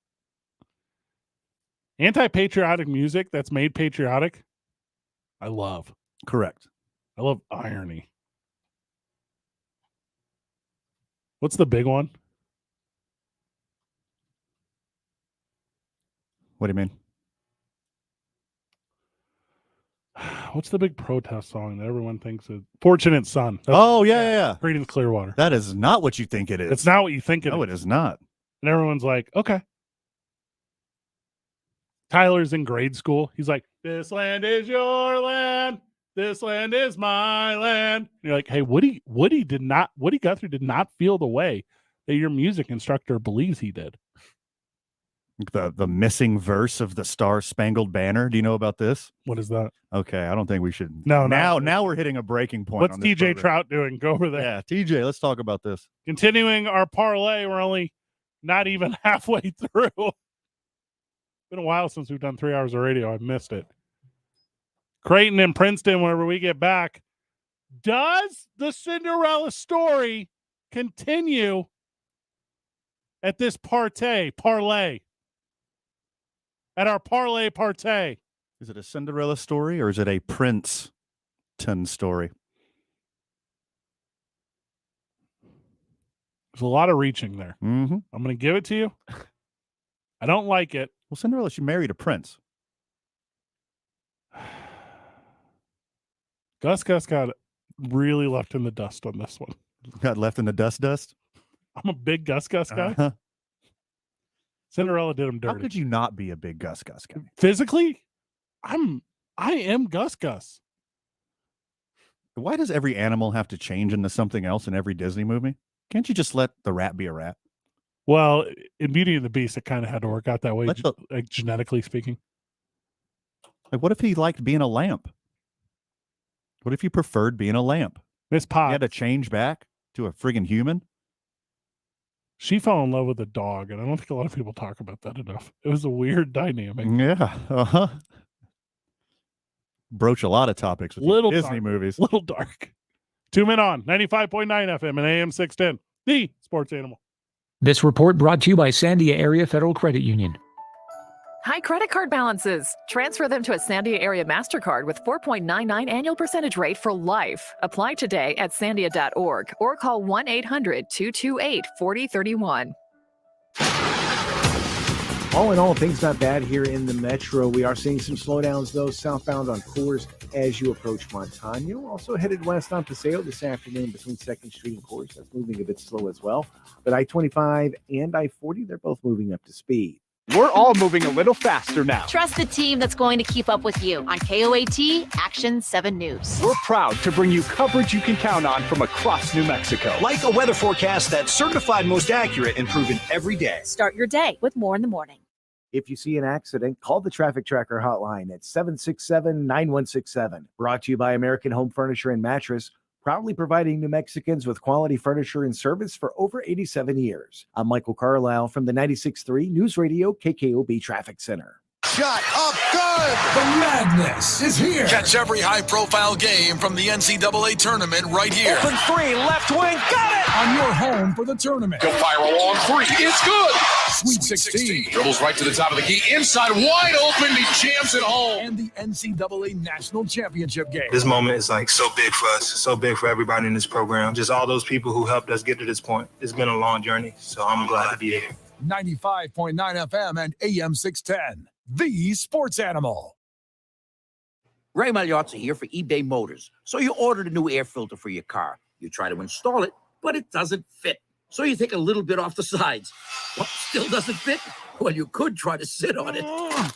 Anti-patriotic music that's made patriotic, I love. Correct. I love irony. What's the big one? What do you mean? What's the big protest song that everyone thinks is Fortunate Son? Yeah. Creedence Clearwater. That is not what you think it is. It's not what you think it is. No, it is not. And everyone's like, okay. Tyler's in grade school. He's like, this land is your land. This land is my land. And you're like, hey, Woody Guthrie did not feel the way that your music instructor believes he did. The missing verse of the Star Spangled Banner. Do you know about this? What is that? Okay, I don't think we should. No. Now we're hitting a breaking point. What's TJ Trout doing? Go over there. Yeah, TJ, let's talk about this. Continuing our parlay, we're only not even halfway through. Been a while since we've done 3 hours of radio. I've missed it. Creighton and Princeton, whenever we get back. Does the Cinderella story continue at this parlay. At our parlay partay. Is it a Cinderella story or is it a Princeton story? There's a lot of reaching there. Mm-hmm. I'm going to give it to you. I don't like it. Well, Cinderella, she married a prince. Gus got really left in the dust on this one. Got left in the dust? I'm a big Gus guy. Uh-huh. Cinderella did him dirty. How could you not be a big Gus guy? Physically, I am Gus. Why does every animal have to change into something else in every Disney movie? Can't you just let the rat be a rat? Well, in Beauty and the Beast, it kind of had to work out that way, like genetically speaking. Like, what if he liked being a lamp? What if you preferred being a lamp? Miss Potts. He had to change back to a friggin' human? She fell in love with a dog, and I don't think a lot of people talk about that enough. It was a weird dynamic. Yeah. Uh-huh. Broach a lot of topics with Little Disney dark, movies. Little dark. 2 Men On, 95.9 FM and AM 610. The Sports Animal. This report brought to you by Sandia Area Federal Credit Union. High credit card balances. Transfer them to a Sandia Area MasterCard with 4.99 annual percentage rate for life. Apply today at sandia.org or call 1-800-228-4031. All in all, things not bad here in the metro. We are seeing some slowdowns, though, southbound on Coors as you approach Montano. Also headed west on Paseo this afternoon between 2nd Street and Coors. That's moving a bit slow as well. But I-25 and I-40, they're both moving up to speed. We're all moving a little faster now. Trust the team that's going to keep up with you on KOAT Action 7 News. We're proud to bring you coverage you can count on from across New Mexico. Like a weather forecast that's certified most accurate and proven every day. Start your day with more in the morning. If you see an accident, call the Traffic Tracker hotline at 767-9167. Brought to you by American Home Furniture and Mattress, proudly providing New Mexicans with quality furniture and service for over 87 years. I'm Michael Carlisle from the 96.3 News Radio KKOB Traffic Center. Shot up good. The madness is here. Catch every high-profile game from the NCAA tournament right here. Open three, left wing, got it! On your home for the tournament. He'll fire a long three. It's good. Sweet 16. Dribbles right to the top of the key. Inside, wide open. He jams it home. And the NCAA National Championship game. This moment is like so big for us, so big for everybody in this program. Just all those people who helped us get to this point. It's been a long journey, so I'm glad to be here. 95.9 FM and AM 610. The Sports Animal. Ray Magliozzi here for eBay Motors. So you ordered a new air filter for your car. You try to install it, but it doesn't fit. So you take a little bit off the sides. What, still doesn't fit? Well, you could try to sit on it.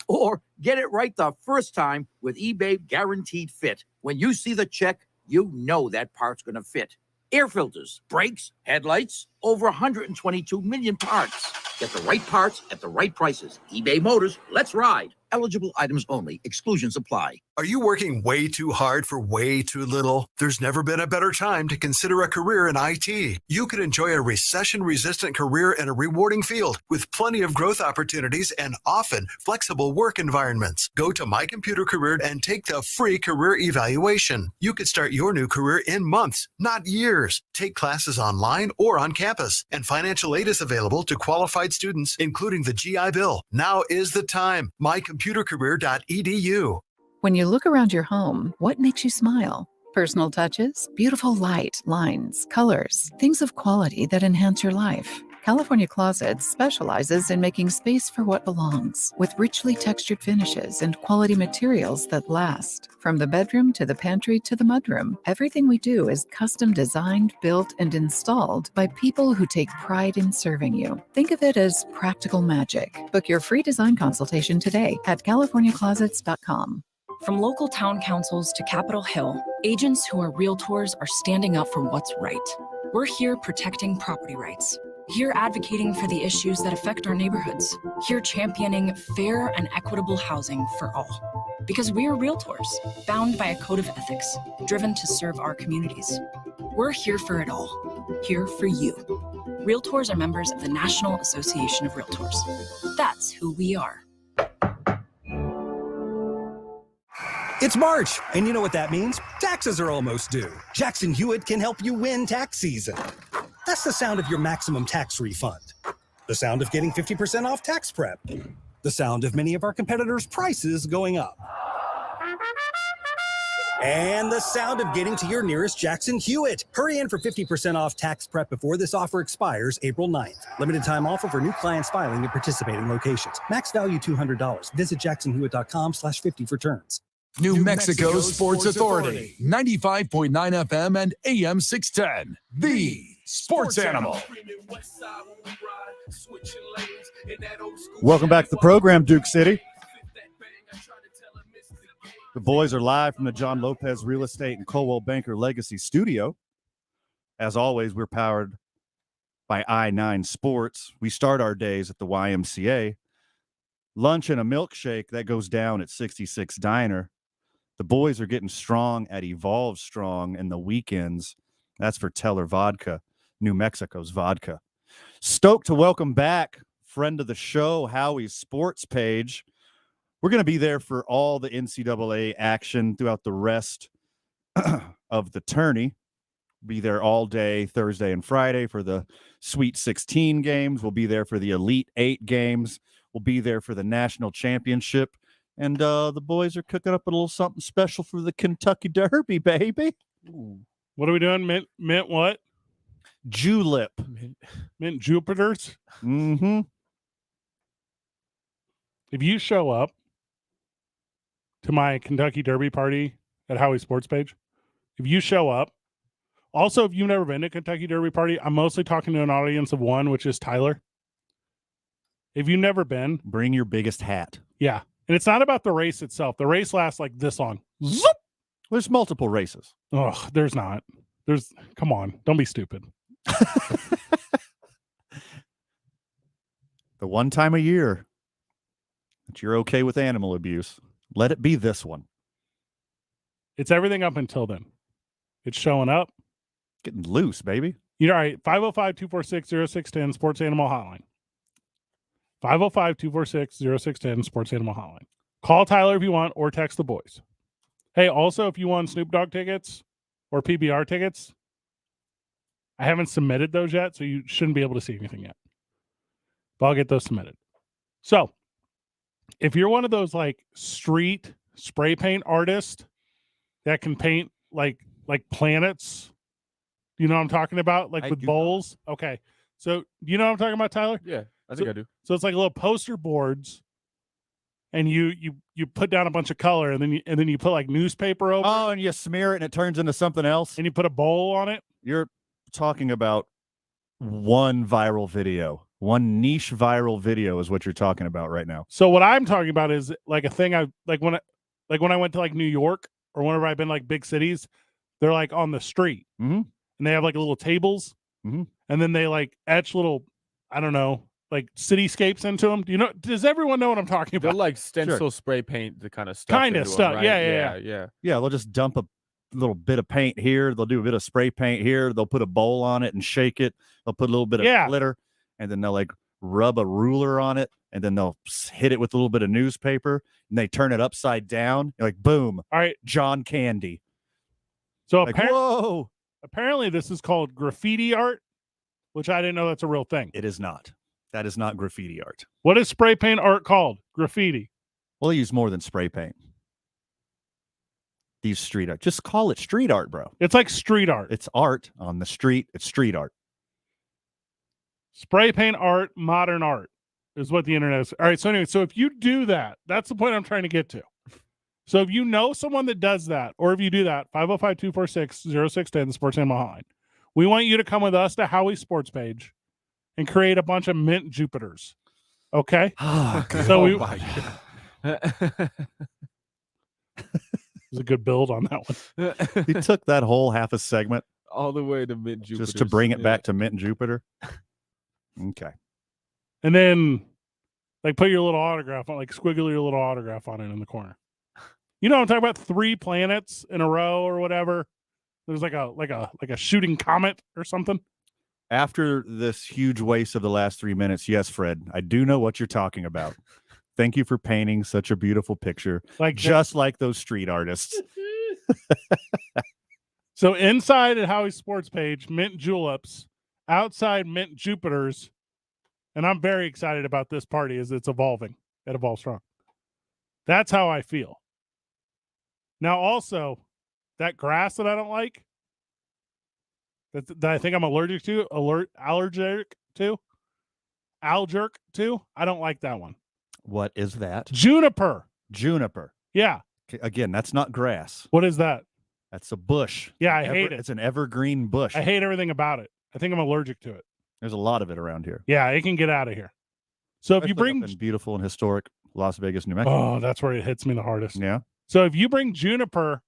Or get it right the first time with eBay Guaranteed Fit. When you see the check, you know that part's going to fit. Air filters, brakes, headlights, over 122 million parts. Get the right parts at the right prices. eBay Motors, let's ride. Eligible items only. Exclusions apply. Are you working way too hard for way too little? There's never been a better time to consider a career in IT. You could enjoy a recession-resistant career in a rewarding field with plenty of growth opportunities and often flexible work environments. Go to My Computer Career and take the free career evaluation. You could start your new career in months, not years. Take classes online or on campus, and financial aid is available to qualified students, including the GI Bill. Now is the time. mycomputercareer.edu. When you look around your home, what makes you smile? Personal touches, beautiful light, lines, colors, things of quality that enhance your life. California Closets specializes in making space for what belongs, with richly textured finishes and quality materials that last. From the bedroom to the pantry to the mudroom, everything we do is custom designed, built, and installed by people who take pride in serving you. Think of it as practical magic. Book your free design consultation today at californiaclosets.com. From local town councils to Capitol Hill, agents who are realtors are standing up for what's right. We're here protecting property rights. Here advocating for the issues that affect our neighborhoods. Here championing fair and equitable housing for all. Because we are realtors, bound by a code of ethics, driven to serve our communities. We're here for it all. Here for you. Realtors are members of the National Association of Realtors. That's who we are. It's March, and you know what that means? Taxes are almost due. Jackson Hewitt can help you win tax season. That's the sound of your maximum tax refund. The sound of getting 50% off tax prep. The sound of many of our competitors' prices going up. And the sound of getting to your nearest Jackson Hewitt. Hurry in for 50% off tax prep before this offer expires April 9th. Limited time offer for new clients filing at participating locations. Max value $200. Visit jacksonhewitt.com/50 for terms. New Mexico Sports Authority, 95.9 FM and AM 610. The Sports Animal. Welcome back to the program, Duke City. The boys are live from the John Lopez Real Estate and Coldwell Banker Legacy Studio. As always, we're powered by I-9 Sports. We start our days at the YMCA. Lunch and a milkshake, that goes down at 66 Diner. The boys are getting strong at Evolve Strong in the weekends. That's for Teller Vodka, New Mexico's vodka. Stoked to welcome back friend of the show, Howie's Sports Page. We're going to be there for all the NCAA action throughout the rest of the tourney. Be there all day, Thursday and Friday, for the Sweet 16 games. We'll be there for the Elite 8 games. We'll be there for the National Championship. And the boys are cooking up a little something special for the Kentucky Derby, baby. Ooh. What are we doing? Mint what? Julep. Mint Jupiters? Mm-hmm. If you show up to my Kentucky Derby party at Howie's Sports Page, if you show up, also, if you've never been to Kentucky Derby party, I'm mostly talking to an audience of one, which is Tyler. If you've never been, bring your biggest hat. Yeah. And it's not about the race itself. The race lasts like this long. Zoop! There's multiple races. Oh, there's not. Come on. Don't be stupid. The one time a year that you're okay with animal abuse, let it be this one. It's everything up until then. It's showing up. Getting loose, baby. All right. 505-246-0610 Sports Animal Hotline. 505-246-0610 Sports Animal Hotline. Call Tyler if you want, or text the boys. Hey, also, if you want Snoop Dogg tickets or PBR tickets, I haven't submitted those yet, so you shouldn't be able to see anything yet. But I'll get those submitted. So, if you're one of those like street spray paint artists that can paint like planets, you know what I'm talking about? Like with bowls? Okay. So, you know what I'm talking about, Tyler? Yeah, I think I do. So it's like little poster boards, and you put down a bunch of color, and then you put like newspaper over. Oh, and you smear it, and it turns into something else. And you put a bowl on it. You're talking about one viral video, one niche viral video is what you're talking about right now. So what I'm talking about is like a thing when I went to like New York or whenever I've been like big cities, they're like on the street, and they have like little tables, and then they like etch little, I don't know, like cityscapes into them. Does everyone know what I'm talking about? They're like stencil spray paint, the kind of stuff. Kind of stuff. Right? Yeah. Yeah, they'll just dump a little bit of paint here. They'll do a bit of spray paint here. They'll put a bowl on it and shake it. They'll put a little bit of glitter, and then they'll like rub a ruler on it, and then they'll hit it with a little bit of newspaper, and they turn it upside down. You're like, boom. All right. John Candy. So like, whoa. Apparently this is called graffiti art, which I didn't know that's a real thing. It is not. That is not graffiti art. What is spray paint art called? Graffiti. Well, they use more than spray paint. These street art. Just call it street art, bro. It's like street art. It's art on the street. It's street art. Spray paint art, modern art is what the internet is. All right. So anyway, so if you do that, that's the point I'm trying to get to. So if you know someone that does that, or if you do that, 505-246-0610 Sports Animal Hotline. We want you to come with us to Howie's Sports Page and create a bunch of mint Jupiters. Okay? So it was a good build on that one. He took that whole half a segment all the way to Mint Jupiter just to bring it back to Mint and Jupiter. Okay. And then like put your little autograph on, like squiggle your little autograph on it in the corner. You know what I'm talking about? 3 planets in a row or whatever. There's like a shooting comet or something. After this huge waste of the last 3 minutes, yes, Fred, I do know what you're talking about. Thank you for painting such a beautiful picture, like those street artists. So inside at Howie's Sports Page, mint juleps. Outside, mint Jupiters. And I'm very excited about this party as it's evolving at Evolve Strong. That's how I feel. Now, also, that grass that I don't like, that I think I'm allergic to, I don't like that one. What is that? Juniper. Juniper. Yeah. Again, that's not grass. What is that? That's a bush. Yeah, I hate it. It's an evergreen bush. I hate everything about it. I think I'm allergic to it. There's a lot of it around here. Yeah, it can get out of here. So if you bring in beautiful and historic Las Vegas, New Mexico. Oh, that's where it hits me the hardest. Yeah. So if you bring juniper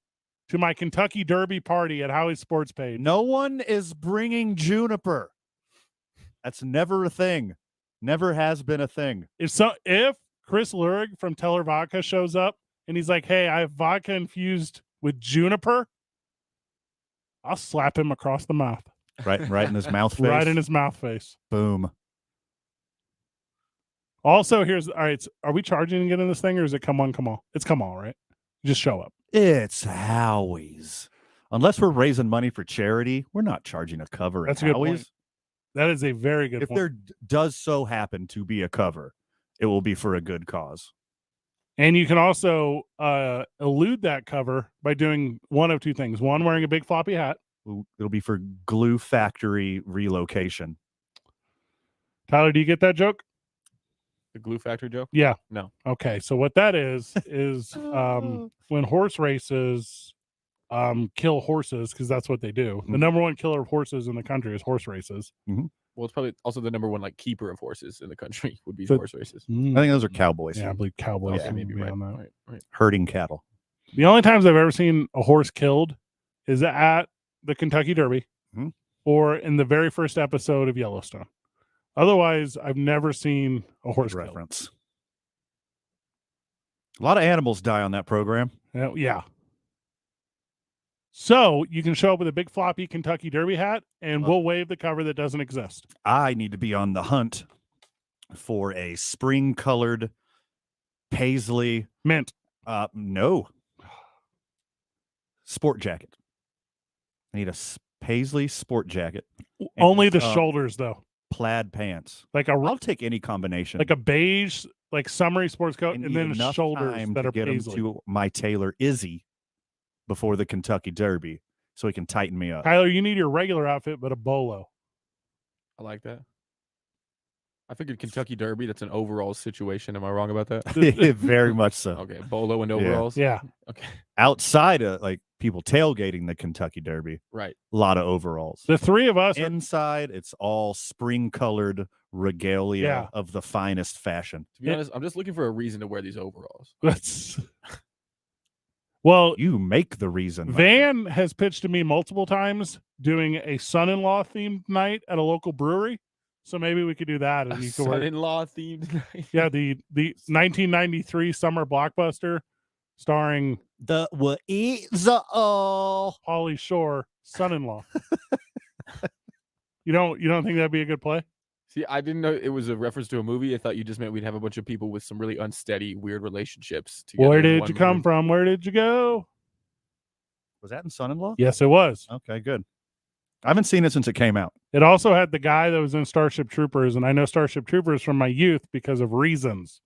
to my Kentucky Derby party at Howie's Sports Page, no one is bringing juniper. That's never a thing. Never has been a thing. If Chris Lurig from Teller Vodka shows up and he's like, "Hey, I have vodka infused with juniper," I'll slap him across the mouth. Right in his mouth face. Right in his mouth face. Boom. Also, all right. Are we charging to get in this thing, or is it come on, come all? It's come all, right? Just show up. It's Howie's. Unless we're raising money for charity, we're not charging a cover. That's at a good Howie's. point. That is a very good If point. there does so happen to be a cover, it will be for a good cause. And you can also elude that cover by doing one of two things. One, wearing a big floppy hat. It'll be for glue factory relocation. Tyler, do you get that joke? The glue factory joke? Yeah. No. Okay. So what that is when horse races kill horses, because that's what they do. Mm-hmm. The number one killer of horses in the country is horse races. Mm-hmm. Well, it's probably also the number one keeper of horses in the country would be So- horse races. I think those are cowboys. Yeah, I believe cowboys. Okay, maybe would be right. on that. Right. Herding cattle. The only times I've ever seen a horse killed is at the Kentucky Derby or in the very first episode of Yellowstone. Otherwise, I've never seen a horse killed. Reference. A lot of animals die on that program. Yeah. So you can show up with a big floppy Kentucky Derby hat, and we'll wave the cover that doesn't exist. I need to be on the hunt for a spring-colored paisley mint. No. Sport jacket. I need a paisley sport jacket. Only the shoulders, though. Plaid pants. I'll take any combination. Like a beige, like summery sports coat, and then enough shoulders time that to are get 'em paisley. to my tailor Izzy before the Kentucky Derby, so he can tighten me up. Tyler, you need your regular outfit, but a bolo. I like that. I figured Kentucky Derby, that's an overall situation. Am I wrong about that? Very much so. Okay, bolo and overalls. Yeah. Okay. Outside of like people tailgating the Kentucky Derby, Right. A lot of overalls. The three of us inside, it's all spring-colored regalia of the finest fashion. To be honest, I'm just looking for a reason to wear these overalls. Well, you make the reason. Van has pitched to me multiple times doing a son-in-law themed night at a local brewery. So maybe we could do that. And you could wear, Son-in-law themed night. yeah, the 1993 summer blockbuster starring the Pauly Shore, son-in-law. You don't think that'd be a good play? See, I didn't know it was a reference to a movie. I thought you just meant we'd have a bunch of people with some really unsteady, weird relationships. Where did you come from? Where did you go? Was that in Son-in-Law? Yes, it was. Okay, good. I haven't seen it since it came out. It also had the guy that was in Starship Troopers, and I know Starship Troopers from my youth because of reasons.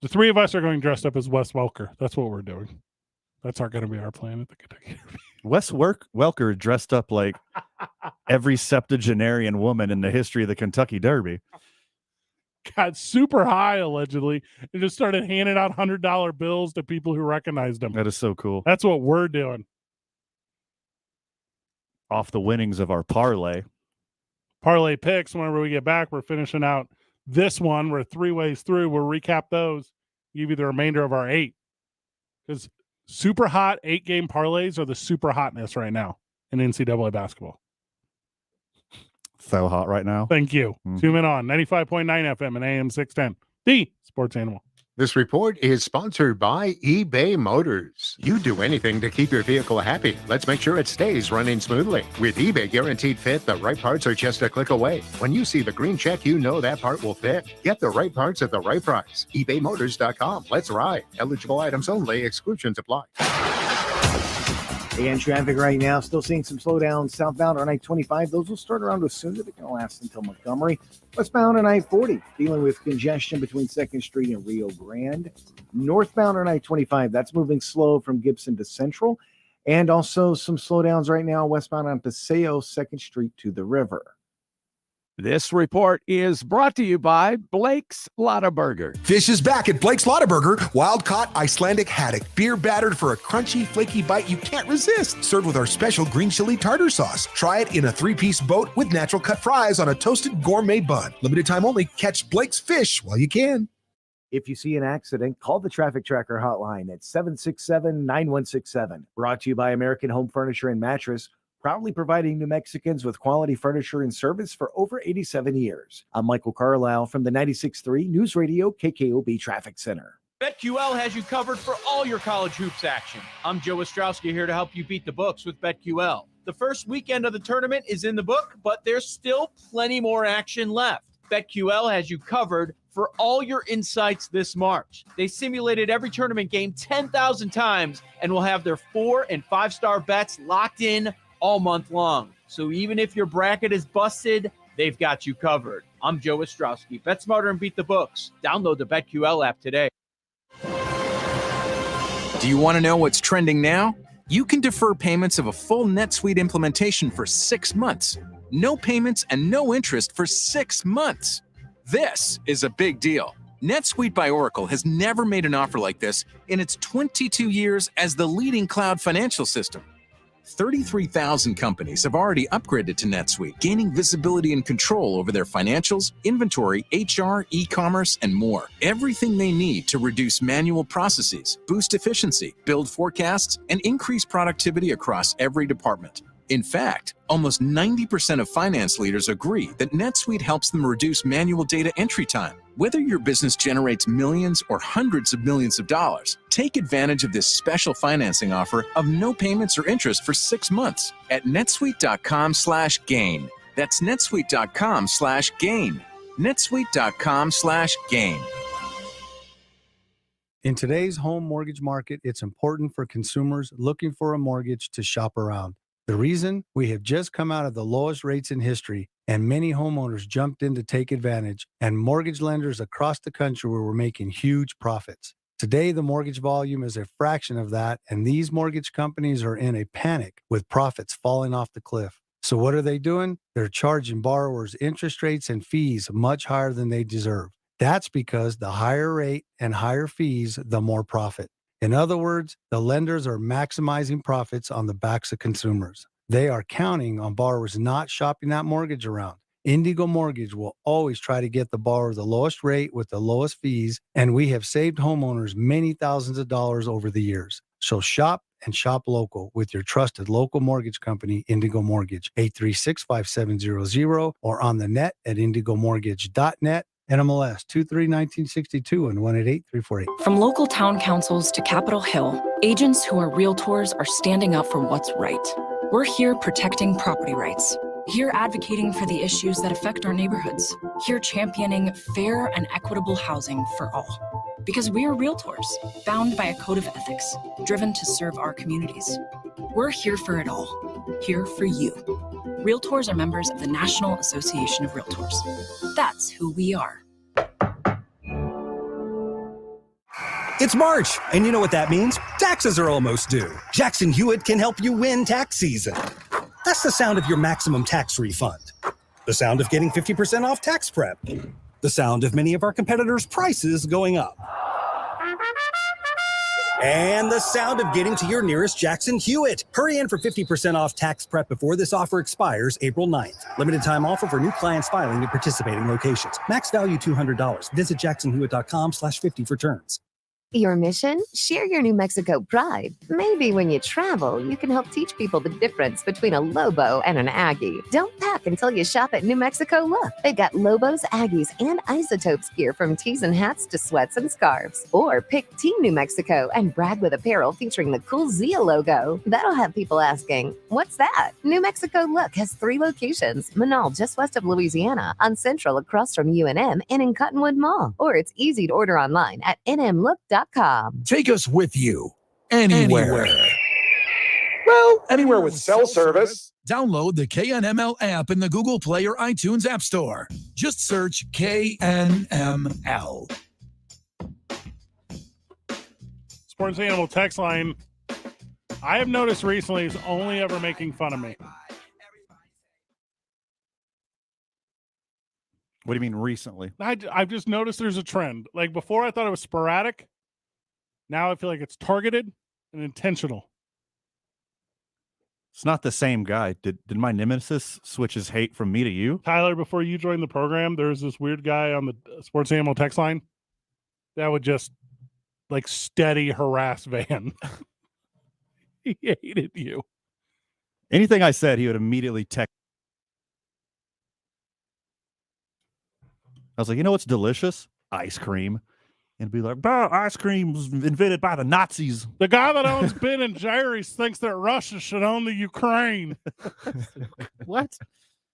The three of us are going dressed up as Wes Welker. That's what we're doing. That's going to be our plan at the Kentucky Derby. Wes Welker dressed up like every septuagenarian woman in the history of the Kentucky Derby. Got super high, allegedly, and just started handing out $100 bills to people who recognized him. That is so cool. That's what we're doing. Off the winnings of our parlay Picks, whenever we get back, we're finishing out this one. We're 3 ways through. We'll recap those, give you the remainder of our 8. Because super hot 8-game parlays are the super hotness right now in NCAA basketball. So hot right now. Thank you. Tune in on 95.9 FM and AM 610, the Sports Animal. This report is sponsored by eBay Motors. You do anything to keep your vehicle happy. Let's make sure it stays running smoothly. With eBay Guaranteed Fit, the right parts are just a click away. When you see the green check, you know that part will fit. Get the right parts at the right price. ebaymotors.com. Let's ride. Eligible items only. Exclusions apply. And traffic right now, still seeing some slowdowns southbound on I-25. Those will start around Osuna. They're going to last until Montgomery. Westbound on I-40, dealing with congestion between 2nd Street and Rio Grande. Northbound on I-25, that's moving slow from Gibson to Central. And also some slowdowns right now westbound on Paseo, 2nd Street to the river. This report is brought to you by Blake's Lottaburger. Fish is back at Blake's Lottaburger. Wild-caught Icelandic haddock, beer battered for a crunchy, flaky bite you can't resist. Served with our special green chili tartar sauce. Try it in a 3-piece boat with natural cut fries on a toasted gourmet bun. Limited time only. Catch Blake's fish while you can. If you see an accident, call the Traffic Tracker hotline at 767-9167. Brought to you by American Home Furniture and Mattress, proudly providing New Mexicans with quality furniture and service for over 87 years. I'm Michael Carlisle from the 96.3 News Radio KKOB Traffic Center. BetQL has you covered for all your college hoops action. I'm Joe Ostrowski here to help you beat the books with BetQL. The first weekend of the tournament is in the book, but there's still plenty more action left. BetQL has you covered for all your insights this March. They simulated every tournament game 10,000 times and will have their 4- and 5-star bets locked in all month long. So even if your bracket is busted, they've got you covered. I'm Joe Ostrowski. Bet smarter and beat the books. Download the BetQL app today. Do you want to know what's trending now? You can defer payments of a full NetSuite implementation for 6 months. No payments and no interest for 6 months. This is a big deal. NetSuite by Oracle has never made an offer like this in its 22 years as the leading cloud financial system. 33,000 companies have already upgraded to NetSuite, gaining visibility and control over their financials, inventory, HR, e-commerce, and more. Everything they need to reduce manual processes, boost efficiency, build forecasts, and increase productivity across every department. In fact, almost 90% of finance leaders agree that NetSuite helps them reduce manual data entry time. Whether your business generates millions or hundreds of millions of dollars, take advantage of this special financing offer of no payments or interest for 6 months at netsuite.com/gain. That's netsuite.com/gain. netsuite.com/gain. In today's home mortgage market, it's important for consumers looking for a mortgage to shop around. The reason? We have just come out of the lowest rates in history, and many homeowners jumped in to take advantage, and mortgage lenders across the country were making huge profits. Today, the mortgage volume is a fraction of that, and these mortgage companies are in a panic with profits falling off the cliff. So what are they doing? They're charging borrowers interest rates and fees much higher than they deserve. That's because the higher rate and higher fees, the more profit. In other words, the lenders are maximizing profits on the backs of consumers. They are counting on borrowers not shopping that mortgage around. Indigo Mortgage will always try to get the borrower the lowest rate with the lowest fees, and we have saved homeowners many thousands of dollars over the years. So shop and shop local with your trusted local mortgage company, Indigo Mortgage, 836-5700, or on the net at indigomortgage.net. NMLS 231962 and 188348. From local town councils to Capitol Hill, agents who are realtors are standing up for what's right. We're here protecting property rights. Here advocating for the issues that affect our neighborhoods. Here championing fair and equitable housing for all. Because we are realtors, bound by a code of ethics, driven to serve our communities. We're here for it all. Here for you. Realtors are members of the National Association of Realtors. That's who we are. It's March, and you know what that means? Taxes are almost due. Jackson Hewitt can help you win tax season. That's the sound of your maximum tax refund. The sound of getting 50% off tax prep. The sound of many of our competitors' prices going up. And the sound of getting to your nearest Jackson Hewitt. Hurry in for 50% off tax prep before this offer expires April 9th. Limited time offer for new clients filing at participating locations. Max value $200. Visit jacksonhewitt.com/50 for terms. Your mission? Share your New Mexico pride. Maybe when you travel, you can help teach people the difference between a Lobo and an Aggie. Don't pack until you shop at New Mexico Look. They've got Lobos, Aggies, and Isotopes gear from tees and hats to sweats and scarves. Or pick Team New Mexico and brag with apparel featuring the cool Zia logo. That'll have people asking, what's that? New Mexico Look has 3 locations. Manal, just west of Louisiana, on Central across from UNM, and in Cottonwood Mall. Or it's easy to order online at nmlook.com. Take us with you anywhere. Well, anywhere with cell service. Download the KNML app in the Google Play or iTunes App Store. Just search KNML. Sports Animal text line. I have noticed recently is only ever making fun of me. What do you mean recently? I've just noticed there's a trend. Like before I thought it was sporadic. Now I feel like it's targeted and intentional. It's not the same guy. Did my nemesis switch his hate from me to you? Tyler, before you joined the program, there was this weird guy on the Sports Animal text line that would just like steady harass Van. He hated you. Anything I said, he would immediately text. I was like, you know what's delicious? Ice cream. And be like, bah, ice cream was invented by the Nazis. The guy that owns Ben and Jerry's thinks that Russia should own the Ukraine. What?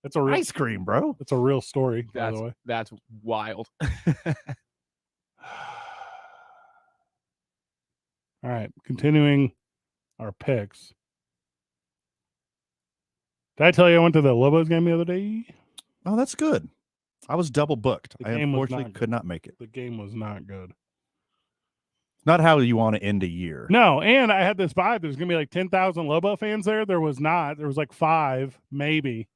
That's a real ice cream, bro. That's a real story, by the way. That's wild. All right, continuing our picks. Did I tell you I went to the Lobos game the other day? Oh, that's good. I was double booked. The I game was unfortunately not could not make it. The game was not good. Not how you want to end a year. No, and I had this vibe. There's going to be like 10,000 Lobo fans there. There was not. There was like 5, maybe.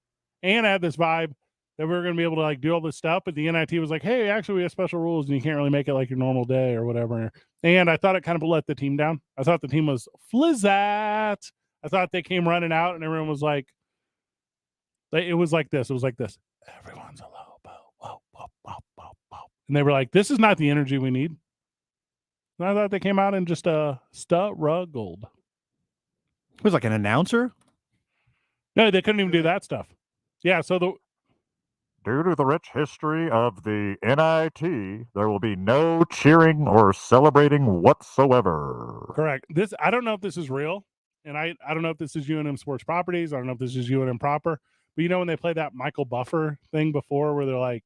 And I had this vibe that we were going to be able to like do all this stuff. But the NIT was like, hey, actually, we have special rules and you can't really make it like your normal day or whatever. And I thought it kind of let the team down. I thought the team was flizzat. I thought they came running out and everyone was like, it was like this. It was like this. Everyone's a Lobo. Whoa, whoa, whoa, whoa, whoa. And they were like, this is not the energy we need. And I thought they came out and just struggled. It was like an announcer? No, they couldn't even do that stuff. Yeah, so due to the rich history of the NIT, there will be no cheering or celebrating whatsoever. Correct. I don't know if this is real, and I don't know if this is UNM Sports Properties. I don't know if this is UNM proper. But you know when they play that Michael Buffer thing before where they're like,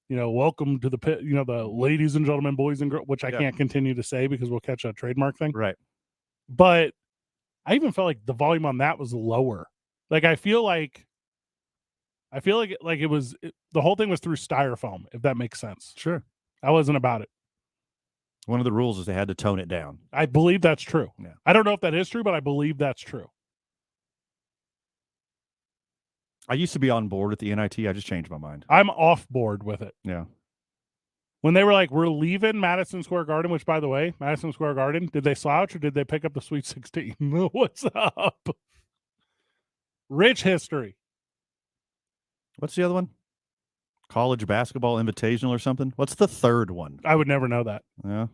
you know, welcome to the pit, you know, the ladies and gentlemen, boys and girls, which I can't continue to say because we'll catch a trademark thing. Right. But I even felt like the volume on that was lower. Like I feel like it was the whole thing was through styrofoam, if that makes sense. Sure. I wasn't about it. One of the rules is they had to tone it down. I believe that's true. Yeah. I don't know if that is true, but I believe that's true. I used to be on board with the NIT. I just changed my mind. I'm off board with it. Yeah. When they were like, we're leaving Madison Square Garden, which, by the way, Madison Square Garden, did they slouch or did they pick up the Sweet 16? What's up? Rich history. What's the other one? College Basketball Invitational or something? What's the third one? I would never know that. Yeah.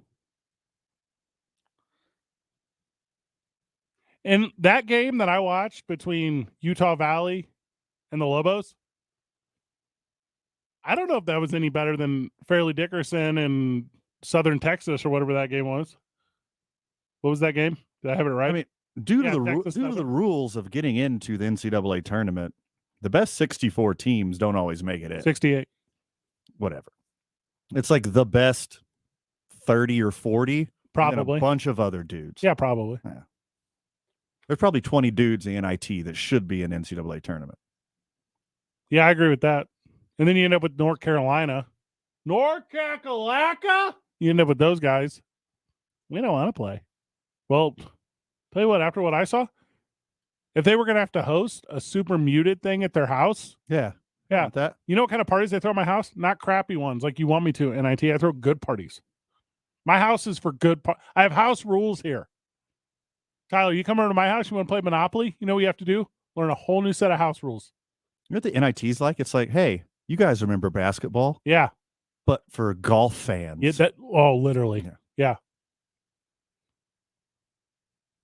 And that game that I watched between Utah Valley and the Lobos, I don't know if that was any better than Fairleigh Dickerson and Southern Texas or whatever that game was. What was that game? Did I have it right? I mean, due to the rules of getting into the NCAA tournament, the best 64 teams don't always make it in. 68. Whatever. It's like the best 30 or 40. Probably. And a bunch of other dudes. Yeah, probably. Yeah. There's probably 20 dudes in NIT that should be in NCAA tournament. Yeah, I agree with that. And then you end up with North Carolina. North Kakalaka? You end up with those guys. We don't want to play. Well, tell you what, after what I saw, if they were going to have to host a super muted thing at their house. Yeah. Yeah. That. You know what kind of parties they throw at my house? Not crappy ones like you want me to, NIT. I throw good parties. My house is for good I have house rules here. Tyler, you come over to my house, you want to play Monopoly? You know what you have to do? Learn a whole new set of house rules. You know what the NIT's like? It's like, hey, you guys remember basketball? Yeah. But for golf fans. Yeah, literally. Yeah.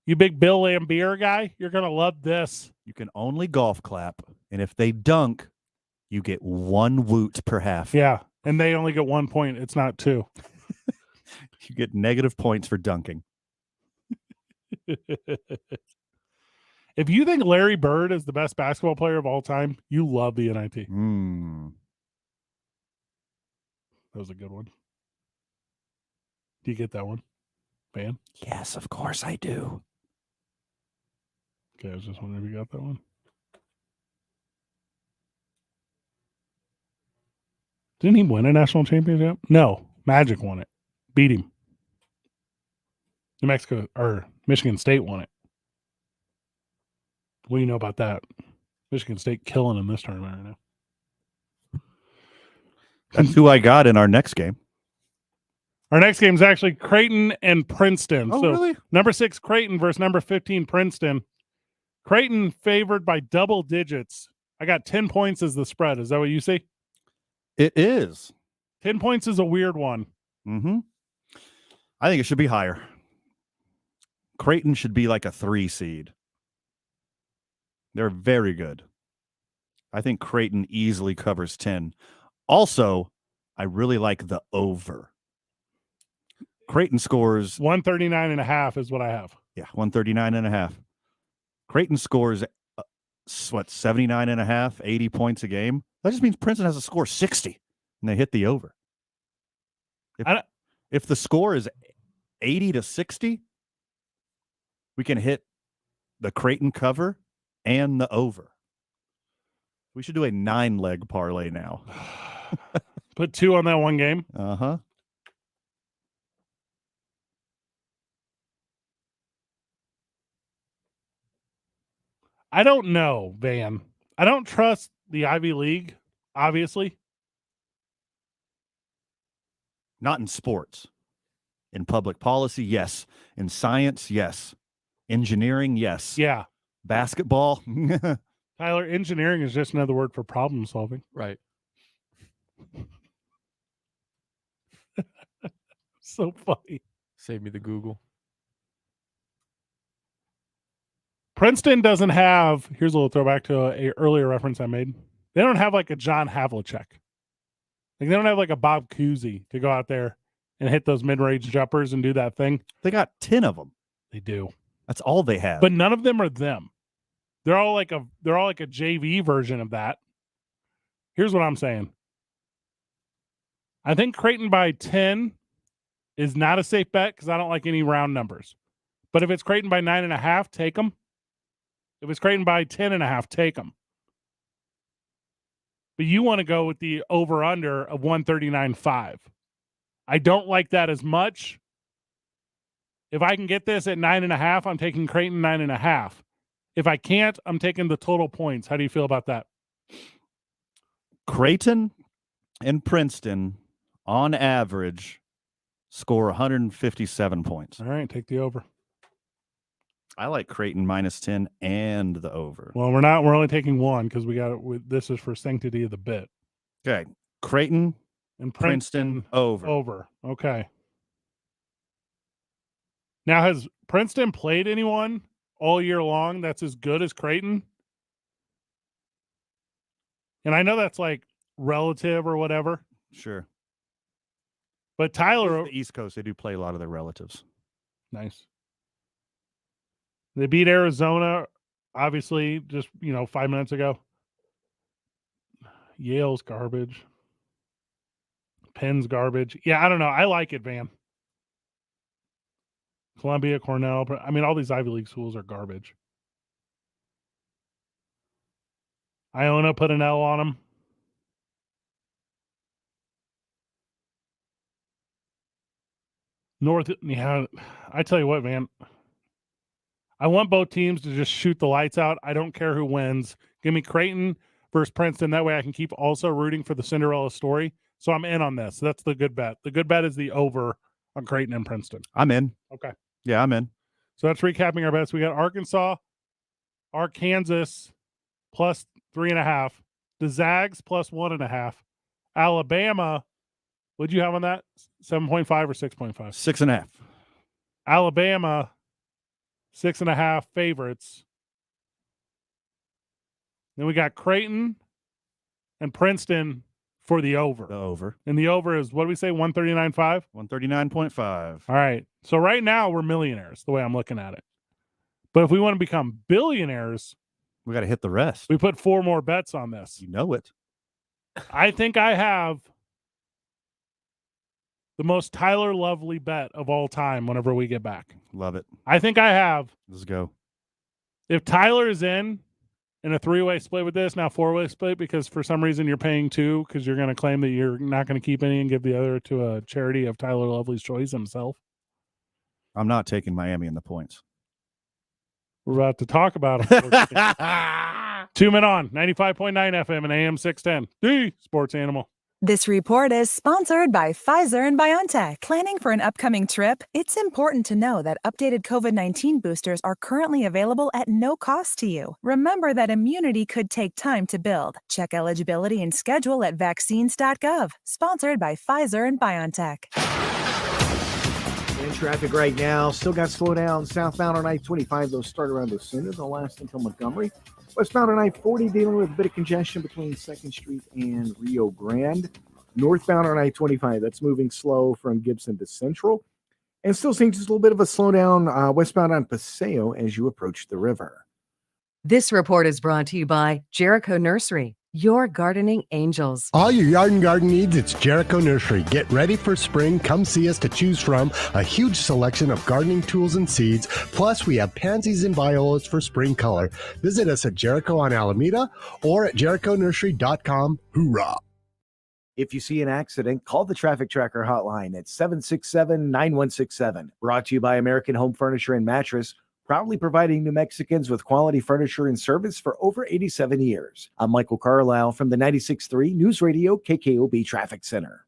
You big Bill Lambier guy, you're going to love this. You can only golf clap, and if they dunk, you get 1 woot per half. Yeah, and they only get 1 point. It's not 2. You get negative points for dunking. If you think Larry Bird is the best basketball player of all time, you love the NIT. That was a good one. Do you get that one, Van? Yes, of course I do. Okay, I was just wondering if you got that one. Didn't he win a national championship? No, Magic won it. Beat him. New Mexico or Michigan State won it. What do you know about that? Michigan State killing him this tournament right now. That's who I got in our next game. Our next game is actually Creighton and Princeton. Oh, so really? Number 6 Creighton versus number 15 Princeton. Creighton favored by double digits. I got 10 points as the spread. Is that what you see? It is. 10 points is a weird one. Mm-hmm. I think it should be higher. Creighton should be like a 3 seed. They're very good. I think Creighton easily covers 10. Also, I really like the over. Creighton scores 139.5 is what I have. Yeah, 139.5. Creighton scores 79.5, 80 points a game. That just means Princeton has to score 60 and they hit the over. If the score is 80 to 60, we can hit the Creighton cover and the over. We should do a 9-leg parlay now. Put 2 on that one game. Uh-huh. I don't know, Van. I don't trust the Ivy League, obviously. Not in sports. In public policy, yes. In science, yes. Engineering, yes. Yeah. Basketball. Tyler, engineering is just another word for problem solving. Right. So funny. Save me the Google. Princeton doesn't have, here's a little throwback to a earlier reference I made. They don't have like a John Havlicek. Like they don't have like a Bob Cousy to go out there and hit those mid-range jumpers and do that thing. They got 10 of them. They do. That's all they have. But none of them are them. They're all like a JV version of that. Here's what I'm saying. I think Creighton by 10 is not a safe bet because I don't like any round numbers. But if it's Creighton by 9.5, take them. If it's Creighton by 10.5, take them. But you want to go with the over-under of 139.5. I don't like that as much. If I can get this at 9.5, I'm taking Creighton 9.5. If I can't, I'm taking the total points. How do you feel about that? Creighton and Princeton, on average, score 157 points. All right, take the over. I like Creighton minus 10 and the over. Well, we're not. We're only taking one because we got it. This is for sanctity of the bit. Okay. Creighton and Princeton over. Over. Okay. Now, has Princeton played anyone all year long that's as good as Creighton? And I know that's like relative or whatever. Sure. But Tyler, the East Coast, they do play a lot of their relatives. Nice. They beat Arizona, obviously, just 5 minutes ago. Yale's garbage. Penn's garbage. Yeah, I don't know. I like it, Van. Columbia, Cornell. I mean, all these Ivy League schools are garbage. Iona put an L on them. Yeah, I tell you what, man. I want both teams to just shoot the lights out. I don't care who wins. Give me Creighton versus Princeton. That way I can keep also rooting for the Cinderella story. So I'm in on this. That's the good bet. The good bet is the over on Creighton and Princeton. I'm in. Okay. Yeah, I'm in. So that's recapping our bets. We got Arkansas, Arkansas plus 3.5. The Zags plus 1.5. Alabama, what'd you have on that? 7.5 or 6.5? 6.5. Alabama, 6.5 favorites. Then we got Creighton and Princeton for the over. The over. And the over is, what do we say, 139.5? 139.5. All right. So right now we're millionaires, the way I'm looking at it. But if we want to become billionaires, we got to hit the rest. We put 4 more bets on this. You know it. I think I have the most Tyler Lovely bet of all time whenever we get back. Love it. I think I have Let's go. If Tyler is in a 3-way split with this, now 4-way split, because for some reason you're paying 2 because you're going to claim that you're not going to keep any and give the other to a charity of Tyler Lovely's choice himself. I'm not taking Miami in the points. We're about to talk about them. 2 Men On, 95.9 FM and AM 610. The Sports Animal. This report is sponsored by Pfizer and BioNTech. Planning for an upcoming trip? It's important to know that updated COVID-19 boosters are currently available at no cost to you. Remember that immunity could take time to build. Check eligibility and schedule at vaccines.gov. Sponsored by Pfizer and BioNTech. In traffic right now, still got slowdown southbound on I-25. Those start around Osuna. They'll last until Montgomery. Westbound on I-40 dealing with a bit of congestion between 2nd Street and Rio Grande. Northbound on I-25, that's moving slow from Gibson to Central. And still seeing just a little bit of a slowdown westbound on Paseo as you approach the river. This report is brought to you by Jericho Nursery, your gardening angels. All your yard and garden needs, it's Jericho Nursery. Get ready for spring. Come see us to choose from a huge selection of gardening tools and seeds. Plus, we have pansies and violas for spring color. Visit us at Jericho on Alameda or at jerichonursery.com. Hoorah! If you see an accident, call the Traffic Tracker hotline at 767-9167. Brought to you by American Home Furniture and Mattress, proudly providing New Mexicans with quality furniture and service for over 87 years. I'm Michael Carlisle from the 96.3 News Radio KKOB Traffic Center.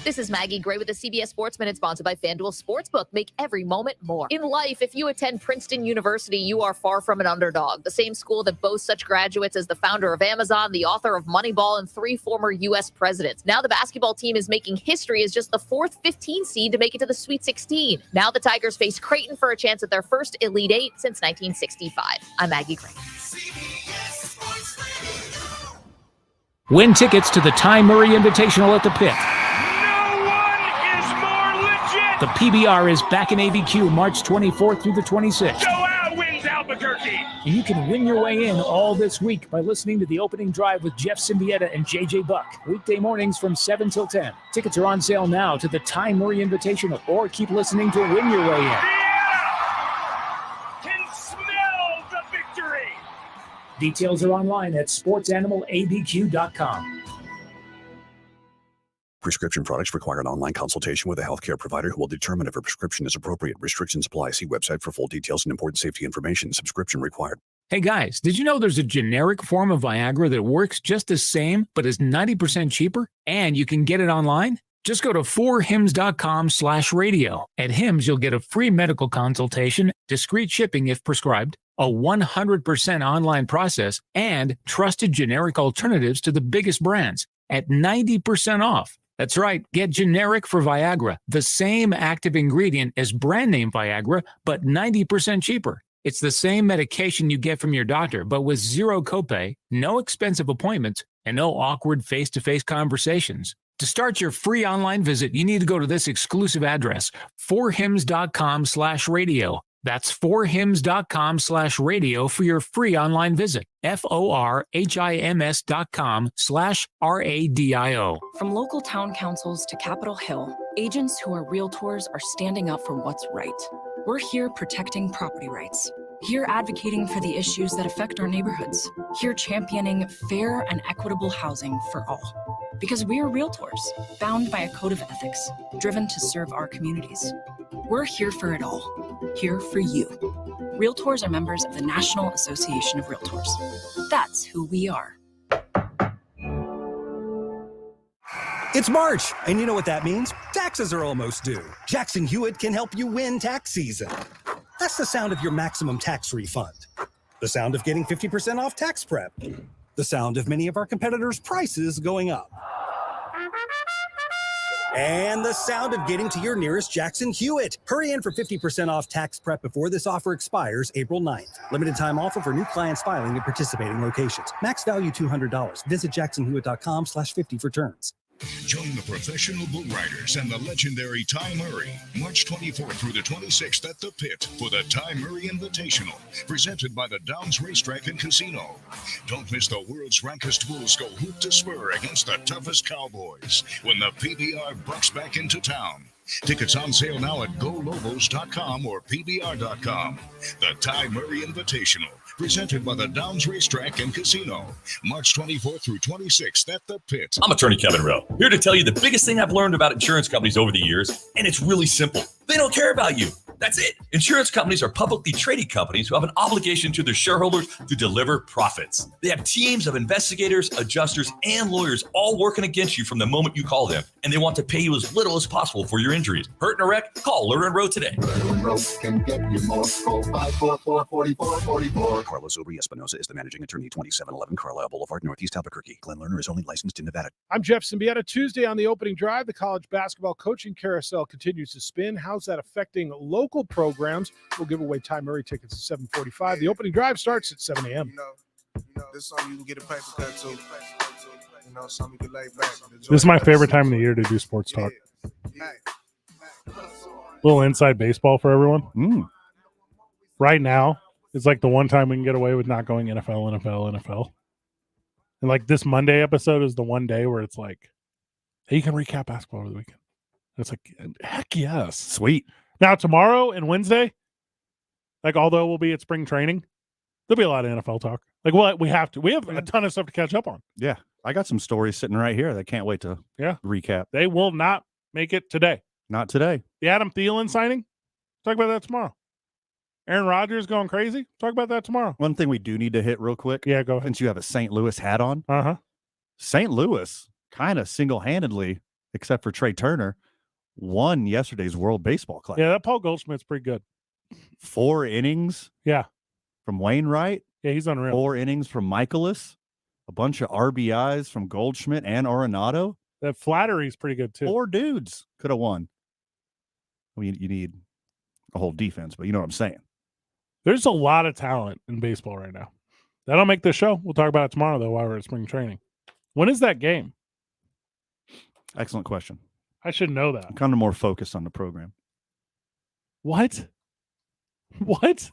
This is Maggie Gray with the CBS Sports Minute, sponsored by FanDuel Sportsbook. Make every moment more. In life, if you attend Princeton University, you are far from an underdog. The same school that boasts such graduates as the founder of Amazon, the author of Moneyball, and 3 former U.S. presidents. Now the basketball team is making history as just the 4th 15 seed to make it to the Sweet 16. Now the Tigers face Creighton for a chance at their first Elite 8 since 1965. I'm Maggie Gray. Win tickets to the Ty Murray Invitational at the Pit. The PBR is back in ABQ March 24th through the 26th. Joao wins Albuquerque. You can win your way in all this week by listening to the opening drive with Jeff Symbieta and JJ Buck. Weekday mornings from 7 till 10. Tickets are on sale now to the Ty Murray Invitational, or keep listening to win your way in. Can smell the victory. Details are online at sportsanimalabq.com. Prescription products require an online consultation with a healthcare provider who will determine if a prescription is appropriate. Restrictions apply. See website for full details and important safety information. Subscription required. Hey guys, did you know there's a generic form of Viagra that works just the same but is 90% cheaper? And you can get it online? Just go to 4hims.com/radio. At Hims, you'll get a free medical consultation, discreet shipping if prescribed, a 100% online process, and trusted generic alternatives to the biggest brands at 90% off. That's right, get generic for Viagra, the same active ingredient as brand name Viagra, but 90% cheaper. It's the same medication you get from your doctor, but with zero copay, no expensive appointments, and no awkward face-to-face conversations. To start your free online visit, you need to go to this exclusive address, 4hims.com/radio. That's 4hims.com/radio for your free online visit. FORHIMS.com/RADIO. From local town councils to Capitol Hill, agents who are realtors are standing up for what's right. We're here protecting property rights. Here advocating for the issues that affect our neighborhoods. Here championing fair and equitable housing for all. Because we are realtors, bound by a code of ethics, driven to serve our communities. We're here for it all. Here for you. Realtors are members of the National Association of Realtors. That's who we are. It's March, and you know what that means? Taxes are almost due. Jackson Hewitt can help you win tax season. That's the sound of your maximum tax refund. The sound of getting 50% off tax prep. The sound of many of our competitors' prices going up. And the sound of getting to your nearest Jackson Hewitt. Hurry in for 50% off tax prep before this offer expires April 9th. Limited time offer for new clients filing at participating locations. Max value $200. Visit jacksonhewitt.com/50 for terms. Join the professional bull riders and the legendary Ty Murray, March 24th through the 26th at the Pit for the Ty Murray Invitational, presented by the Downs Racetrack and Casino. Don't miss the world's rankest bulls go hoop to spur against the toughest cowboys when the PBR bucks back into town. Tickets on sale now at golobos.com or pbr.com. The Ty Murray Invitational, presented by the Downs Racetrack and Casino, March 24th through 26th at the Pit. I'm attorney Kevin Rowe, here to tell you the biggest thing I've learned about insurance companies over the years, and it's really simple. They don't care about you. That's it. Insurance companies are publicly traded companies who have an obligation to their shareholders to deliver profits. They have teams of investigators, adjusters, and lawyers all working against you from the moment you call them, and they want to pay you as little as possible for your injuries. Hurt in a wreck? Call Lerner & Rowe today. Can get you more. 454-4444. Carlos Obri Espinosa is the managing attorney, 2711 Carlisle Boulevard, Northeast Albuquerque. Glenn Lerner is only licensed in Nevada. I'm Jeff Symbieta. Tuesday on the opening drive, the college basketball coaching carousel continues to spin. How's that affecting local programs? We'll give away Ty Murray tickets at 7:45. The opening drive starts at 7 a.m. This song you can get a paper cut to. Something you can lay back. This is my favorite time of the year to do sports talk. Little inside baseball for everyone. Right now, it's like the one time we can get away with not going NFL. And like this Monday episode is the one day where it's like, hey, you can recap basketball over the weekend. And it's like, heck yes. Sweet. Now, tomorrow and Wednesday, like, although we'll be at spring training, there'll be a lot of NFL talk. Like, well, we have a ton of stuff to catch up on. Yeah. I got some stories sitting right here that I can't wait to recap. They will not make it today. Not today. The Adam Thielen signing, talk about that tomorrow. Aaron Rodgers going crazy, talk about that tomorrow. One thing we do need to hit real quick. Yeah, go ahead. Since you have a St. Louis hat on. Uh-huh. St. Louis kind of single-handedly, except for Trey Turner, won yesterday's World Baseball Classic. Yeah, that Paul Goldschmidt's pretty good. 4 innings. Yeah. From Wainwright. Yeah, he's unreal. 4 innings from Michaelis. A bunch of RBIs from Goldschmidt and Arenado. That Flattery's pretty good, too. 4 dudes could have won. I mean, you need a whole defense, but you know what I'm saying. There's a lot of talent in baseball right now. That'll make this show. We'll talk about it tomorrow, though, while we're at spring training. When is that game? Excellent question. I should know that. I'm kind of more focused on the program. What? What?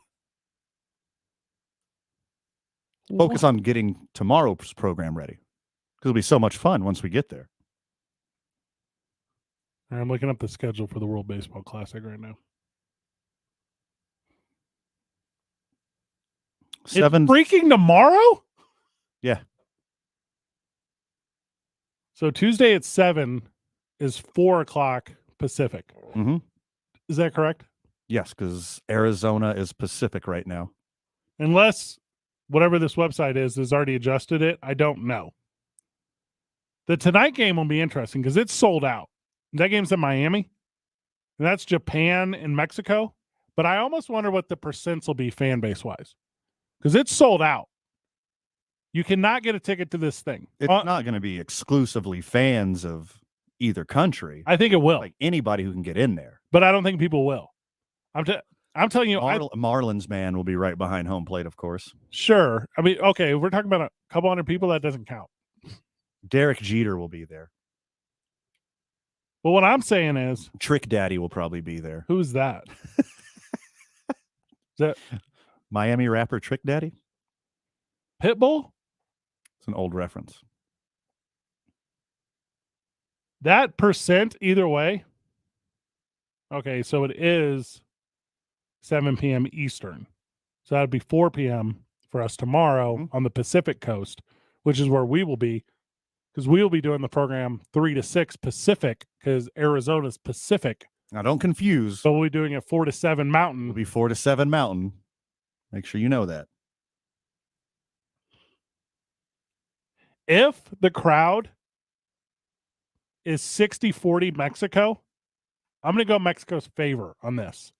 Focus on getting tomorrow's program ready. Because it'll be so much fun once we get there. I'm looking up the schedule for the World Baseball Classic right now. 7 It's freaking tomorrow? Yeah. So Tuesday at 7 is 4 o'clock Pacific. Mm-hmm. Is that correct? Yes, because Arizona is Pacific right now. Unless whatever this website is has already adjusted it. I don't know. The tonight game will be interesting because it's sold out. That game's in Miami. And that's Japan and Mexico. But I almost wonder what the percents will be fan base wise. Because it's sold out. You cannot get a ticket to this thing. It's not going to be exclusively fans of either country. I think it will. Like anybody who can get in there. But I don't think people will. I'm telling you. Marlins man will be right behind home plate, of course. Sure. I mean, okay, we're talking about a couple hundred people. That doesn't count. Derek Jeter will be there. But what I'm saying is, Trick Daddy will probably be there. Who's that? Is that Miami rapper Trick Daddy? Pitbull? It's an old reference. That percent either way. Okay, so it is 7 p.m. Eastern. So that would be 4 p.m. for us tomorrow on the Pacific Coast, which is where we will be, because we will be doing the program 3 to 6 Pacific, because Arizona's Pacific. Now, don't confuse. So we'll be doing it 4 to 7 Mountain. It'll be 4 to 7 Mountain. Make sure you know that. If the crowd is 60-40 Mexico, I'm going to go Mexico's favor on this.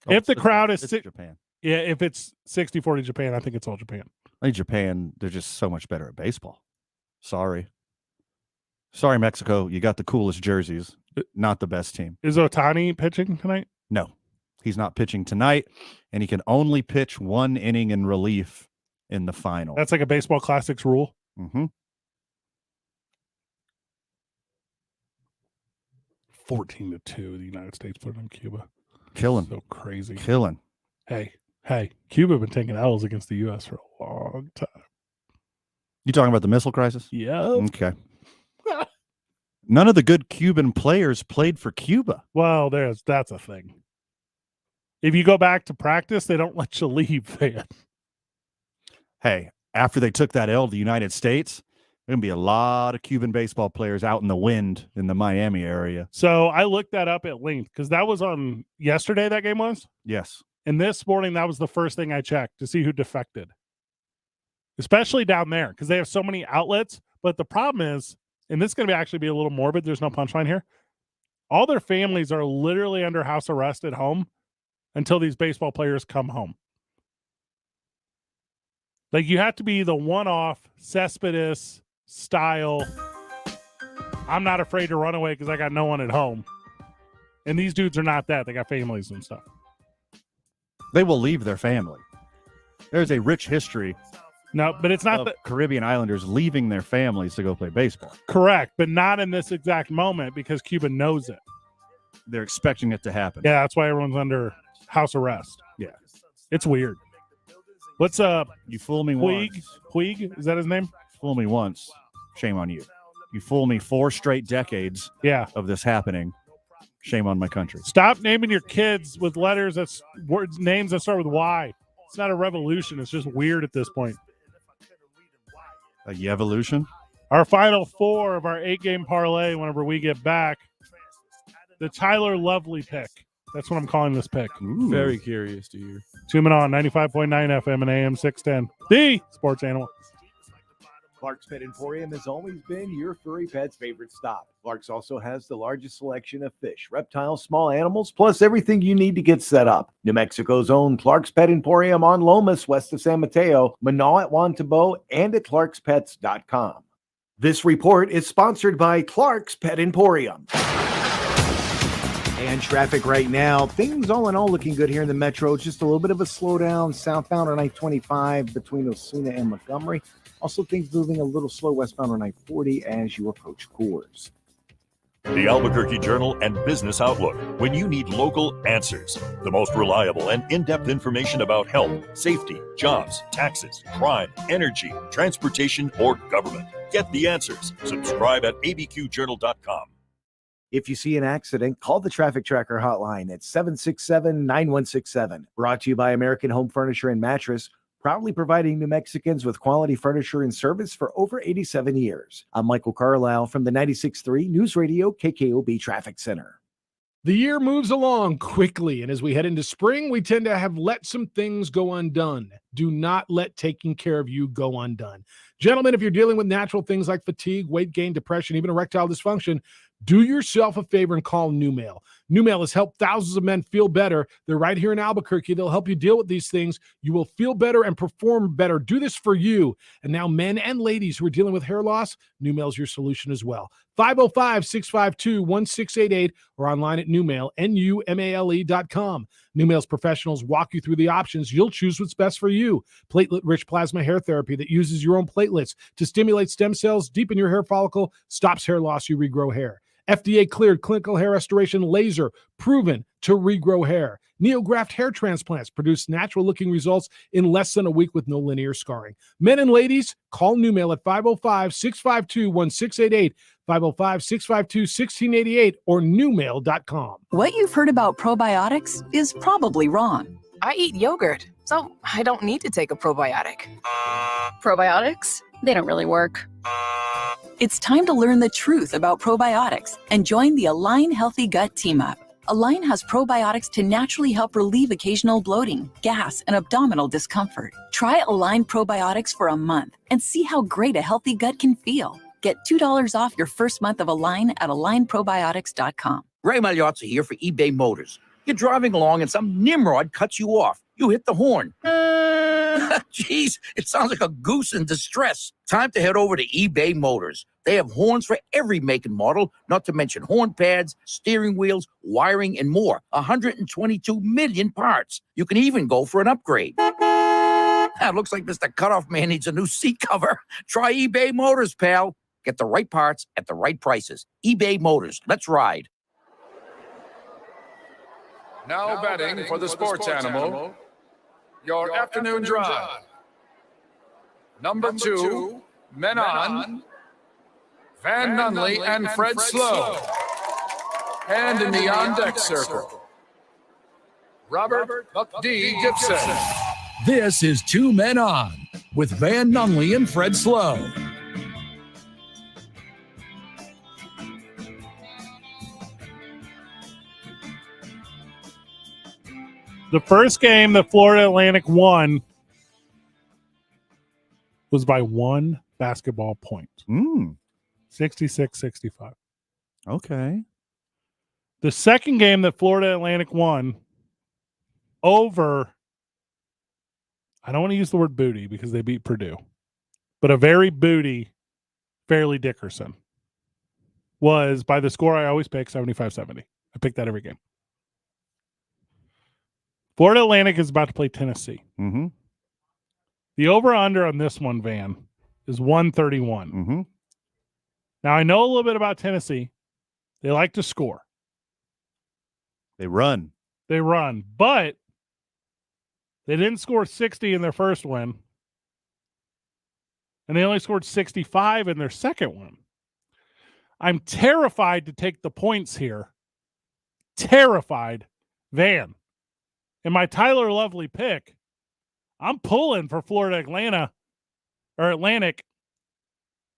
If the crowd is Japan. Yeah, if it's 60-40 Japan, I think it's all Japan. I think Japan, they're just so much better at baseball. Sorry, Mexico. You got the coolest jerseys. Not the best team. Is Ohtani pitching tonight? No, he's not pitching tonight, and he can only pitch 1 inning in relief in the final. That's like a baseball classics rule. Mm-hmm. 14-2, the United States put on Cuba. Killing. So crazy. Killing. Hey, Cuba been taking L's against the U.S. for a long time. You talking about the missile crisis? Yeah. Okay. None of the good Cuban players played for Cuba. Well, that's a thing. If you go back to practice, they don't let you leave there. Hey, after they took that L to the United States, there's going to be a lot of Cuban baseball players out in the wind in the Miami area. So I looked that up at length because that was on yesterday, that game was? Yes. And this morning, that was the first thing I checked to see who defected, especially down there because they have so many outlets. But the problem is, and this is going to actually be a little morbid, there's no punchline here. All their families are literally under house arrest at home until these baseball players come home. Like, you have to be the one-off Cespedes style, I'm not afraid to run away because I got no one at home. And these dudes are not that. They got families and stuff. They will leave their family. There's a rich history. No, but it's not the Caribbean Islanders leaving their families to go play baseball. Correct, but not in this exact moment because Cuba knows it. They're expecting it to happen. Yeah, that's why everyone's under house arrest. Yeah. It's weird. What's up? You fool me once. Puig? Is that his name? Fool me once. Shame on you. You fool me 4 straight decades of this happening. Shame on my country. Stop naming your kids with letters that's words, names that start with Y. It's not a revolution. It's just weird at this point. A evolution? Our final 4 of our 8-game parlay whenever we get back. The Tyler Lovely pick. That's what I'm calling this pick. Ooh. Very curious to hear. 2 Men On, 95.9 FM and AM 610. The Sports Animal. Clark's Pet Emporium has always been your furry pet's favorite stop. Clark's also has the largest selection of fish, reptiles, small animals, plus everything you need to get set up. New Mexico's own Clark's Pet Emporium on Lomas, west of San Mateo, Manaw at Juan Tabo, and at clarkspets.com. This report is sponsored by Clark's Pet Emporium. And traffic right now, things all in all looking good here in the metro. Just a little bit of a slowdown southbound on I-25 between Osuna and Montgomery. Also, things moving a little slow westbound on I-40 as you approach Coors. The Albuquerque Journal and Business Outlook. When you need local answers, the most reliable and in-depth information about health, safety, jobs, taxes, crime, energy, transportation, or government. Get the answers. Subscribe at abqjournal.com. If you see an accident, call the Traffic Tracker hotline at 767-9167. Brought to you by American Home Furniture and Mattress, proudly providing New Mexicans with quality furniture and service for over 87 years. I'm Michael Carlisle from the 96.3 News Radio KKOB Traffic Center. The year moves along quickly, and as we head into spring, we tend to have let some things go undone. Do not let taking care of you go undone. Gentlemen, if you're dealing with natural things like fatigue, weight gain, depression, even erectile dysfunction, do yourself a favor and call NewMale. NewMale has helped thousands of men feel better. They're right here in Albuquerque. They'll help you deal with these things. You will feel better and perform better. Do this for you. And now men and ladies who are dealing with hair loss, NewMale's your solution as well. 505-652-1688 or online at NewMale, NUMALE.com. NewMale's professionals walk you through the options. You'll choose what's best for you. Platelet-rich plasma hair therapy that uses your own platelets to stimulate stem cells, deepen your hair follicle, stops hair loss, you regrow hair. FDA-cleared clinical hair restoration laser, proven to regrow hair. NeoGraft hair transplants produce natural-looking results in less than a week with no linear scarring. Men and ladies, call NewMale at 505-652-1688, 505-652-1688, or newmail.com. What you've heard about probiotics is probably wrong. I eat yogurt, so I don't need to take a probiotic. Probiotics? They don't really work. It's time to learn the truth about probiotics and join the Align Healthy Gut Team Up. Align has probiotics to naturally help relieve occasional bloating, gas, and abdominal discomfort. Try Align probiotics for a month and see how great a healthy gut can feel. Get $2 off your first month of Align at alignprobiotics.com. Ray Magliozzi here for eBay Motors. You're driving along and some nimrod cuts you off. You hit the horn. Jeez, it sounds like a goose in distress. Time to head over to eBay Motors. They have horns for every make and model, not to mention horn pads, steering wheels, wiring, and more. 122 million parts. You can even go for an upgrade. Looks like Mr. Cutoff Man needs a new seat cover. Try eBay Motors, pal. Get the right parts at the right prices. eBay Motors. Let's ride. Now betting for the sports animal. Your afternoon drive. Number 2, Men On, Van Nunley and Fred Slow. And in the on-deck circle, Robert Buck D. Gibson. This is Two Men On with Van Nunley and Fred Slow. The first game that Florida Atlantic won was by 1 basketball point. 66-65. Okay. The second game that Florida Atlantic won over, I don't want to use the word booty because they beat Purdue, but a very booty Fairleigh Dickerson was by the score I always pick, 75-70. I pick that every game. Florida Atlantic is about to play Tennessee. Mm-hmm. The over-under on this one, Van, is 131. Mm-hmm. Now, I know a little bit about Tennessee. They like to score. They run. But they didn't score 60 in their first win, and they only scored 65 in their second win. I'm terrified to take the points here. Terrified. Van. In my Tyler Lovely pick, I'm pulling for Florida Atlantic.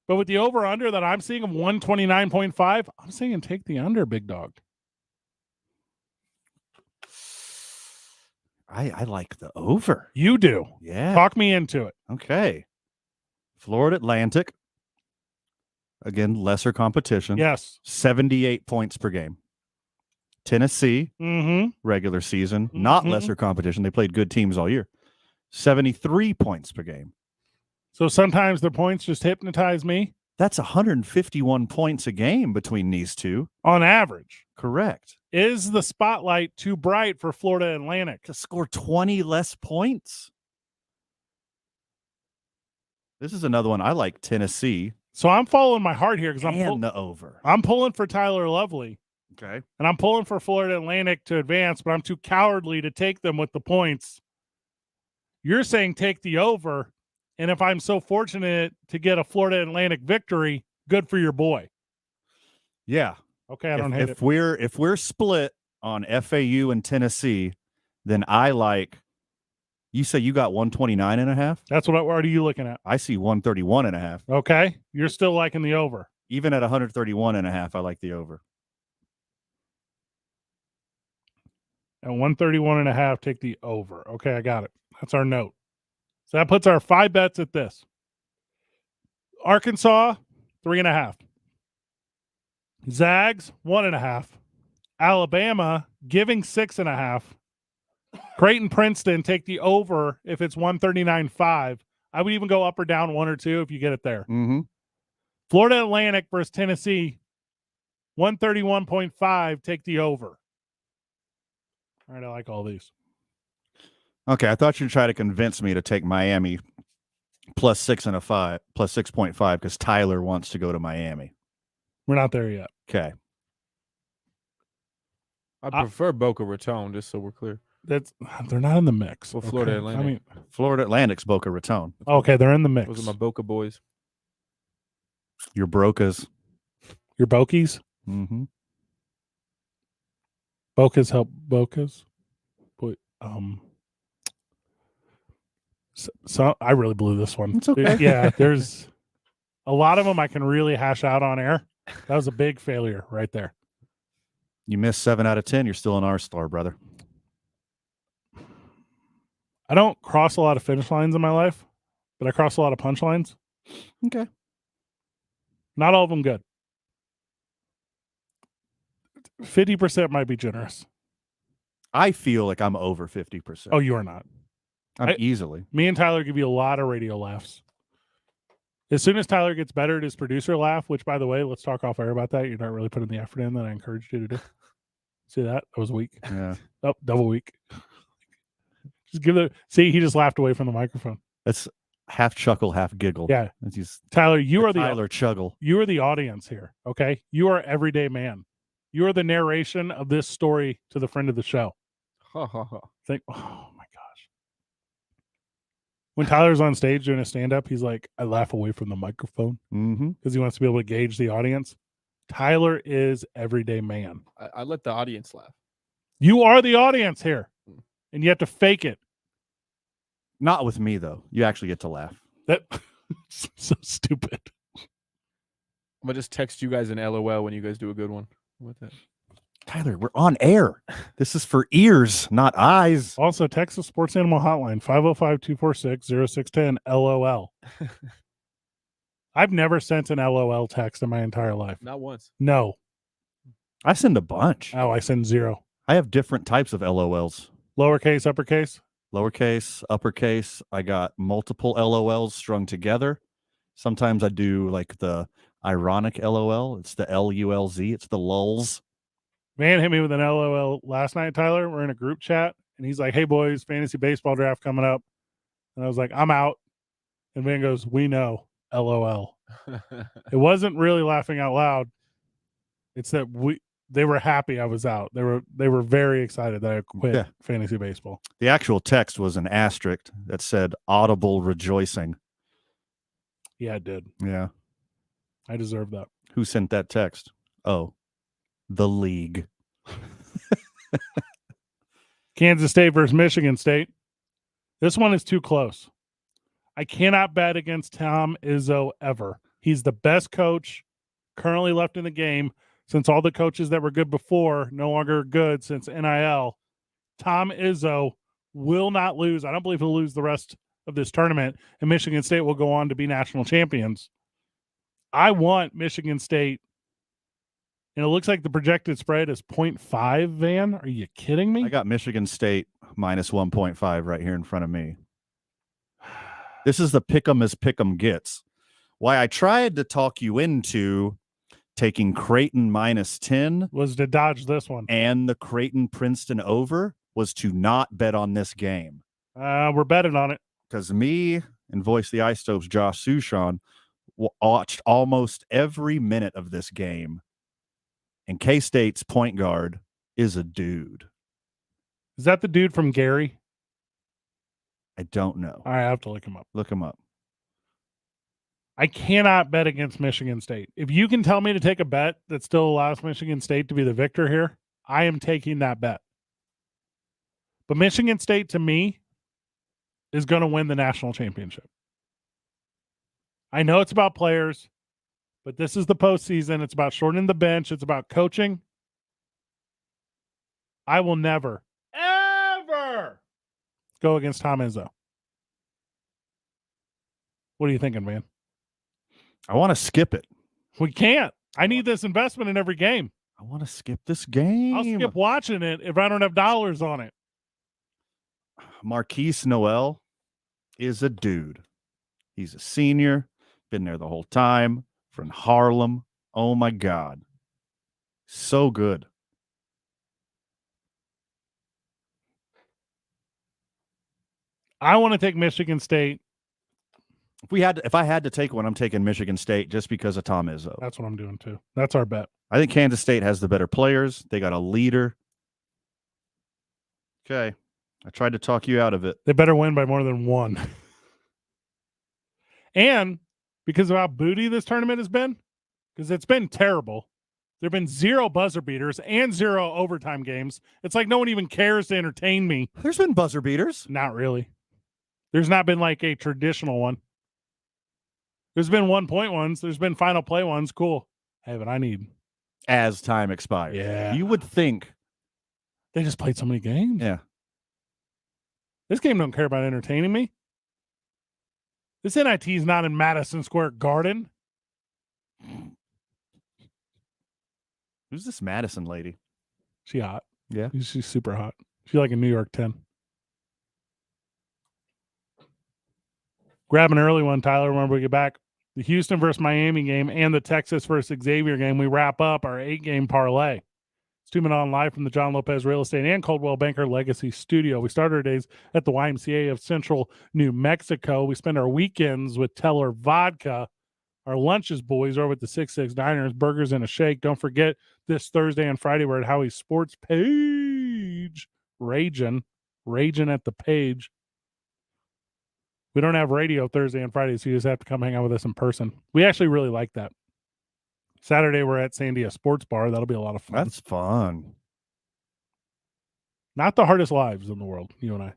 But with the over-under that I'm seeing of 129.5, I'm saying take the under, big dog. I like the over. You do. Yeah. Talk me into it. Okay. Florida Atlantic. Again, lesser competition. Yes. 78 points per game. Tennessee, regular season, not lesser competition. They played good teams all year. 73 points per game. So sometimes their points just hypnotize me. That's 151 points a game between these two. On average. Correct. Is the spotlight too bright for Florida Atlantic? To score 20 less points. This is another one. I like Tennessee. So I'm following my heart here because the over. I'm pulling for Tyler Lovely. Okay. And I'm pulling for Florida Atlantic to advance, but I'm too cowardly to take them with the points. You're saying take the over. And if I'm so fortunate to get a Florida Atlantic victory, good for your boy. Yeah. Okay, I don't hate it. If we're split on FAU and Tennessee, then I like. You say you got 129.5? That's what are you looking at? I see 131.5. Okay. You're still liking the over. Even at 131.5, I like the over. At 131.5, take the over. Okay, I got it. That's our note. So that puts our 5 bets at this. Arkansas, 3.5. Zags, 1.5. Alabama, giving 6.5. Creighton, Princeton, take the over if it's 139.5. I would even go up or down 1 or 2 if you get it there. Mm-hmm. Florida Atlantic versus Tennessee, 131.5, take the over. All right, I like all these. Okay, I thought you'd try to convince me to take Miami plus 6.5 because Tyler wants to go to Miami. We're not there yet. Okay. I prefer Boca Raton, just so we're clear. They're not in the mix. Well, Florida Atlantic. I mean, Florida Atlantic's Boca Raton. Okay, they're in the mix. Those are my Boca boys. Your Brocas. Your Bokies? Mm-hmm. Bocas help Bocas. But so I really blew this one. It's okay. Yeah, there's a lot of them I can really hash out on air. That was a big failure right there. You missed 7 out of 10. You're still an R-star, brother. I don't cross a lot of finish lines in my life, but I cross a lot of punch lines. Okay. Not all of them good. 50% might be generous. I feel like I'm over 50%. Oh, you are not. Easily. Me and Tyler give you a lot of radio laughs. As soon as Tyler gets better at his producer laugh, which, by the way, let's talk off air about that. You're not really putting the effort in that I encouraged you to do. See that? That was weak. Yeah. Oh, double weak. Just give it. See, he just laughed away from the microphone. That's half chuckle, half giggle. Yeah. Just Tyler, you are the Tyler Chuggle. You are the audience here. Okay. You are everyday man. You are the narration of this story to the friend of the show. Ha ha ha. Think, oh my gosh. When Tyler's on stage doing a stand-up, he's like, I laugh away from the microphone because he wants to be able to gauge the audience. Tyler is everyday man. I let the audience laugh. You are the audience here, and you have to fake it. Not with me, though. You actually get to laugh. That so stupid. I'm going to just text you guys an LOL when you guys do a good one. What that? Tyler, we're on air. This is for ears, not eyes. Also, text the Sports Animal Hotline, 505-246-0610, LOL. I've never sent an LOL text in my entire life. Not once. No. I send a bunch. Oh, I send 0. I have different types of LOLs. Lowercase, uppercase? Lowercase, uppercase. I got multiple LOLs strung together. Sometimes I do like the ironic LOL. It's the LULZ. It's the lulz. Van hit me with an LOL last night, Tyler. We're in a group chat, and he's like, hey, boys, fantasy baseball draft coming up. And I was like, I'm out. And Van goes, we know, LOL. It wasn't really laughing out loud. It's that they were happy I was out. They were very excited that I quit fantasy baseball. The actual text was an asterisk that said audible rejoicing. Yeah, it did. Yeah. I deserve that. Who sent that text? Oh, the league. Kansas State versus Michigan State. This one is too close. I cannot bet against Tom Izzo ever. He's the best coach currently left in the game since all the coaches that were good before no longer good since NIL. Tom Izzo will not lose. I don't believe he'll lose the rest of this tournament, and Michigan State will go on to be national champions. I want Michigan State. And it looks like the projected spread is 0.5, Van. Are you kidding me? I got Michigan State minus 1.5 right here in front of me. This is the pick'em as pick'em gets. Why I tried to talk you into taking Creighton minus 10 was to dodge this one. And the Creighton-Princeton over was to not bet on this game. We're betting on it. Because me and Voice the Ice Stove's Josh Sushan watched almost every minute of this game. And K-State's point guard is a dude. Is that the dude from Gary? I don't know. All right, I have to look him up. Look him up. I cannot bet against Michigan State. If you can tell me to take a bet that still allows Michigan State to be the victor here, I am taking that bet. But Michigan State, to me, is going to win the national championship. I know it's about players, but this is the postseason. It's about shortening the bench. It's about coaching. I will never, ever go against Tom Izzo. What are you thinking, man? I want to skip it. We can't. I need this investment in every game. I want to skip this game. I'll skip watching it if I don't have dollars on it. Marquise Noel is a dude. He's a senior. Been there the whole time. From Harlem. Oh, my God. So good. I want to take Michigan State. If I had to take one, I'm taking Michigan State just because of Tom Izzo. That's what I'm doing too. That's our bet. I think Kansas State has the better players. They got a leader. Okay. I tried to talk you out of it. They better win by more than one. And because of how booty this tournament has been, because it's been terrible. There have been 0 buzzer beaters and 0 overtime games. It's like no one even cares to entertain me. There's been buzzer beaters. Not really. There's not been like a traditional one. There's been 1-point ones. There's been final play ones. Cool. Hey, but I need. As time expires. Yeah. You would think. They just played so many games. Yeah. This game don't care about entertaining me. This NIT is not in Madison Square Garden. Who's this Madison lady? She hot. Yeah. She's super hot. She like a New York 10. Grab an early one, Tyler, when we get back. The Houston versus Miami game and the Texas versus Xavier game. We wrap up our 8-game parlay. It's 2 Minute on live from the John Lopez Real Estate and Coldwell Banker Legacy Studio. We start our days at the YMCA of Central New Mexico. We spend our weekends with Teller Vodka. Our lunches, boys, are with the 6-6 Diners, burgers and a shake. Don't forget, this Thursday and Friday, we're at Howie's Sports Page. Raging at the page. We don't have radio Thursday and Friday, so you just have to come hang out with us in person. We actually really like that. Saturday, we're at Sandia Sports Bar. That'll be a lot of fun. That's fun. Not the hardest lives in the world, you and I. I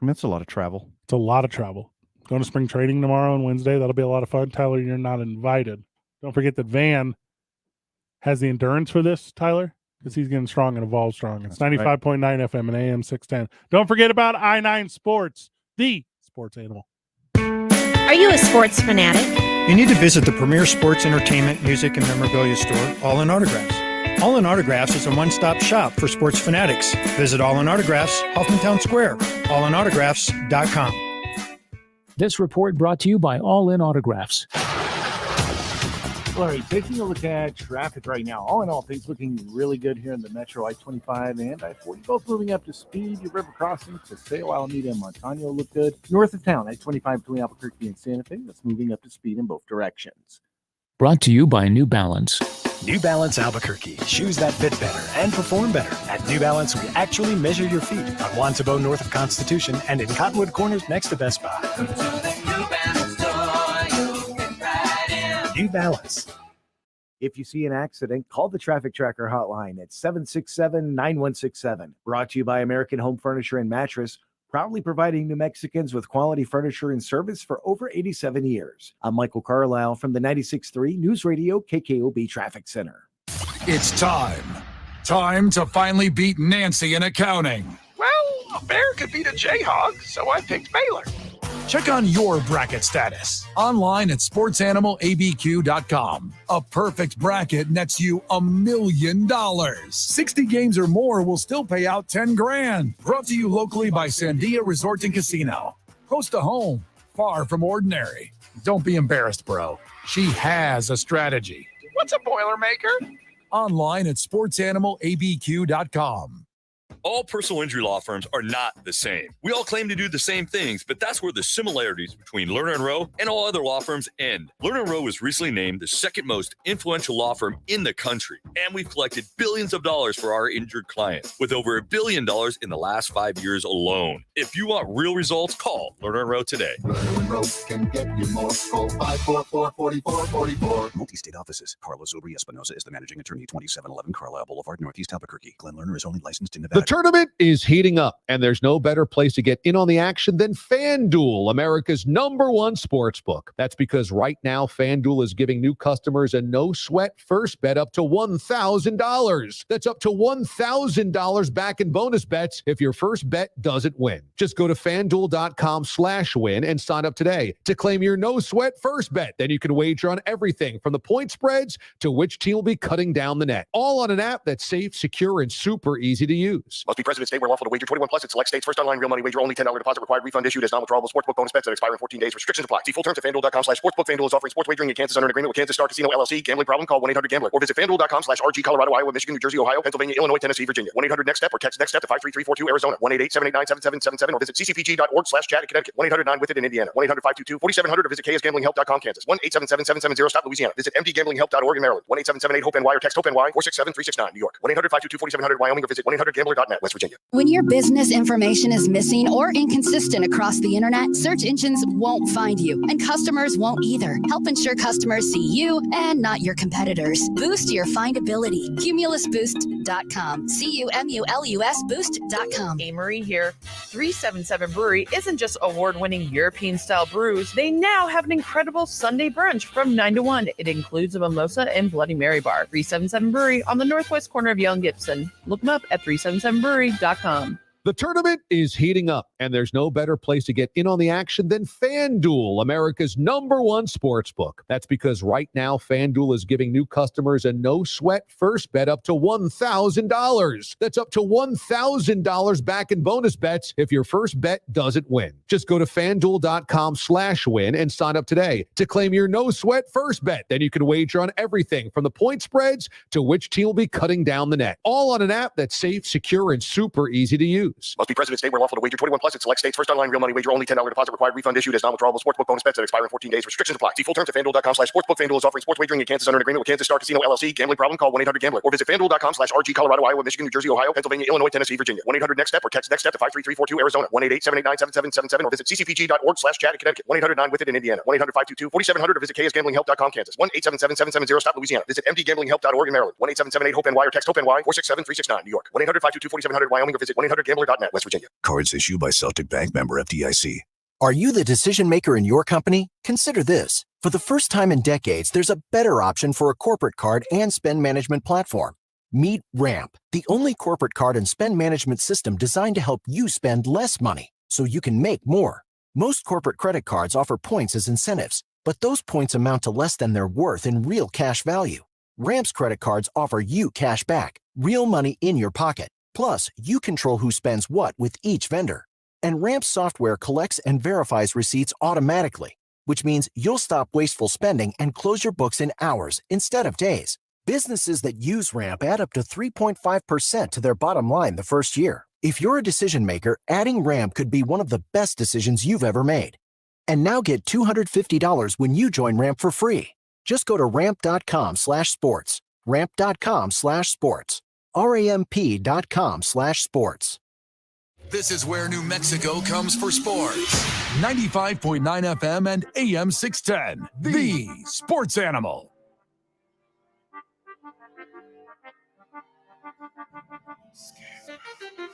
mean, it's a lot of travel. It's a lot of travel. Going to spring training tomorrow and Wednesday. That'll be a lot of fun. Tyler, you're not invited. Don't forget that Van has the endurance for this, Tyler, because he's getting strong and evolve strong. It's 95.9 FM and AM 610. Don't forget about I-9 Sports, the sports animal. Are you a sports fanatic? You need to visit the premier sports entertainment, music, and memorabilia store, All in Autographs. All in Autographs is a one-stop shop for sports fanatics. Visit All in Autographs, Hoffmantown Square, allinautographs.com. This report brought to you by All In Autographs. Larry, taking a look at traffic right now. All in all, things looking really good here in the Metro. I-25 and I-40, both moving up to speed. Your river crossings, Paseo, Alameda, and Montano look good. North of town, I-25 between Albuquerque and Santa Fe, that's moving up to speed in both directions. Brought to you by New Balance. New Balance Albuquerque. Shoes that fit better and perform better. At New Balance, we actually measure your feet on Wantabo north of Constitution and in Cottonwood Corners next to Best Buy. New Balance. If you see an accident, call the Traffic Tracker hotline at 767-9167. Brought to you by American Home Furniture and Mattress, proudly providing New Mexicans with quality furniture and service for over 87 years. I'm Michael Carlisle from the 96.3 News Radio KKOB Traffic Center. It's time. Time to finally beat Nancy in accounting. Well, a bear could beat a Jayhawk, so I picked Baylor. Check on your bracket status online at sportsanimалabq.com. A perfect bracket nets you $1 million. 60 games or more will still pay out $10,000. Brought to you locally by Sandia Resort and Casino. Close to home, far from ordinary. Don't be embarrassed, bro. She has a strategy. What's a Boilermaker? Online at sportsanimалabq.com. All personal injury law firms are not the same. We all claim to do the same things, but that's where the similarities between Lerner & Rowe and all other law firms end. Lerner & Rowe was recently named the second most influential law firm in the country, and we've collected billions of dollars for our injured clients, with over $1 billion in the last 5 years alone. If you want real results, call Lerner & Rowe today. Lerner & Rowe can get you more. Call 544-4444. Multi-state offices. Carlos Ubri Espinosa is the managing attorney, 2711 Carlisle Boulevard, Northeast Albuquerque. Glenn Lerner is only licensed in Nevada. The tournament is heating up, and there's no better place to get in on the action than FanDuel, America's #1 sports book. That's because right now, FanDuel is giving new customers a no-sweat first bet up to $1,000. That's up to $1,000 back in bonus bets if your first bet doesn't win. Just go to FanDuel.com/win and sign up today to claim your no-sweat first bet. Then you can wager on everything from the point spreads to which team will be cutting down the net. All on an app that's safe, secure, and super easy to use. Must be present in state where lawful to wager. 21 plus in select states. First online real money wager only. $10 deposit required. Refund issued as non-withdrawable sportsbook bonus bets that expire in 14 days. Restrictions apply. See full terms at FanDuel.com/sportsbook. FanDuel is offering sports wagering in Kansas under an agreement with Kansas Star Casino LLC. Gambling problem? Call 1-800-GAMBLER or visit FanDuel.com/RG. Colorado, Iowa, Michigan, New Jersey, Ohio, Pennsylvania, Illinois, Tennessee, Virginia. 1-800-NEXT-STEP or text NEXT STEP to 53342 Arizona. 1-888-789-7777 or visit ccpg.org/chat in Connecticut. 1-800-9-WITH-IT in Indiana. 1-800-522-4700 or visit KSGamblingHelp.com Kansas. 1-877-770-STOP Louisiana. Visit MDGamblingHelp.org in Maryland. 1-877-8-HOPE-NY or text HOPE-NY 467-369 New York. 1-800-522-4700 Wyoming or visit 1-800-GAMBLER.net West Virginia. When your business information is missing or inconsistent across the internet, search engines won't find you, and customers won't either. Help ensure customers see you and not your competitors. Boost your findability. CumulusBoost.com. CUMULUS Boost.com. Hey, Marie here. 377 Brewery isn't just award-winning European-style brews. They now have an incredible Sunday brunch from 9 to 1. It includes a mimosa and Bloody Mary bar. 377 Brewery on the northwest corner of Yale and Gibson. Look them up at 377brewery.com. The tournament is heating up, and there's no better place to get in on the action than FanDuel, America's #1 sports book. That's because right now, FanDuel is giving new customers a no-sweat first bet up to $1,000. That's up to $1,000 back in bonus bets if your first bet doesn't win. Just go to FanDuel.com/win and sign up today to claim your no-sweat first bet. Then you can wager on everything from the point spreads to which team will be cutting down the net. All on an app that's safe, secure, and super easy to use. use. Must be present in state where lawful to wager. 21 plus in select states. First online real money wager only. $10 deposit required. Refund issued as non-withdrawable sportsbook bonus bets that expire in 14 days. Restrictions apply. See full terms at FanDuel.com/sportsbook. FanDuel is offering sports wagering in Kansas under an agreement with Kansas Star Casino LLC. Gambling problem? Call 1-800-GAMBLER or visit FanDuel.com/RG. Colorado, Iowa, Michigan, New Jersey, Ohio, Pennsylvania, Illinois, Tennessee, Virginia. 1-800-NEXT-STEP or text NEXT STEP to 53342 Arizona. 1-888-789-7777 or visit ccpg.org/chat in Connecticut. 1-800-9-WITH-IT in Indiana. 1-800-522-4700 or visit KSGamblingHelp.com Kansas. 1-877-770-STOP Louisiana. Visit MDGamblingHelp.org in Maryland. 1-877-8-HOPE-NY or text HOPE-NY 467-369 New York. 1-800-522-4700 Wyoming or visit 1-800-GAMBLER.net West Virginia. Cards issued by Celtic Bank, member FDIC. Are you the decision maker in your company? Consider this. For the first time in decades, there's a better option for a corporate card and spend management platform. Meet Ramp, the only corporate card and spend management system designed to help you spend less money so you can make more. Most corporate credit cards offer points as incentives, but those points amount to less than their worth in real cash value. Ramp's credit cards offer you cash back, real money in your pocket. Plus, you control who spends what with each vendor. And Ramp's software collects and verifies receipts automatically, which means you'll stop wasteful spending and close your books in hours instead of days. Businesses that use Ramp add up to 3.5% to their bottom line the first year. If you're a decision maker, adding Ramp could be one of the best decisions you've ever made. And now get $250 when you join Ramp for free. Just go to ramp.com/sports. Ramp.com/sports. ramp.com/sports. This is where New Mexico comes for sports. 95.9 FM and AM 610. The Sports Animal.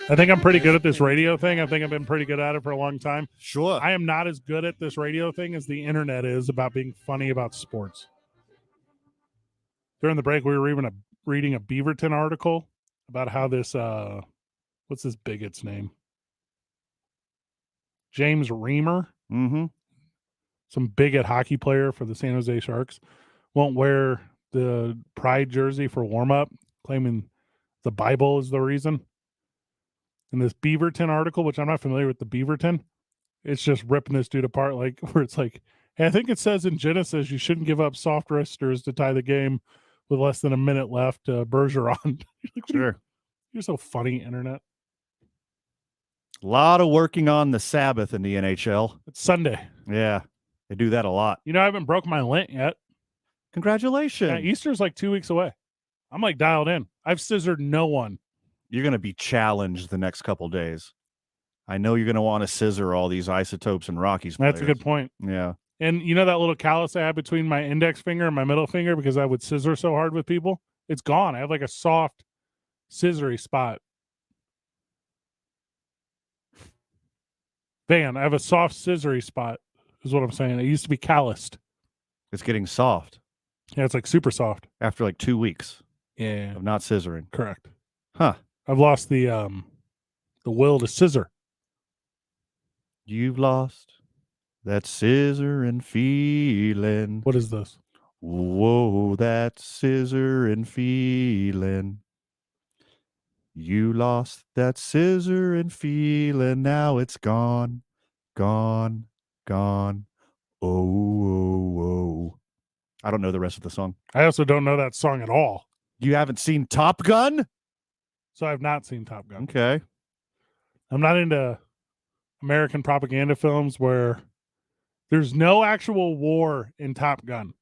I think I'm pretty good at this radio thing. I think I've been pretty good at it for a long time. Sure. I am not as good at this radio thing as the internet is about being funny about sports. During the break, we were reading a Beaverton article about how this, what's this bigot's name? James Reamer, some bigot hockey player for the San Jose Sharks, won't wear the Pride jersey for warm-up, claiming the Bible is the reason. In this Beaverton article, which I'm not familiar with the Beaverton, it's just ripping this dude apart, like where it's like, hey, I think it says in Genesis you shouldn't give up soft wristers to tie the game with less than a minute left. Bergeron. Sure. You're so funny, internet. A lot of working on the Sabbath in the NHL. It's Sunday. Yeah, they do that a lot. You know, I haven't broke my Lent yet. Congratulations. Yeah, Easter's like 2 weeks away. I'm like dialed in. I've scissored no one. You're going to be challenged the next couple days. I know you're going to want to scissor all these Isotopes and Rockies players. That's a good point. Yeah. And you know that little callus I had between my index finger and my middle finger because I would scissor so hard with people? It's gone. I have like a soft scissory spot. Van, I have a soft scissory spot is what I'm saying. It used to be calloused. It's getting soft. Yeah, it's like super soft. After like 2 weeks. Yeah. Of not scissoring. Correct. Huh. I've lost the will to scissor. You've lost that scissoring feeling. What is this? Whoa, that scissoring feeling. You lost that scissoring feeling. Now it's gone, gone, gone. Oh. I don't know the rest of the song. I also don't know that song at all. You haven't seen Top Gun? So I've not seen Top Gun. Okay. I'm not into American propaganda films where there's no actual war in Top Gun.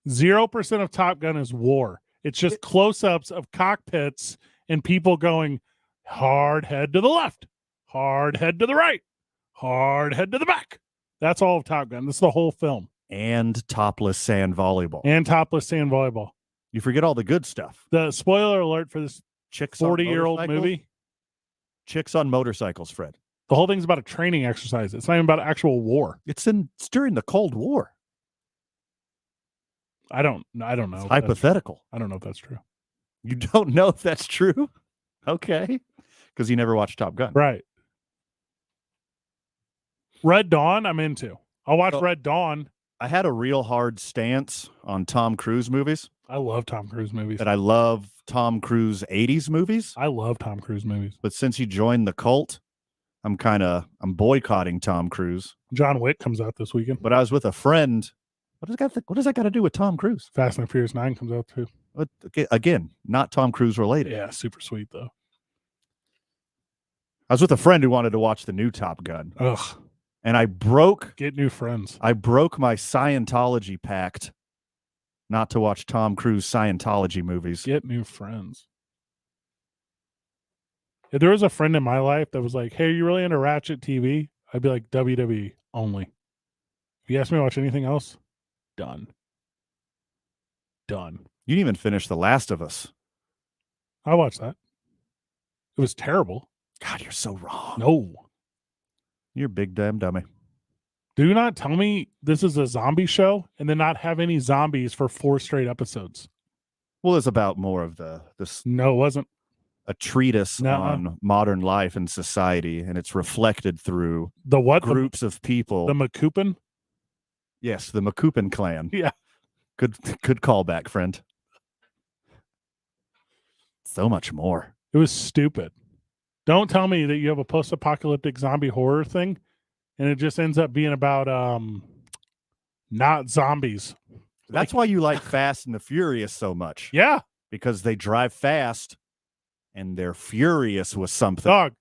0% of Top Gun is war. It's just close-ups of cockpits and people going hard head to the left, hard head to the right, hard head to the back. That's all of Top Gun. That's the whole film. And topless sand volleyball. You forget all the good stuff. The spoiler alert for this Chicks 40-year-old movie. Chicks on motorcycles, Fred. The whole thing's about a training exercise. It's not even about actual war. It's during the Cold War. I don't know. It's hypothetical. I don't know if that's true. You don't know if that's true? Okay. Because you never watched Top Gun. Right. Red Dawn, I'm into. I'll watch Red Dawn. I had a real hard stance on Tom Cruise movies. I love Tom Cruise movies. And I love Tom Cruise 80s movies. I love Tom Cruise movies. But since he joined the cult, I'm boycotting Tom Cruise. John Wick comes out this weekend. But I was with a friend. What does that got to do with Tom Cruise? Fast and Furious 9 comes out too. Again, not Tom Cruise related. Yeah, super sweet though. I was with a friend who wanted to watch the new Top Gun. Ugh. And I broke Get new friends. my Scientology pact not to watch Tom Cruise Scientology movies. Get new friends. If there was a friend in my life that was like, hey, are you really into Ratchet TV? I'd be like, WWE only. If you ask me to watch anything else, done. Done. You didn't even finish The Last of Us. I watched that. It was terrible. God, you're so wrong. No. You're a big damn dummy. Do not tell me this is a zombie show and then not have any zombies for 4 straight episodes. Well, it's about more of this. No, it wasn't. A treatise on modern life and society, and it's reflected through the what groups of people. The Macoupin? Yes, the Macoupin clan. Yeah. Good callback, friend. So much more. It was stupid. Don't tell me that you have a post-apocalyptic zombie horror thing and it just ends up being about not zombies. That's why you like Fast and the Furious so much. Yeah. Because they drive fast and they're furious with something. Dog,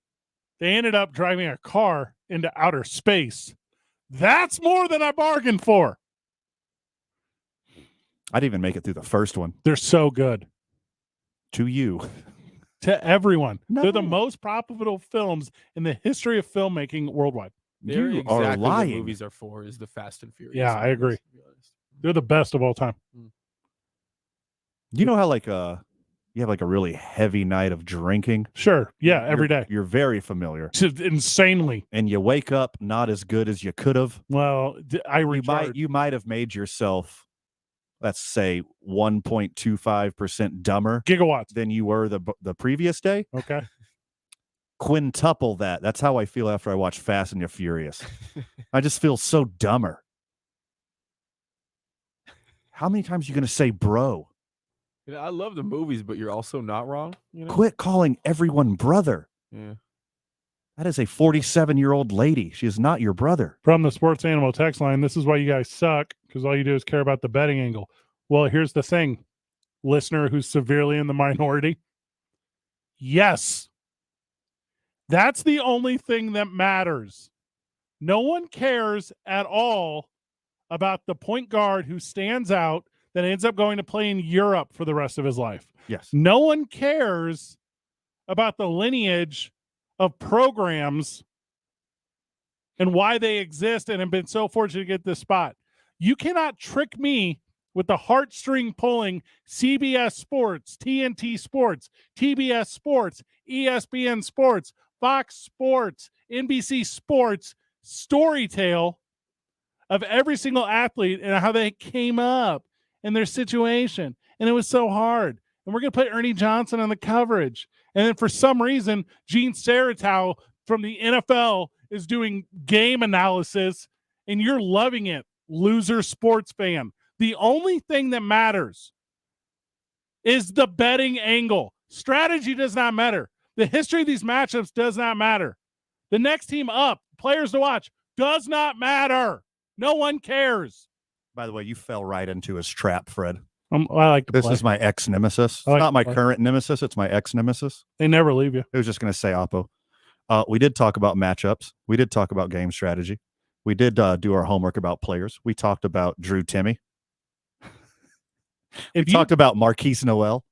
they ended up driving a car into outer space. That's more than I bargained for. I didn't even make it through the first one. They're so good. To you. To everyone. No. They're the most profitable films in the history of filmmaking worldwide. They're You exactly are lying. what movies are for, is the Fast and Furious. Yeah, I agree. movies, to be honest. They're the best of all time. You know how you have like a really heavy night of drinking? Sure. Yeah, every day. You're very familiar. Insanely. And you wake up not as good as you could have. Well, I recharge. You might have made yourself, let's say, 1.25% dumber gigawatts than you were the previous day. Okay. Quintuple that. That's how I feel after I watch Fast and the Furious. I just feel so dumber. How many times are you going to say bro? You know, I love the movies, but you're also not wrong. You know? Quit calling everyone brother. Yeah. That is a 47-year-old lady. She is not your brother. From the Sports Animal text line, this is why you guys suck, because all you do is care about the betting angle. Well, here's the thing, listener who's severely in the minority. Yes. That's the only thing that matters. No one cares at all about the point guard who stands out that ends up going to play in Europe for the rest of his life. Yes. No one cares about the lineage of programs and why they exist and have been so fortunate to get this spot. You cannot trick me with the heartstring pulling CBS Sports, TNT Sports, TBS Sports, ESPN Sports, Fox Sports, NBC Sports story tale of every single athlete and how they came up in their situation. And it was so hard. And we're going to put Ernie Johnson on the coverage. And then for some reason, Gene Serratow from the NFL is doing game analysis, and you're loving it, loser sports fan. The only thing that matters is the betting angle. Strategy does not matter. The history of these matchups does not matter. The next team up, players to watch, does not matter. No one cares. By the way, you fell right into his trap, Fred. I like to This play. is my ex-nemesis. It's I like not to my play. current nemesis. It's my ex-nemesis. They never leave you. It was just going to say Oppo. We did talk about matchups. We did talk about game strategy. We did do our homework about players. We talked about Drew Timmy. We talked about Marquise Noel.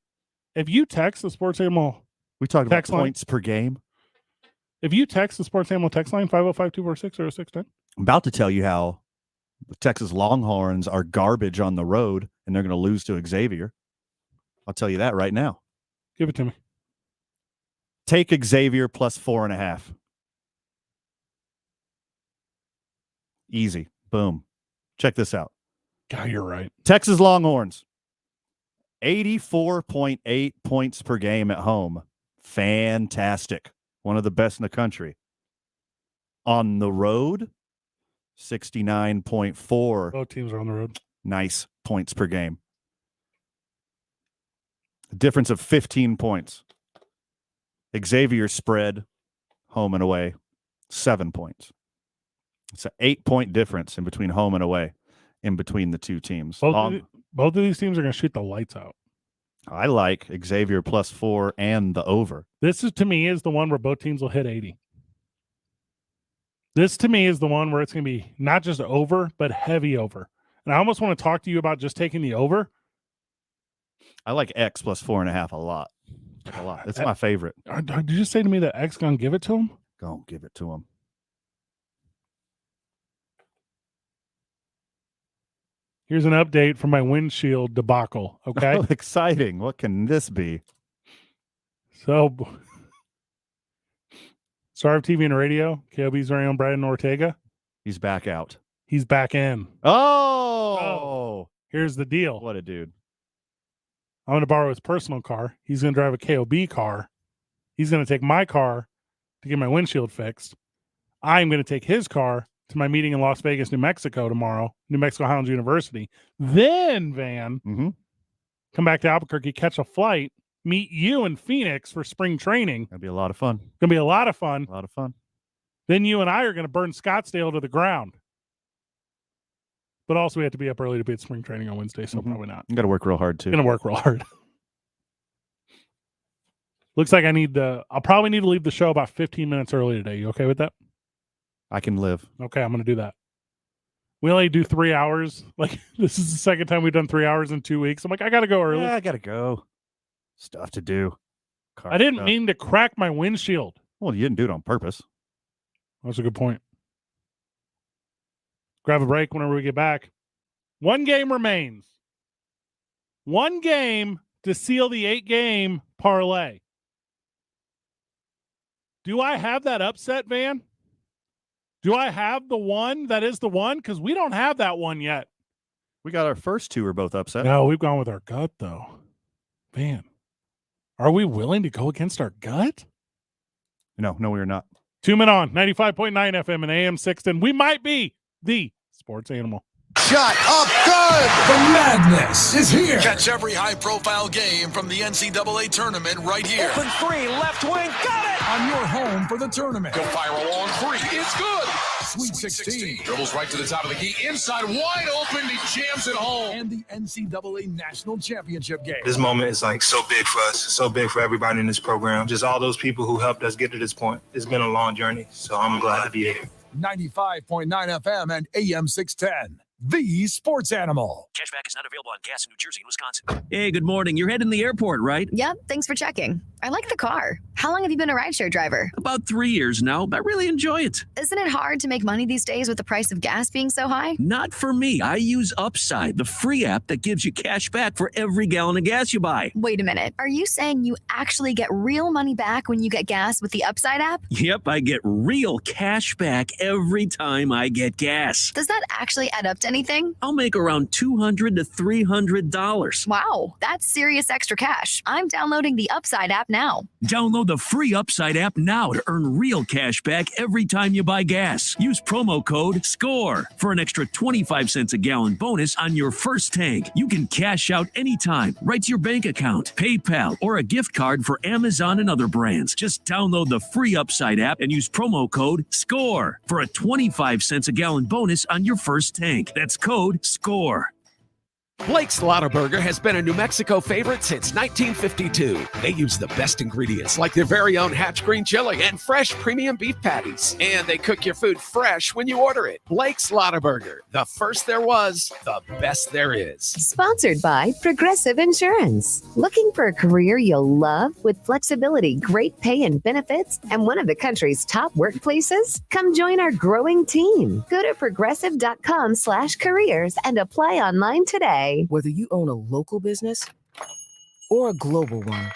If you text the Sports Animal We talked about text line, points per game. if you text the Sports Animal text line 505-246-0610, I'm about to tell you how the Texas Longhorns are garbage on the road and they're going to lose to Xavier. I'll tell you that right now. give it to me. Take Xavier plus 4.5. Easy. Boom. Check this out. God, you're right. Texas Longhorns, 84.8 points per game at home. Fantastic. One of the best in the country. On the road, 69.4. Both teams are on the road. Nice points per game. A difference of 15 points. Xavier spread, home and away, 7 points. It's an 8-point difference in between home and away, in between the two teams. Both of these teams are going to shoot the lights out. I like Xavier plus 4 and the over. This is, to me, is the one where both teams will hit 80. This to me is the one where it's going to be not just over, but heavy over. And I almost want to talk to you about just taking the over. I like X plus 4.5 a lot. A lot. It's my favorite. Did you just say to me that X going to give it to him? Go give it to him. Here's an update from my windshield debacle. Okay. Oh, exciting. What can this be? So, Star of TV and Radio, KOB's very own Brandon Ortega. He's back out. He's back in. Oh. Here's the deal. What a dude. I'm going to borrow his personal car. He's going to drive a KOB car. He's going to take my car to get my windshield fixed. I'm going to take his car to my meeting in Las Vegas, New Mexico tomorrow, New Mexico Highlands University. Then, Van, come back to Albuquerque, catch a flight, meet you in Phoenix for spring training. That'd be a lot of fun. Going to be a lot of fun. A lot of fun. Then you and I are going to burn Scottsdale to the ground. But also we have to be up early to be at spring training on Wednesday, so probably not. You got to work real hard, too. Going to work real hard. Looks like I'll probably need to leave the show about 15 minutes early today. You okay with that? I can live. Okay, I'm going to do that. We only do 3 hours. Like, this is the second time we've done 3 hours in 2 weeks. I'm like, I got to go early. Yeah, I got to go. Stuff to do. I didn't mean to crack my windshield. Well, you didn't do it on purpose. That's a good point. Grab a break whenever we get back. One game remains. One game to seal the 8-game parlay. Do I have that upset, Van? Do I have the one that is the one? Because we don't have that one yet. We got our first two are both upset. No, we've gone with our gut, though. Van, are we willing to go against our gut? No, we are not. 2 Men On, 95.9 FM and AM 610. We might be the sports animal. Shot up good! The madness is here. Catch every high-profile game from the NCAA tournament right here. Open three, left wing, got it! On your home for the tournament. He'll fire a long three, it's good! Sweet 16. Dribbles right to the top of the key, inside, wide open, he jams it home. And the NCAA National Championship game. This moment is like so big for us, so big for everybody in this program. Just all those people who helped us get to this point. It's been a long journey, so I'm glad to be here. 95.9 FM and AM 610. The sports animal. Cashback is not available on gas in New Jersey and Wisconsin. Hey, good morning. You're heading to the airport, right? Yep, thanks for checking. I like the car. How long have you been a rideshare driver? About 3 years now, but I really enjoy it. Isn't it hard to make money these days with the price of gas being so high? Not for me. I use Upside, the free app that gives you cash back for every gallon of gas you buy. Wait a minute. Are you saying you actually get real money back when you get gas with the Upside app? Yep, I get real cash back every time I get gas. Does that actually add up to anything? I'll make around $200 to $300. Wow, that's serious extra cash. I'm downloading the Upside app now. Download the free Upside app now to earn real cash back every time you buy gas. Use promo code SCORE for an extra 25 cents a gallon bonus on your first tank. You can cash out anytime, right to your bank account, PayPal, or a gift card for Amazon and other brands. Just download the free Upside app and use promo code SCORE for a 25 cents a gallon bonus on your first tank. That's code SCORE. Blake's Lottaburger has been a New Mexico favorite since 1952. They use the best ingredients like their very own Hatch Green Chili and fresh premium beef patties. And they cook your food fresh when you order it. Blake's Lottaburger, the first there was, the best there is. Sponsored by Progressive Insurance. Looking for a career you'll love with flexibility, great pay and benefits, and one of the country's top workplaces? Come join our growing team. Go to progressive.com/careers and apply online today. Whether you own a local business or a global one,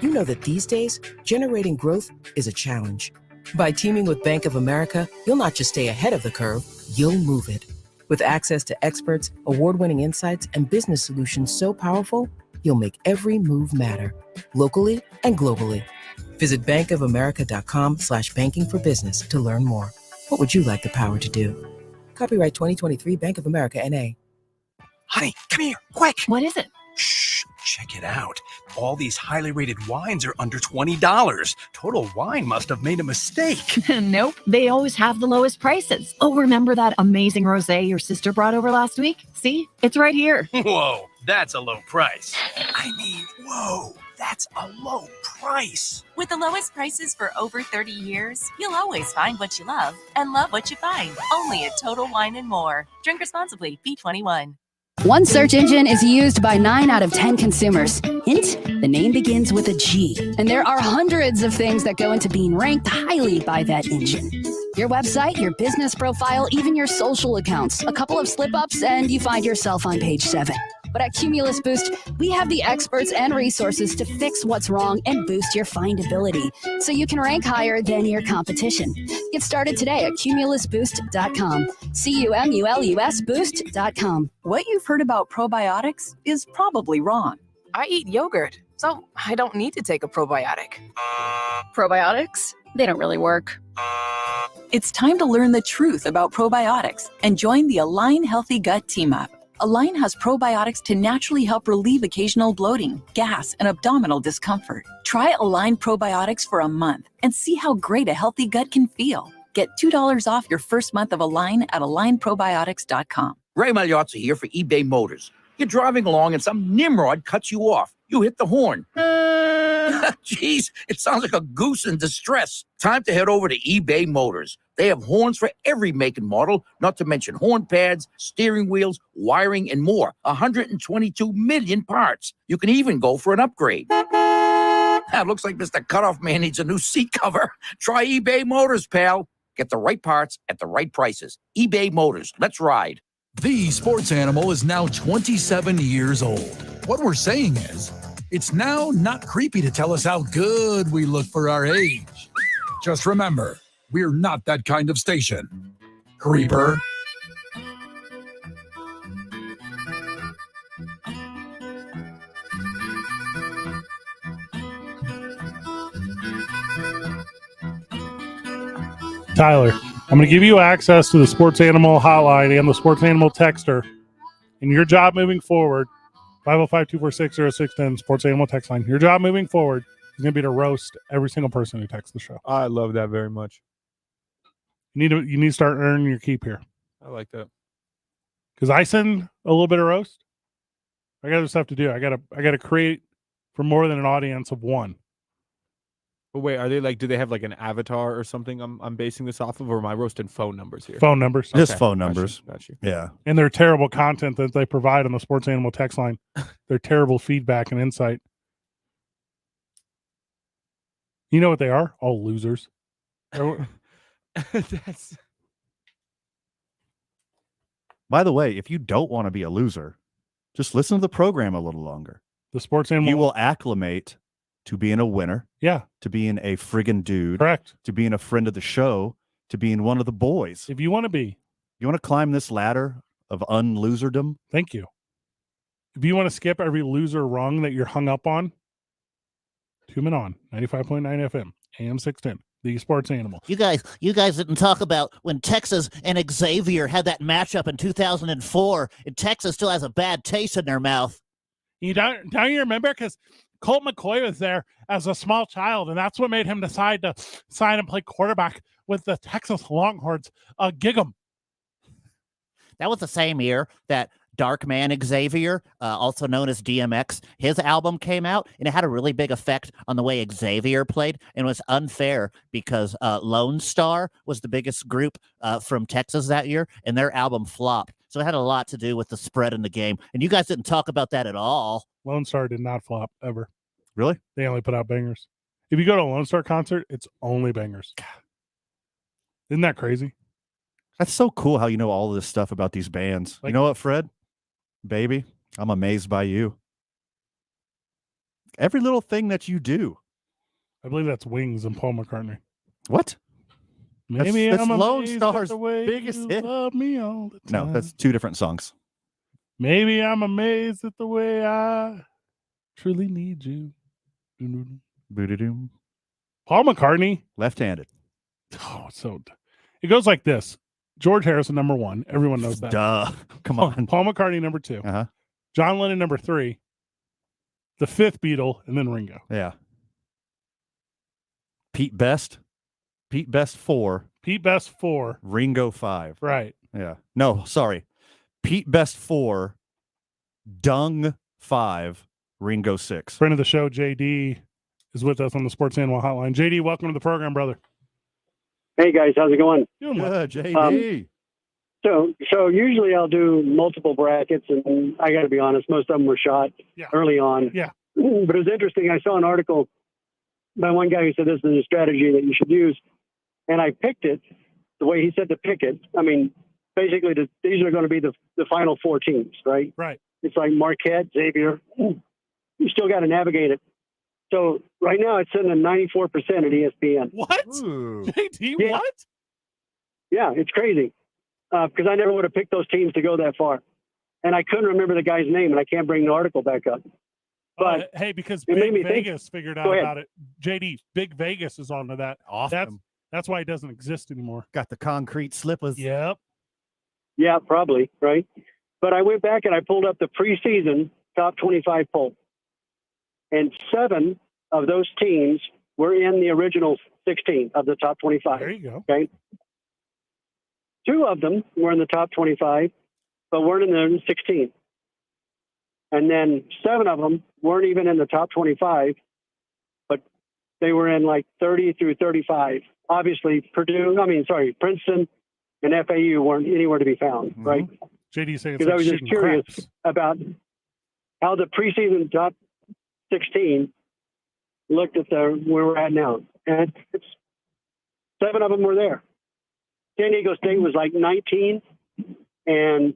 you know that these days, generating growth is a challenge. By teaming with Bank of America, you'll not just stay ahead of the curve, you'll move it. With access to experts, award-winning insights, and business solutions so powerful, you'll make every move matter, locally and globally. Visit bankofamerica.com/banking for business to learn more. What would you like the power to do? Copyright 2023 Bank of America, N.A. Honey, come here, quick. What is it? Shh, check it out. All these highly rated wines are under $20. Total Wine must have made a mistake. Nope, they always have the lowest prices. Oh, remember that amazing rosé your sister brought over last week? See, it's right here. Whoa, that's a low price. I mean, whoa. That's a low price. With the lowest prices for over 30 years, you'll always find what you love and love what you find. Only at Total Wine & More. Drink responsibly. B21. One search engine is used by 9 out of 10 consumers. Hint, the name begins with a G. And there are hundreds of things that go into being ranked highly by that engine. Your website, your business profile, even your social accounts. A couple of slip-ups and you find yourself on page 7. But at Cumulus Boost, we have the experts and resources to fix what's wrong and boost your findability so you can rank higher than your competition. Get started today at cumulusboost.com. CUMULUS boost.com. What you've heard about probiotics is probably wrong. I eat yogurt, so I don't need to take a probiotic. Probiotics? They don't really work. It's time to learn the truth about probiotics and join the Align Healthy Gut Team Up. Align has probiotics to naturally help relieve occasional bloating, gas, and abdominal discomfort. Try Align probiotics for a month and see how great a healthy gut can feel. Get $2 off your first month of Align at alignprobiotics.com. Ray Magliozzi here for eBay Motors. You're driving along and some nimrod cuts you off. You hit the horn. Jeez, it sounds like a goose in distress. Time to head over to eBay Motors. They have horns for every make and model, not to mention horn pads, steering wheels, wiring, and more. 122 million parts. You can even go for an upgrade. It looks like Mr. Cutoff Man needs a new seat cover. Try eBay Motors, pal. Get the right parts at the right prices. eBay Motors. Let's ride. The Sports Animal is now 27 years old. What we're saying is, it's now not creepy to tell us how good we look for our age. Just remember, we're not that kind of station. Creeper. Tyler, I'm going to give you access to the Sports Animal hotline and the Sports Animal texter. And your job moving forward, 505-246-0610, Sports Animal text line. Your job moving forward is going to be to roast every single person who texts the show. I love that very much. You need to start earning your keep here. I like that. Because I send a little bit of roast. I got other stuff to do. I gotta create for more than an audience of one. But wait, are they like? Do they have like an avatar or something? I'm basing this off of, or am I roasting phone numbers here? Phone numbers. Just phone numbers. Got you. Yeah. And their terrible content that they provide on the Sports Animal text line. Their terrible feedback and insight. You know what they are? All losers. That's... By the way, if you don't want to be a loser, just listen to the program a little longer. The Sports Animal. You will acclimate to being a winner. Yeah. To being a friggin' dude. Correct. To being a friend of the show. To being one of the boys. If you want to be. You want to climb this ladder of unloserdom? Thank you. If you want to skip every loser rung that you're hung up on, tune in on 95.9 FM, AM 610. The Sports Animal. You guys didn't talk about when Texas and Xavier had that matchup in 2004, and Texas still has a bad taste in their mouth. Don't you remember? Because Colt McCoy was there as a small child, and that's what made him decide to sign and play quarterback with the Texas Longhorns. Gig 'em. That was the same year that Dark Man Xavier, also known as DMX, his album came out, and it had a really big effect on the way Xavier played, and it was unfair because Lone Star was the biggest group from Texas that year, and their album flopped. So it had a lot to do with the spread in the game, and you guys didn't talk about that at all. Lone Star did not flop, ever. Really? They only put out bangers. If you go to a Lone Star concert, it's only bangers. Isn't that crazy? That's so cool how you know all of this stuff about these bands. You know what, Fred? Baby, I'm amazed by you. Every little thing that you do. I believe that's Wings and Paul McCartney. What? Maybe that's I'm Lone amazed Star's at the way biggest you hit. love me all the time. No, that's two different songs. Maybe I'm amazed at the way I truly need you. Boo-doo-doo. Paul McCartney. Left-handed. Oh, it goes like this. George Harrison, number 1. Everyone knows that. Duh. Come on. Paul McCartney, number 2. Uh-huh. John Lennon, number 3. The 5th Beatle, and then Ringo. Yeah. Pete Best. Pete Best 4. Pete Best 4. Ringo 5. Right. Yeah. No, sorry. Pete Best 4. Dung 5. Ringo 6. Friend of the show, JD, is with us on the Sports Animal Hotline. JD, welcome to the program, brother. Hey guys, how's it going? Doing good, JD. So usually I'll do multiple brackets, and I got to be honest, most of them were shot early on. Yeah. But it was interesting. I saw an article by one guy who said this is a strategy that you should use, and I picked it the way he said to pick it. I mean, basically, these are going to be the final four teams, right? Right. It's like Marquette, Xavier. You still got to navigate it. So right now it's sitting at 94% at ESPN. What? Ooh. JD, Yeah. what? Yeah, it's crazy. Because I never would have picked those teams to go that far. And I couldn't remember the guy's name, and I can't bring the article back up. But hey, because it made Big me think. Vegas figured Go out ahead. about it. JD, Big Vegas is onto that. Awesome. That's why it doesn't exist anymore. Got the concrete slippers. Yep. Yeah, probably, right? But I went back and I pulled up the preseason top 25 poll. And 7 of those teams were in the original 16 of the top 25. There you go. Okay. 2 of them were in the top 25, but weren't in the 16. And then 7 of them weren't even in the top 25, but they were in like 30 through 35. Obviously, Princeton and FAU weren't anywhere to be found, right? JD saying it's Because like I was just shooting curious craps. about how the preseason top 16 looked at where we're at now. And it's 7 of them were there. San Diego State was like 19, and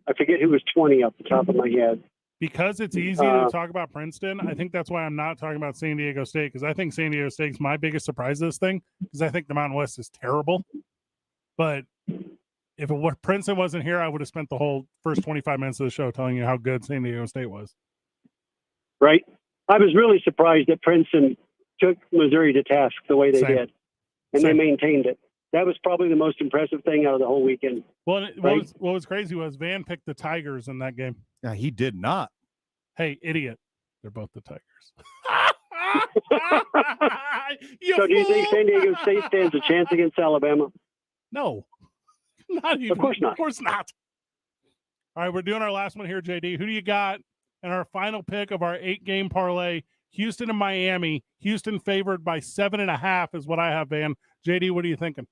I forget who was 20 off the top of my head. Because it's easy to talk about Princeton, I think that's why I'm not talking about San Diego State, because I think San Diego State's my biggest surprise of this thing, because I think the Mountain West is terrible. But if Princeton wasn't here, I would have spent the whole first 25 minutes of the show telling you how good San Diego State was. Right? I was really surprised that Princeton took Missouri to task the way they Same. did, and they maintained it. That was probably the most impressive thing out of the whole weekend. Well, right? what was crazy was Van picked the Tigers in that game. Yeah, he did not. Hey, idiot. They're both the Tigers. So do you think San Diego State stands a chance against Alabama? No. Not even. Of course not. Of course not. All right, we're doing our last one here, JD. Who do you got? And our final pick of our 8-game parlay, Houston and Miami. Houston favored by 7.5 is what I have, Van. JD, what are you thinking?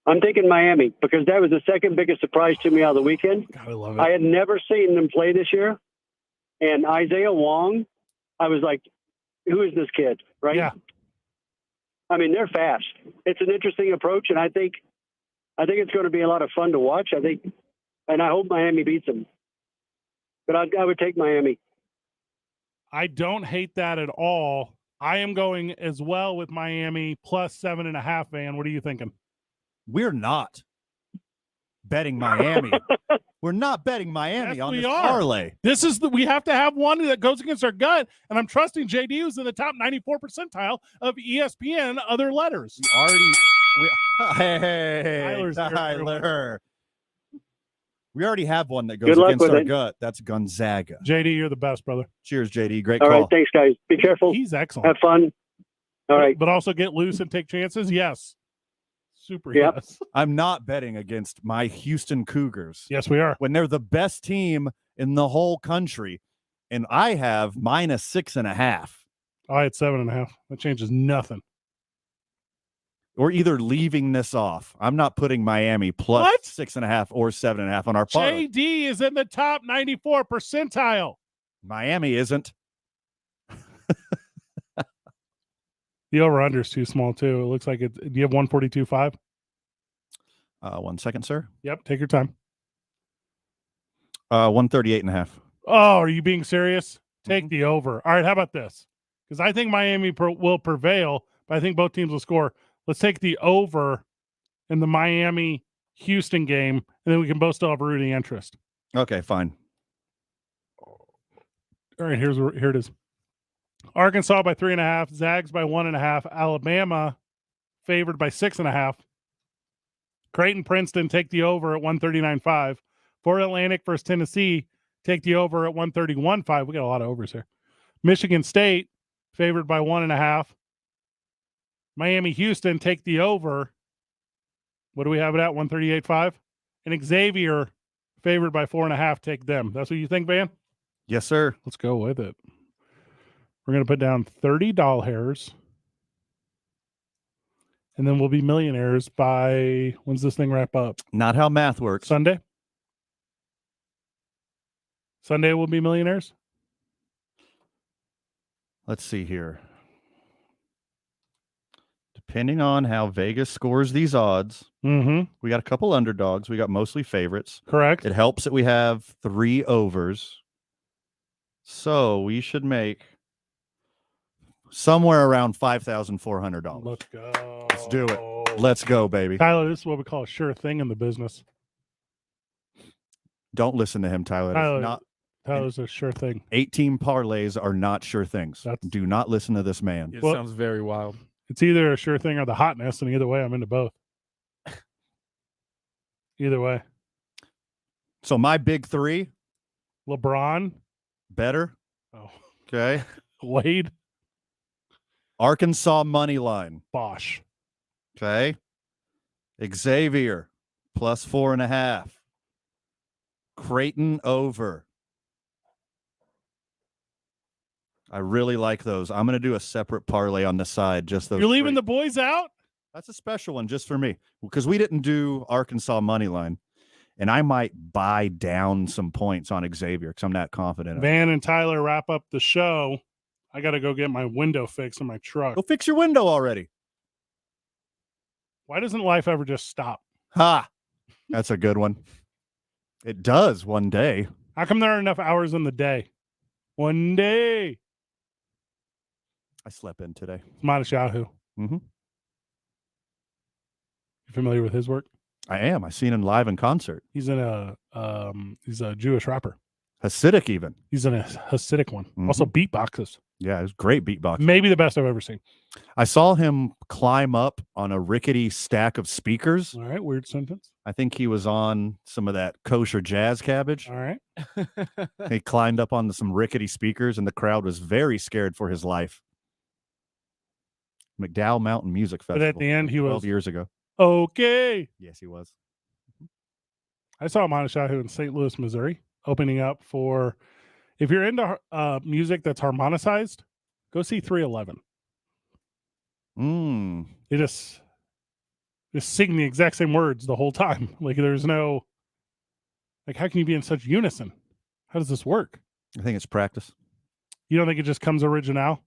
I'm thinking Miami, because that was the second biggest surprise to me out of the weekend. God, I love it. I had never seen them play this year. And Isaiah Wong, I was like, who is this kid? Right? Yeah. I mean, they're fast. It's an interesting approach, and I think it's going to be a lot of fun to watch. And I hope Miami beats them. But I would take Miami. I don't hate that at all. I am going as well with Miami plus 7.5, Van. What are you thinking? We're not betting Miami. We're not betting Miami on this parlay. This is we have to have one that goes against our gut, and I'm trusting JD, who's in the top 94 percentile of ESPN other letters. Hey, Tyler. We already have one that goes Good luck against with our it. gut. That's Gonzaga. JD, you're the best, brother. Cheers, JD. Great All call. right, thanks, guys. Be careful. He's excellent. Have fun. All right. But also get loose and take chances? Yes. Super Yep. yes. I'm not betting against my Houston Cougars. Yes, we are. When they're the best team in the whole country. And I have minus 6.5. I had 7.5. That changes nothing. Or either leaving this off. I'm not putting Miami plus 6.5 or 7.5 on our parlay. JD is in the top 94 percentile. Miami isn't. The over-under is too small, too. It looks like it. Do you have 142.5? 1 second, sir. Yep, take your time. 138.5. Oh, are you being serious? Take the over. All right, how about this? Because I think Miami will prevail, but I think both teams will score. Let's take the over in the Miami-Houston game, and then we can both still have a rooting interest. Okay, fine. All right, here it is. Arkansas by 3.5, Zags by 1.5, Alabama favored by 6.5. Creighton, Princeton take the over at 139.5. Florida Atlantic versus Tennessee take the over at 131.5. We got a lot of overs here. Michigan State favored by 1.5. Miami, Houston take the over. What do we have it at? 138.5. And Xavier favored by 4.5. Take them. That's what you think, Van? Yes, sir. Let's go with it. We're going to put down 30 doll hairs. And then we'll be millionaires by, when's this thing wrap up? Not how math works. Sunday? Sunday we'll be millionaires? Let's see here. Depending on how Vegas scores these odds, we got a couple underdogs. We got mostly favorites. Correct. It helps that we have 3 overs. So we should make somewhere around $5,400. Let's go. Let's do it. Let's go, baby. Tyler, this is what we call a sure thing in the business. Don't listen to him, Tyler. Tyler's a sure thing. 18 parlays are not sure things. Do not listen to this man. It sounds very wild. It's either a sure thing or the hotness, and either way, I'm into both. Either way. So my big 3. LeBron. Better. Oh. Okay. Wade. Arkansas money line. Bosch. Okay. Xavier plus 4.5. Creighton over. I really like those. I'm going to do a separate parlay on the side. Just those. You're leaving the boys out? That's a special one just for me because we didn't do Arkansas money line, and I might buy down some points on Xavier because I'm not confident. Van and Tyler wrap up the show. I got to go get my window fixed in my truck. Go fix your window already. Why doesn't life ever just stop? Ha! That's a good one. It does one day. How come there aren't enough hours in the day? One day. I slept in today. Monish Yahoo. Mm-hmm. You familiar with his work? I am. I've seen him live in concert. He's a Jewish rapper. Hasidic even. He's in a Hasidic one. Also beatboxes. Yeah, it was great beatbox. Maybe the best I've ever seen. I saw him climb up on a rickety stack of speakers. All right, weird sentence. I think he was on some of that kosher jazz cabbage. All right. He climbed up on some rickety speakers, and the crowd was very scared for his life. McDowell Mountain Music Festival. But at the end, he 12 was years ago. Okay. Yes, he was. I saw Monish Yahoo in St. Louis, Missouri, opening up for. If you're into music that's harmonicized, go see 311. They just sing the exact same words the whole time. Like there's no, like how can you be in such unison? How does this work? I think it's practice. You don't think it just comes original?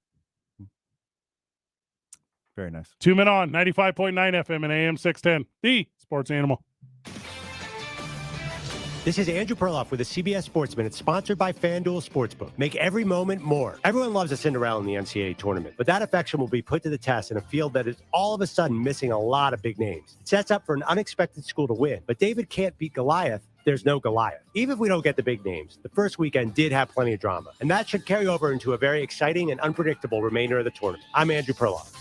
Very nice. 2 Men On, 95.9 FM and AM 610, the Sports Animal. This is Andrew Perloff with the CBS Sports Minute, sponsored by FanDuel Sportsbook. Make every moment more. Everyone loves a Cinderella in the NCAA tournament, but that affection will be put to the test in a field that is all of a sudden missing a lot of big names. It sets up for an unexpected school to win, but David can't beat Goliath. There's no Goliath. Even if we don't get the big names, the first weekend did have plenty of drama, and that should carry over into a very exciting and unpredictable remainder of the tournament. I'm Andrew Perloff.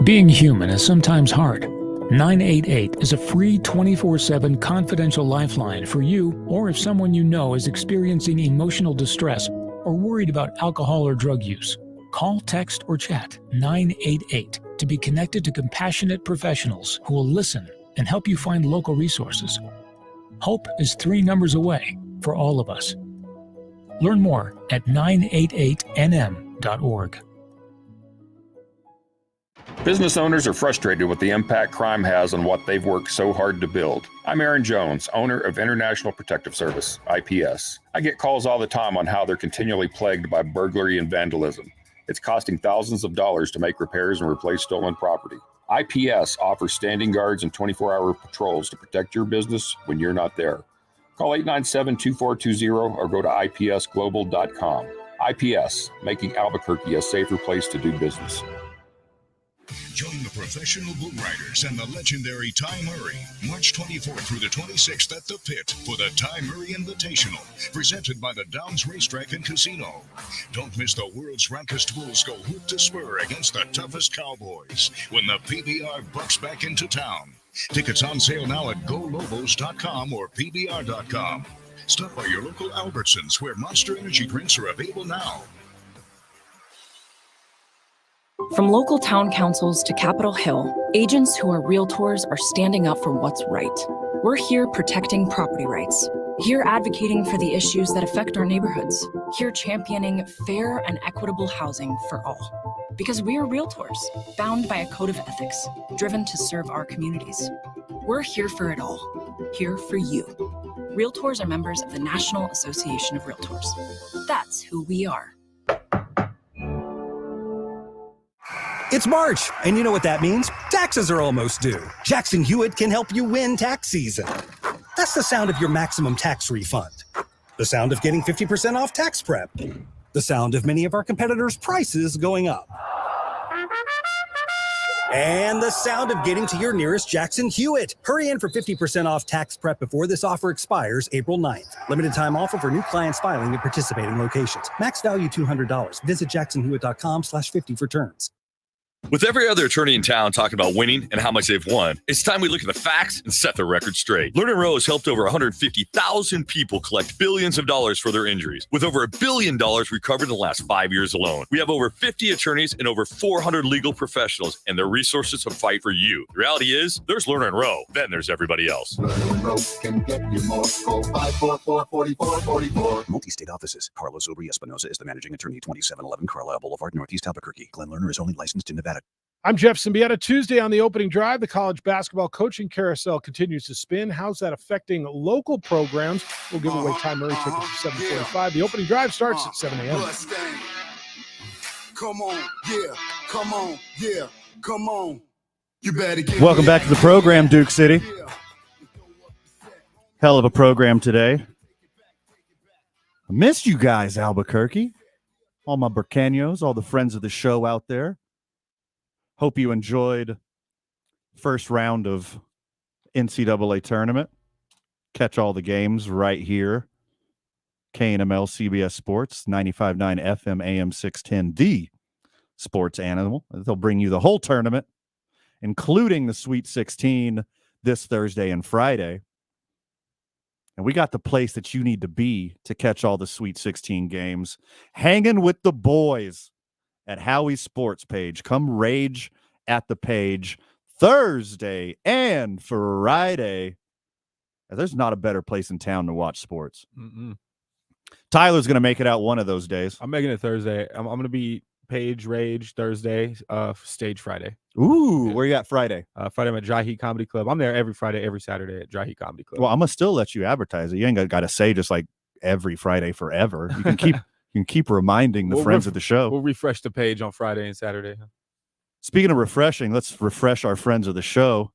Being human is sometimes hard. 988 is a free 24/7 confidential lifeline for you or if someone you know is experiencing emotional distress or worried about alcohol or drug use. Call, text, or chat 988 to be connected to compassionate professionals who will listen and help you find local resources. Hope is 3 numbers away for all of us. Learn more at 988nm.org. Business owners are frustrated with the impact crime has on what they've worked so hard to build. I'm Aaron Jones, owner of International Protective Service, IPS. I get calls all the time on how they're continually plagued by burglary and vandalism. It's costing thousands of dollars to make repairs and replace stolen property. IPS offers standing guards and 24-hour patrols to protect your business when you're not there. Call 897-2420 or go to ipsglobal.com. IPS, making Albuquerque a safer place to do business. Join the professional bull riders and the legendary Ty Murray, March 24th through the 26th at the Pit for the Ty Murray Invitational, presented by the Downs Racetrack and Casino. Don't miss the world's rankest bulls go hoop to spur against the toughest cowboys when the PBR bucks back into town. Tickets on sale now at golobos.com or pbr.com. Stop by your local Albertsons where Monster Energy drinks are available now. From local town councils to Capitol Hill, agents who are realtors are standing up for what's right. We're here protecting property rights, here advocating for the issues that affect our neighborhoods, here championing fair and equitable housing for all. Because we are realtors, bound by a code of ethics, driven to serve our communities. We're here for it all, here for you. Realtors are members of the National Association of Realtors. That's who we are. It's March, and you know what that means? Taxes are almost due. Jackson Hewitt can help you win tax season. That's the sound of your maximum tax refund. The sound of getting 50% off tax prep. The sound of many of our competitors' prices going up. And the sound of getting to your nearest Jackson Hewitt. Hurry in for 50% off tax prep before this offer expires April 9th. Limited time offer for new clients filing at participating locations. Max value $200. Visit jacksonhewitt.com/50 for terms. With every other attorney in town talking about winning and how much they've won, it's time we look at the facts and set the record straight. Lerner Rowe has helped over 150,000 people collect billions of dollars for their injuries, with over $1 billion recovered in the last 5 years alone. We have over 50 attorneys and over 400 legal professionals and their resources to fight for you. The reality is, there's Lerner Rowe, then there's everybody else. Lerner Rowe can get you more. Call 544-4444. Multi-state offices. Carlos Obri Espinosa is the managing attorney, 2711 Carlisle Boulevard, Northeast Albuquerque. Glenn Lerner is only licensed in Nevada. I'm Jeff Symbieta. Tuesday on the opening drive, the college basketball coaching carousel continues to spin. How's that affecting local programs? We'll give away Ty Murray tickets at 7:45. The opening drive starts at 7 a.m. Come on, yeah, come on, yeah, come on. You better get Welcome back to the program, Duke City. Hell of a program today. I missed you guys, Albuquerque. All my Burcanos, all the friends of the show out there. Hope you enjoyed first round of NCAA tournament. Catch all the games right here. KNML CBS Sports, 95.9 FM AM 610, the sports animal. They'll bring you the whole tournament, including the Sweet 16 this Thursday and Friday. And we got the place that you need to be to catch all the Sweet 16 games. Hanging with the boys at Howie's Sports Page. Come rage at the page Thursday and Friday. There's not a better place in town to watch sports. Tyler's going to make it out one of those days. I'm making it Thursday. I'm going to be Page Rage Thursday, stage Friday. Ooh, where you at Friday? Friday I'm at Dry Heat Comedy Club. I'm there every Friday, every Saturday at Dry Heat Comedy Club. Well, I'm going to still let you advertise it. You ain't got to say just like every Friday forever. You can keep reminding the friends of the show. We'll refresh the page on Friday and Saturday. Speaking of refreshing, let's refresh our friends of the show.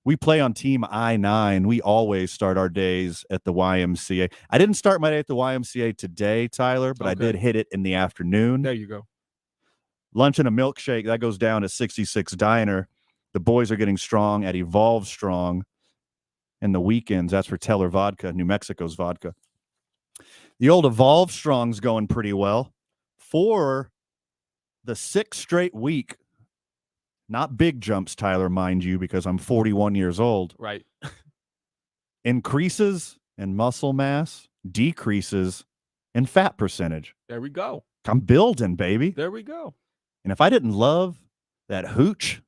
We play on Team I-9. We always start our days at the YMCA. I didn't start my day at the YMCA today, Tyler, but I did hit it in the afternoon. There you go. Lunch and a milkshake, that goes down at 66 Diner. The boys are getting strong at Evolve Strong. And the weekends, that's for Teller Vodka, New Mexico's vodka. The old Evolve Strong's going pretty well. For the 6th straight week, not big jumps, Tyler, mind you, because I'm 41 years old. Right. Increases in muscle mass, decreases in fat percentage. There we go. I'm building, baby. There we go. And if I didn't love that hooch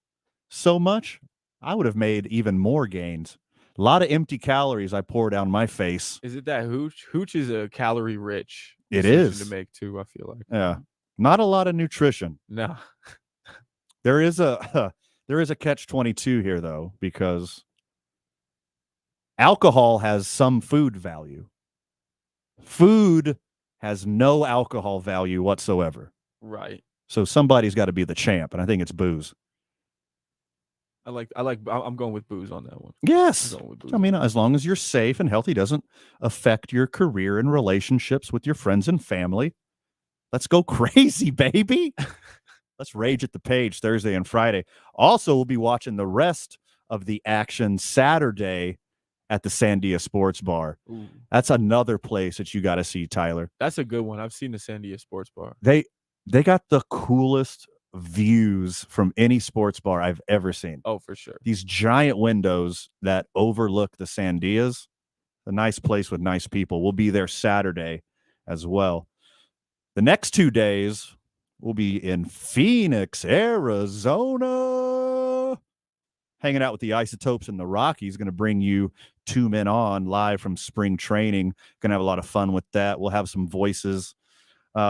so much, I would have made even more gains. A lot of empty calories I pour down my face. Is it that hooch? Hooch is a calorie rich. It is to make too. I feel like. Yeah, not a lot of nutrition. No. There is a catch-22 here though, because alcohol has some food value. Food has no alcohol value whatsoever. Right. So somebody's got to be the champ, and I think it's booze. I'm going with booze on that one. Yes. I mean, as long as you're safe and healthy, doesn't affect your career and relationships with your friends and family. Let's go crazy, baby. Let's rage at the page Thursday and Friday. Also, we'll be watching the rest of the action Saturday at the Sandia Sports Bar. Ooh. That's another place that you got to see, Tyler. That's a good one. I've seen the Sandia Sports Bar. They got the coolest views from any sports bar I've ever seen. Oh, for sure. These giant windows that overlook the Sandias. A nice place with nice people. We'll be there Saturday as well. The next 2 days, we'll be in Phoenix, Arizona, hanging out with the Isotopes and the Rockies. Going to bring you 2 Men On live from spring training. Going to have a lot of fun with that. We'll have some voices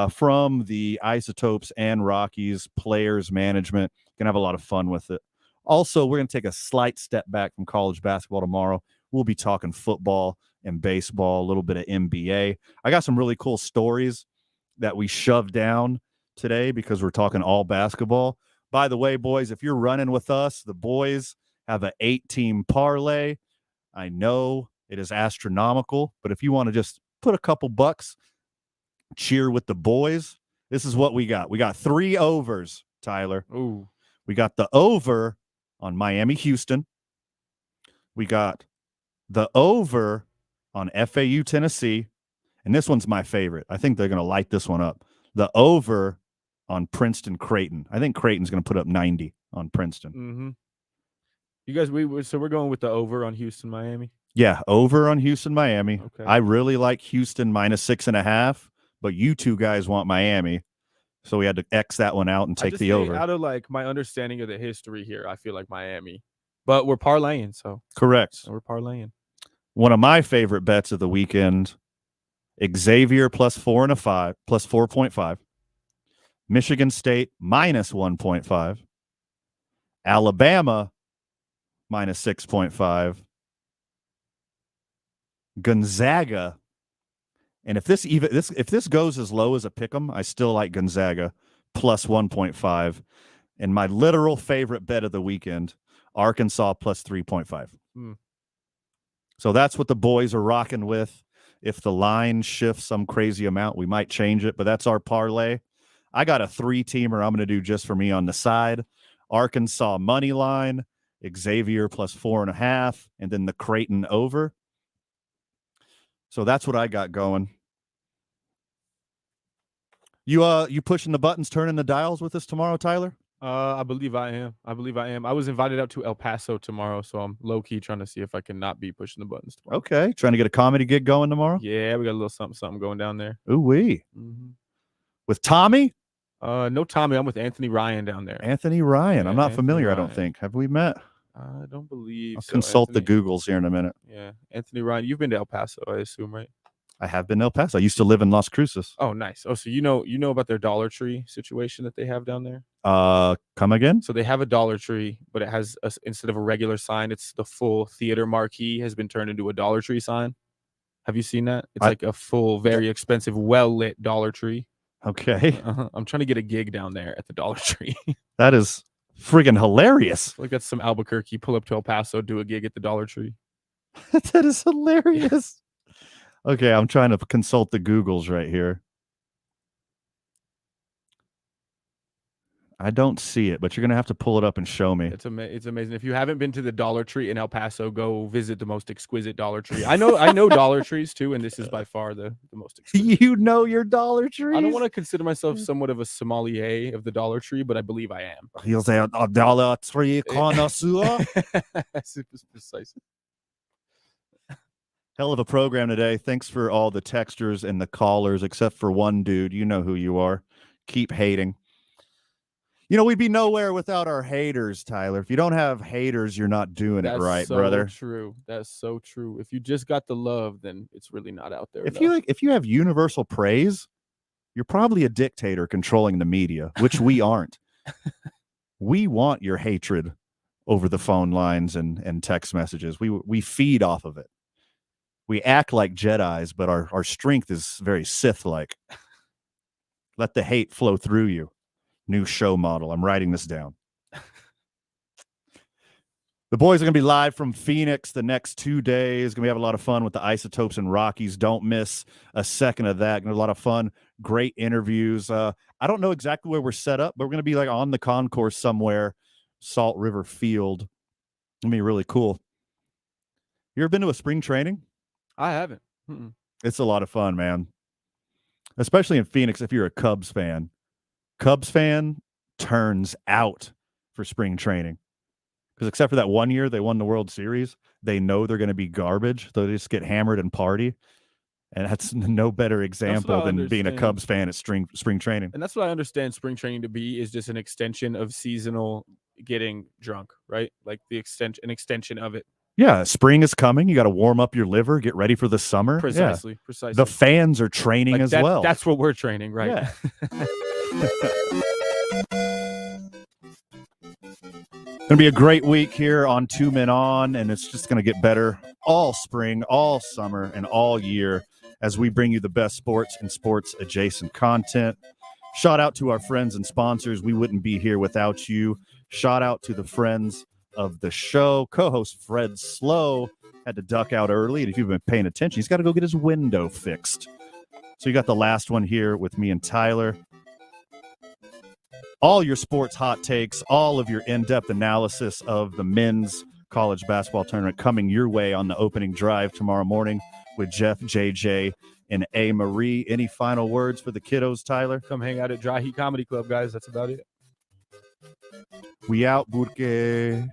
from the Isotopes and Rockies, players, management. Going to have a lot of fun with it. Also, we're going to take a slight step back from college basketball tomorrow. We'll be talking football and baseball, a little bit of NBA. I got some really cool stories that we shoved down today because we're talking all basketball. By the way, boys, if you're running with us, the boys have an 8-team parlay. I know it is astronomical, but if you want to just put a couple bucks, cheer with the boys, this is what we got. We got 3 overs, Tyler. Ooh. We got the over on Miami-Houston. We got the over on FAU, Tennessee. And this one's my favorite. I think they're going to light this one up. The over on Princeton, Creighton. I think Creighton's going to put up 90 on Princeton. Mm-hmm. You guys, so we're going with the over on Houston, Miami? Yeah, over on Houston, Miami. Okay. I really like Houston -6.5, but you two guys want Miami. So we had to X that one out and take the over. Out of like my understanding of the history here, I feel like Miami. But we're parlaying, so. Correct. So we're parlaying. One of my favorite bets of the weekend, Xavier +4.5. Michigan State -1.5. Alabama -6.5. Gonzaga. And if this goes as low as a pick'em, I still like Gonzaga +1.5. And my literal favorite bet of the weekend, Arkansas +3.5. So that's what the boys are rocking with. If the line shifts some crazy amount, we might change it, but that's our parlay. I got a 3-teamer I'm going to do just for me on the side. Arkansas money line, Xavier +4.5, and then the Creighton over. So that's what I got going. You pushing the buttons, turning the dials with us tomorrow, Tyler? I believe I am. I was invited out to El Paso tomorrow, so I'm low-key trying to see if I can not be pushing the buttons tomorrow. Okay. Trying to get a comedy gig going tomorrow? Yeah, we got a little something going down there. Ooh-wee. Mm-hmm. With Tommy? No Tommy. I'm with Anthony Ryan down there. Anthony Ryan. Yeah, I'm not Anthony familiar, I Ryan. don't think. Have we met? I don't believe I'll so. consult the Anthony. Googles here in a minute. Yeah, Anthony Ryan. You've been to El Paso, I assume, right? I have been in El Paso. I used to live in Las Cruces. Oh, nice. Oh, so you know about their Dollar Tree situation that they have down there? Come again? So they have a Dollar Tree, but it has instead of a regular sign, it's the full theater marquee has been turned into a Dollar Tree sign. Have you seen that? It's like a full, very expensive, well-lit Dollar Tree. Okay. I'm trying to get a gig down there at the Dollar Tree. That is friggin' hilarious. Like that's some Albuquerque. Pull up to El Paso, do a gig at the Dollar Tree. That is hilarious. Okay, I'm trying to consult the Googles right here. I don't see it, but you're going to have to pull it up and show me. It's amazing. If you haven't been to the Dollar Tree in El Paso, go visit the most exquisite Dollar Tree. I know Dollar Trees too, and this is by far the most exquisite. You know your Dollar Tree? I don't want to consider myself somewhat of a sommelier of the Dollar Tree, but I believe I am. He'll say a Dollar Tree connoisseur. Super precise. Hell of a program today. Thanks for all the texters and the callers, except for one dude. You know who you are. Keep hating. You know, we'd be nowhere without our haters, Tyler. If you don't have haters, you're not doing it right, brother. True. That's so true. If you just got the love, then it's really not out there. If you have universal praise, you're probably a dictator controlling the media, which we aren't. We want your hatred over the phone lines and text messages. We feed off of it. We act like Jedis, but our strength is very Sith-like. Let the hate flow through you. New show model. I'm writing this down. The boys are going to be live from Phoenix the next 2 days. Going to have a lot of fun with the Isotopes and Rockies. Don't miss a second of that. Going to have a lot of fun. Great interviews. I don't know exactly where we're set up, but we're going to be like on the concourse somewhere, Salt River Field. It's going to be really cool. You ever been to a spring training? I haven't. It's a lot of fun, man. Especially in Phoenix if you're a Cubs fan. Cubs fan turns out for spring training. Because except for that one year they won the World Series, they know they're going to be garbage. They'll just get hammered and party. And that's no better example I than being a understand. Cubs fan at spring training. And that's what I understand spring training to be, is just an extension of seasonal getting drunk, right? Like an extension of it. Yeah, spring is coming. You got to warm up your liver, get ready for the summer. Precisely. The fans are training as well. That's what we're training, right? Yeah. Going to be a great week here on Two Men On, and it's just going to get better all spring, all summer, and all year as we bring you the best sports and sports-adjacent content. Shout out to our friends and sponsors. We wouldn't be here without you. Shout out to the friends of the show. Co-host Fred Slow had to duck out early, and if you've been paying attention, he's got to go get his window fixed. So you got the last one here with me and Tyler. All your sports hot takes, all of your in-depth analysis of the men's college basketball tournament coming your way on the opening drive tomorrow morning with Jeff, JJ, and A. Marie. Any final words for the kiddos, Tyler? Come hang out at Dry Heat Comedy Club, guys. That's about it. We out, Burke.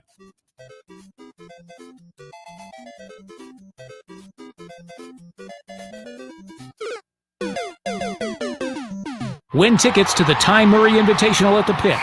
Win tickets to the Ty Murray Invitational at the Pit.